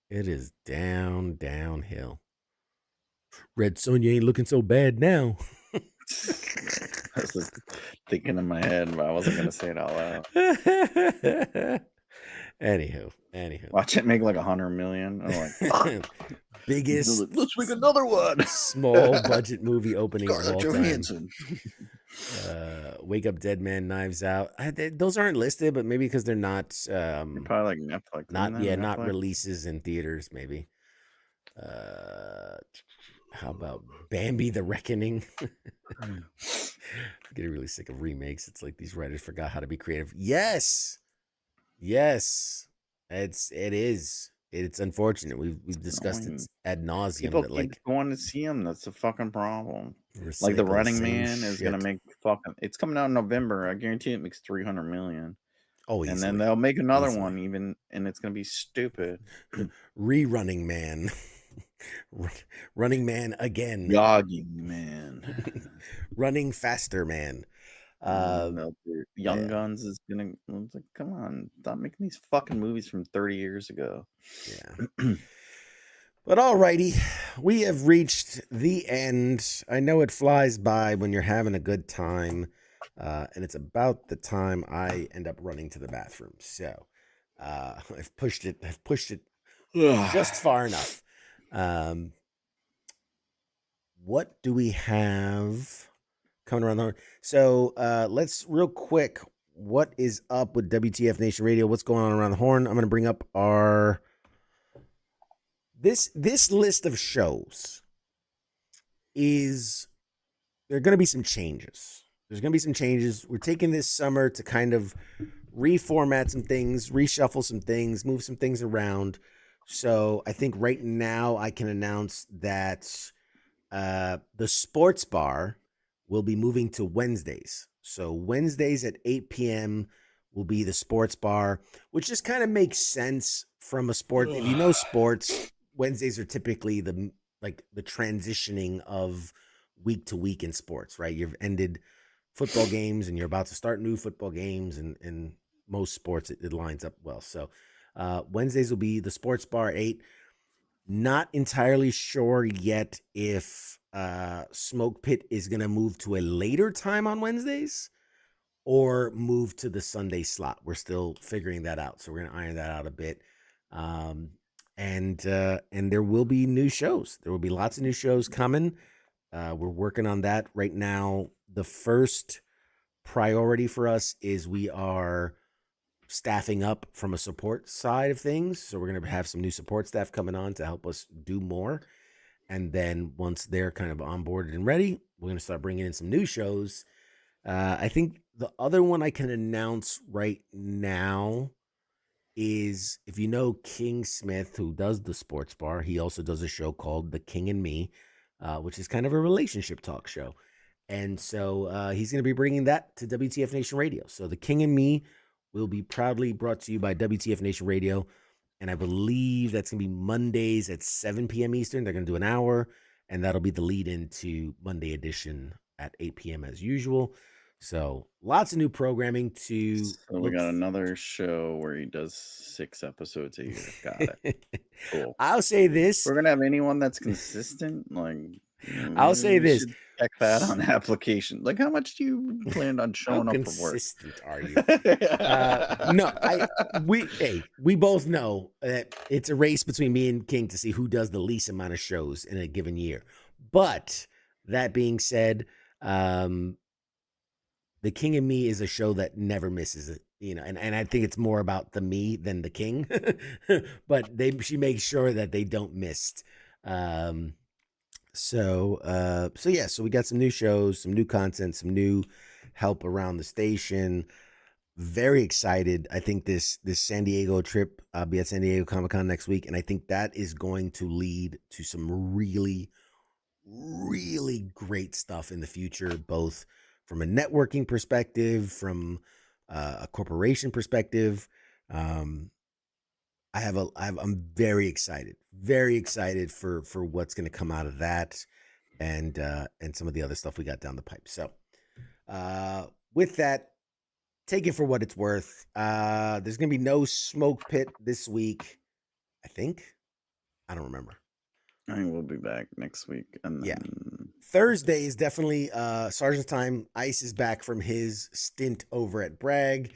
It is downhill. Red Sonja ain't looking so bad now. I was just thinking in my head, but I wasn't gonna say it out loud. Anywho. Watch it make like 100 million. I'm like, biggest. Let's make another one. Small budget movie opening of all time. Johansson. Wake Up Dead Man, Knives Out. Those aren't listed, but maybe because they're not. They're probably like Netflix. Not releases in theaters. Maybe. How about Bambi the Reckoning? I'm getting really sick of remakes. It's like these writers forgot how to be creative. Yes. It is. It's unfortunate. We've discussed it ad nauseum. People but keep going to see them. That's the fucking problem. Like the Recycle the Running same Man is gonna shit. make fucking. It's coming out in November. I guarantee it makes 300 million. Oh, And then easily. they'll make another Easily. one even, and it's gonna be stupid. Rerunning Man. Running Man again. Jogging Man. Running Faster Man. Young Yeah. Guns is gonna. It's like, come on, stop making these fucking movies from 30 years ago. Yeah. But alrighty, we have reached the end. I know it flies by when you're having a good time, and it's about the time I end up running to the bathroom. So I've pushed it just far enough. What do we have coming around the horn? So let's real quick. What is up with WTF Nation Radio? What's going on around the horn? I'm going to bring up our this list of shows. Is there are going to be some changes. There's going to be some changes. We're taking this summer to kind of reformat some things, reshuffle some things, move some things around. So I think right now I can announce that the sports bar will be moving to Wednesdays. So Wednesdays at 8 p.m. will be the sports bar, which just kind of makes sense from a sport. If you know sports, Wednesdays are typically the transitioning of week to week in sports, right? You've ended football games and you're about to start new football games, and in most sports it lines up well. So Wednesdays will be the sports bar at 8. Not entirely sure yet if Smoke Pit is going to move to a later time on Wednesdays or move to the Sunday slot. We're still figuring that out, so we're going to iron that out a bit. And there will be new shows. There will be lots of new shows coming. We're working on that right now. The first priority for us is we are staffing up from a support side of things. So we're going to have some new support staff coming on to help us do more. And then once they're kind of onboarded and ready, we're going to start bringing in some new shows. I think the other one I can announce right now is, if you know King Smith, who does the sports bar, he also does a show called The King and Me, which is kind of a relationship talk show. And so he's going to be bringing that to WTF Nation Radio. So The King and Me will be proudly brought to you by WTF Nation Radio. And I believe that's going to be Mondays at 7 p.m. Eastern. They're going to do an hour, and that'll be the lead into Monday edition at 8 p.m. as usual. So lots of new programming to So we got another show where he does 6 episodes a year. Got it. Cool. I'll say this. We're gonna have anyone that's consistent. Like, I'll say this. Check that on the application. Like, how much do you plan on showing up for work? How consistent are you? No, we both know that it's a race between me and King to see who does the least amount of shows in a given year. But that being said, The King and Me is a show that never misses it, and I think it's more about the me than the king, but she makes sure that they don't miss. So we got some new shows, some new content, some new help around the station. Very excited. I think this San Diego trip, I'll be at San Diego Comic-Con next week, and I think that is going to lead to some really, really great stuff in the future, both from a networking perspective, from a corporation perspective. I'm very excited for what's going to come out of that, and some of the other stuff we got down the pipe. So with that, take it for what it's worth. There's going to be no Smoke Pit this week, I think. I don't remember. I think we'll be back next week. And then... Thursday is definitely Sergeant's Time. Ice is back from his stint over at Bragg.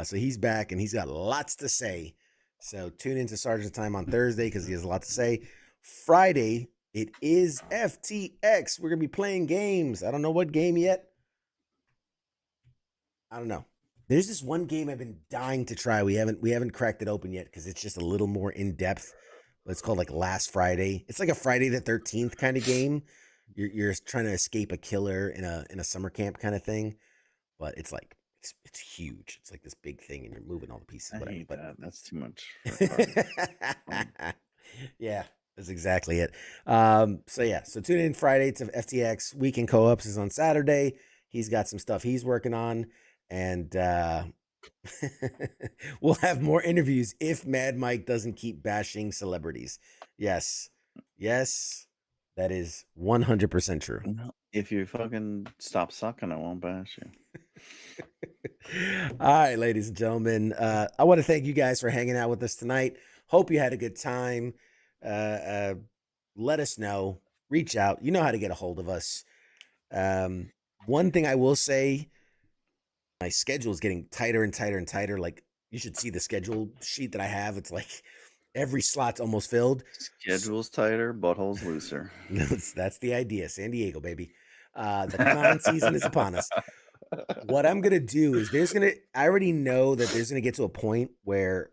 So he's back and he's got lots to say. So tune into Sergeant's Time on Thursday because he has a lot to say. Friday, it is FTX. We're going to be playing games. I don't know what game yet. I don't know. There's this one game I've been dying to try. We haven't cracked it open yet because it's just a little more in depth. It's called like Last Friday. It's like a Friday the 13th kind of game. You're trying to escape a killer in a summer camp kind of thing, but it's like it's huge. It's like this big thing, and you're moving all the pieces. I hate that. That's too much. Yeah, That's exactly it. So yeah, so tune in Friday to FTX. Weekend Co-ops is on Saturday. He's got some stuff he's working on, and we'll have more interviews if Mad Mike doesn't keep bashing celebrities. Yes, yes, that is 100% true. No, if you fucking stop sucking, I won't bash you. All right, ladies and gentlemen, I want to thank you guys for hanging out with us tonight. Hope you had a good time. Let us know. Reach out. You know how to get a hold of us. One thing I will say, my schedule is getting tighter and tighter and tighter. Like, you should see the schedule sheet that I have. It's like every slot's almost filled. Schedule's tighter, butthole's looser. That's the idea. San Diego, baby. The con season is upon us. What I'm gonna do is I already know that there's gonna get to a point where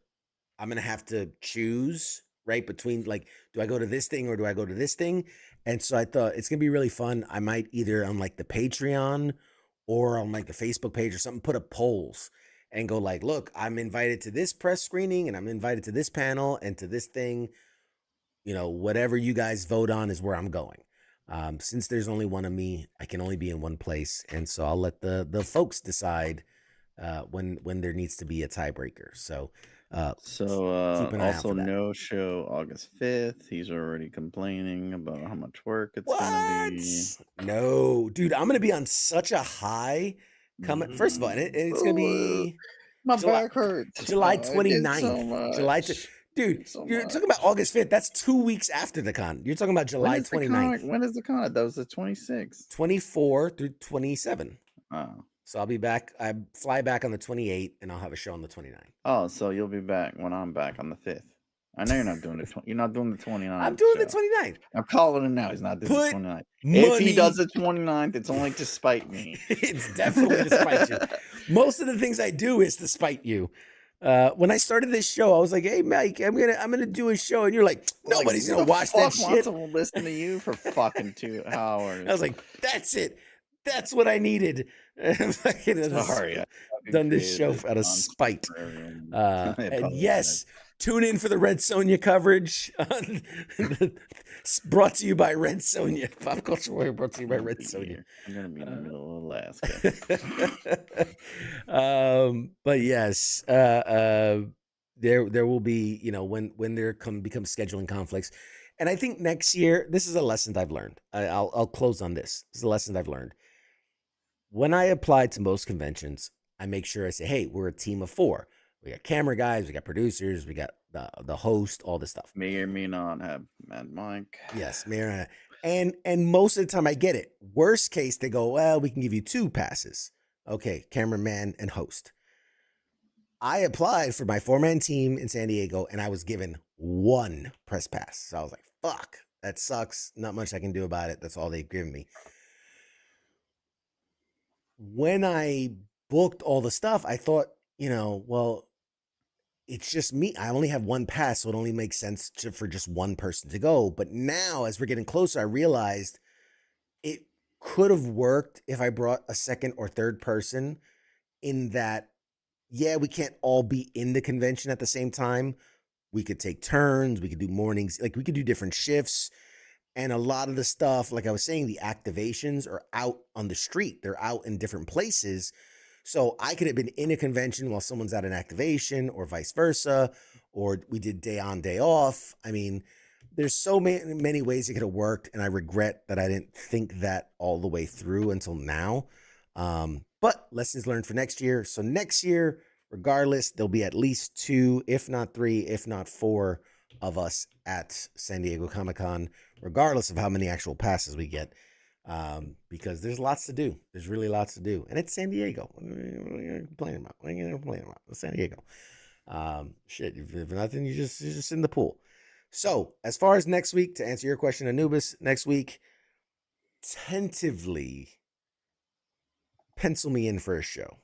I'm gonna have to choose right between, like, do I go to this thing or do I go to this thing? And so I thought it's gonna be really fun. I might either on like the Patreon or on like the Facebook page or something, put up polls and go like, look, I'm invited to this press screening and I'm invited to this panel and to this thing. Whatever you guys vote on is where I'm going. Since there's only one of me, I can only be in one place, and so I'll let the folks decide when there needs to be a tiebreaker. So keep an eye out also for that. no show August 5th. He's already complaining about how much work it's gonna be. No, dude, I'm gonna be on such a high coming. First of all, and it's gonna be My July- back hurts. July Oh, I did 29th. so July much. Dude, So you're much. talking about August 5th. That's 2 weeks after the con. You're talking about July 29th. When is the con? That was the 26th. 24 through 27. Oh. So I'll be back. I fly back on the 28th, and I'll have a show on the 29th. Oh, so you'll be back when I'm back on the 5th. I know you're not doing the you're not doing the 29th. I'm doing show. the 29th. I'm calling it now. He's not doing Put the 29th. money. If he does the 29th, it's only to spite me. It's definitely to spite you. Most of the things I do is to spite you. When I started this show, I was like, "Hey, Mike, I'm gonna do a show," and you're like, "Nobody's gonna watch that shit." Wants to listen to you for fucking 2 hours. I was like, "That's it. That's what I needed." Sorry, done this show out of spite. And yes, tune in for the Red Sonja coverage. Brought to you by Red Sonja. Pop Culture Warrior brought to you by Red Sonja. I'm gonna be in the middle of Alaska. But yes, there will be, when there become scheduling conflicts. And I think next year, this is a lesson I've learned. I'll close on this. This is a lesson I've learned. When I apply to most conventions, I make sure I say, hey, we're a team of 4. We got camera guys, we got producers, we got the host, all this stuff. May or may not have Mad Mike. Yes, may and most of the time I get it. Worst case, they go, well, we can give you 2 passes. Okay, cameraman and host. I applied for my 4-man team in San Diego, and I was given 1 press pass. So I was like, fuck, that sucks. Not much I can do about it. That's all they've given me. When I booked all the stuff, I thought, well, it's just me. I only have 1 pass, so it only makes sense for just 1 person to go. But now, as we're getting closer, I realized it could have worked if I brought a second or third person, in that, yeah, we can't all be in the convention at the same time. We could take turns. We could do mornings. Like, we could do different shifts. And a lot of the stuff, like I was saying, the activations are out on the street. They're out in different places. So I could have been in a convention while someone's at an activation, or vice versa, or we did day on, day off. I mean, there's so many ways it could have worked, and I regret that I didn't think that all the way through until now. But lessons learned for next year. So next year, regardless, there'll be at least 2, if not 3, if not 4 of us at San Diego Comic-Con, regardless of how many actual passes we get, because there's lots to do. There's really lots to do, and it's San Diego. What are you complaining about? What are you complaining about? It's San Diego. Shit, if nothing, you're just in the pool. So as far as next week, to answer your question, Anubis, next week, tentatively pencil me in for a show.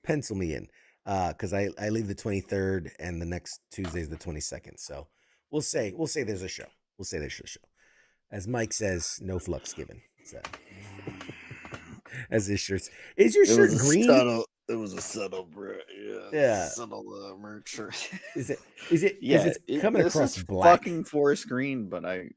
Pencil me in, because I leave the 23rd, and the next Tuesday is the 22nd. So we'll say there's a show. We'll say there's a show. As Mike says, no flux given. So, as his shirt. Is your shirt green? It was a subtle, bro. Yeah, Yeah. subtle merch. Is it? Is it? Yeah, Is it coming this across is black? fucking forest green, but I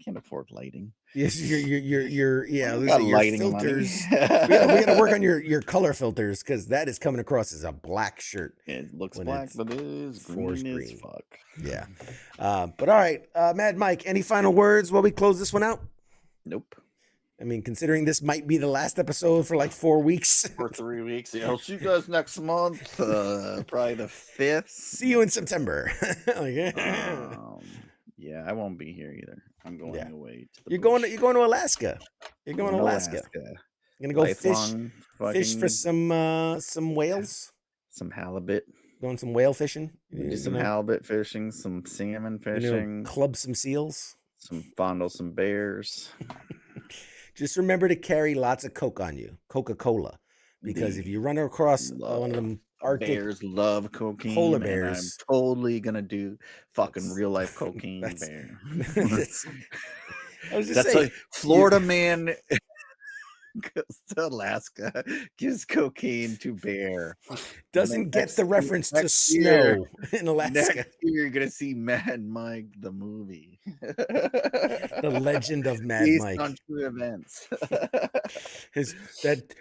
can't afford lighting. Yes, your yeah. I Let's got say your lighting money. filters. We gotta work on your color filters because that is coming across as a black shirt. It looks when black, it's but it is forest green as green. fuck. Yeah. But all right, Mad Mike. Any final words while we close this one out? Nope. I mean, considering this might be the last episode for like 4 weeks. For 3 weeks. Yeah, I'll see you guys next month. Probably the 5th. See you in September. Yeah, I won't be here either. I'm going Yeah. away. To the You're bush. going to Alaska. You're going to Alaska. You're gonna go Lifelong fish for fucking- some whales. some halibut. Going some whale fishing. Do some halibut fishing, some salmon fishing, club some seals. fondle some bears. Just remember to carry lots of Coke on you, Coca-Cola, because if you run across one of them Arctic bears love cocaine. polar And bears, I'm totally gonna do fucking real life cocaine that's- bear. I was just That's saying, like Florida man goes to Alaska, gives cocaine to bear. doesn't get the reference to next year- snow in Alaska. Next year, you're gonna see Mad Mike the movie. The legend of Mad Based Mike. on true events.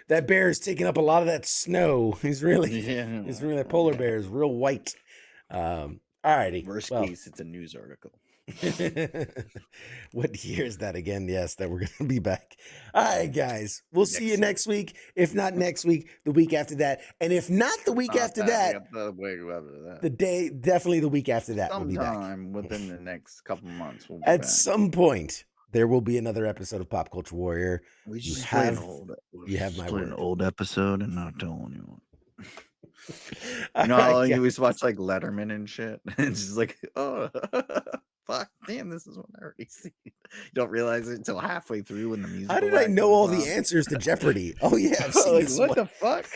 That bear is taking up a lot of that snow. He's really that polar bear is real white. All righty. Worst Well, case, it's a news article. what year is that again? Yes, that we're gonna be back. All right, guys. We'll see you next week. If not next week, the week after that. And if not the week after that, definitely the week after that. We'll be back. Sometime within the next couple months, we'll be At back. some point, there will be another episode of Pop Culture Warrior. We you just have- you have my play an word. old episode and not tell anyone. All No, right, you always guys. watch like Letterman and shit. It's just like, oh, fuck, damn, this is one I already seen. You don't realize it until halfway through when the music. How did I know all the answers to Jeopardy? Oh yeah, I've seen Like, this what one. the fuck?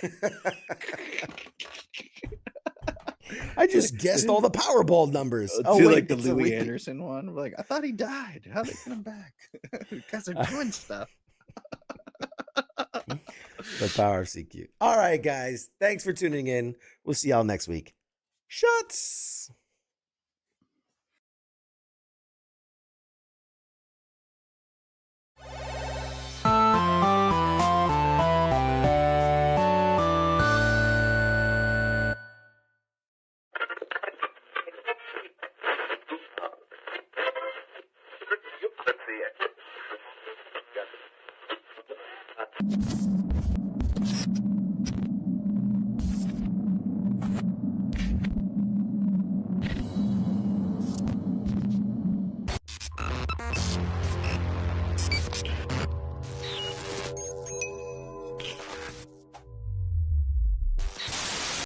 I just guessed all the Powerball numbers. To Oh wait, like the it's a Louis repeat. Anderson one. I'm like, I thought he died. How they get him back? You guys are doing stuff. The power of CQ. All right, guys. Thanks for tuning in. We'll see y'all next week. Shuts. Let's see it.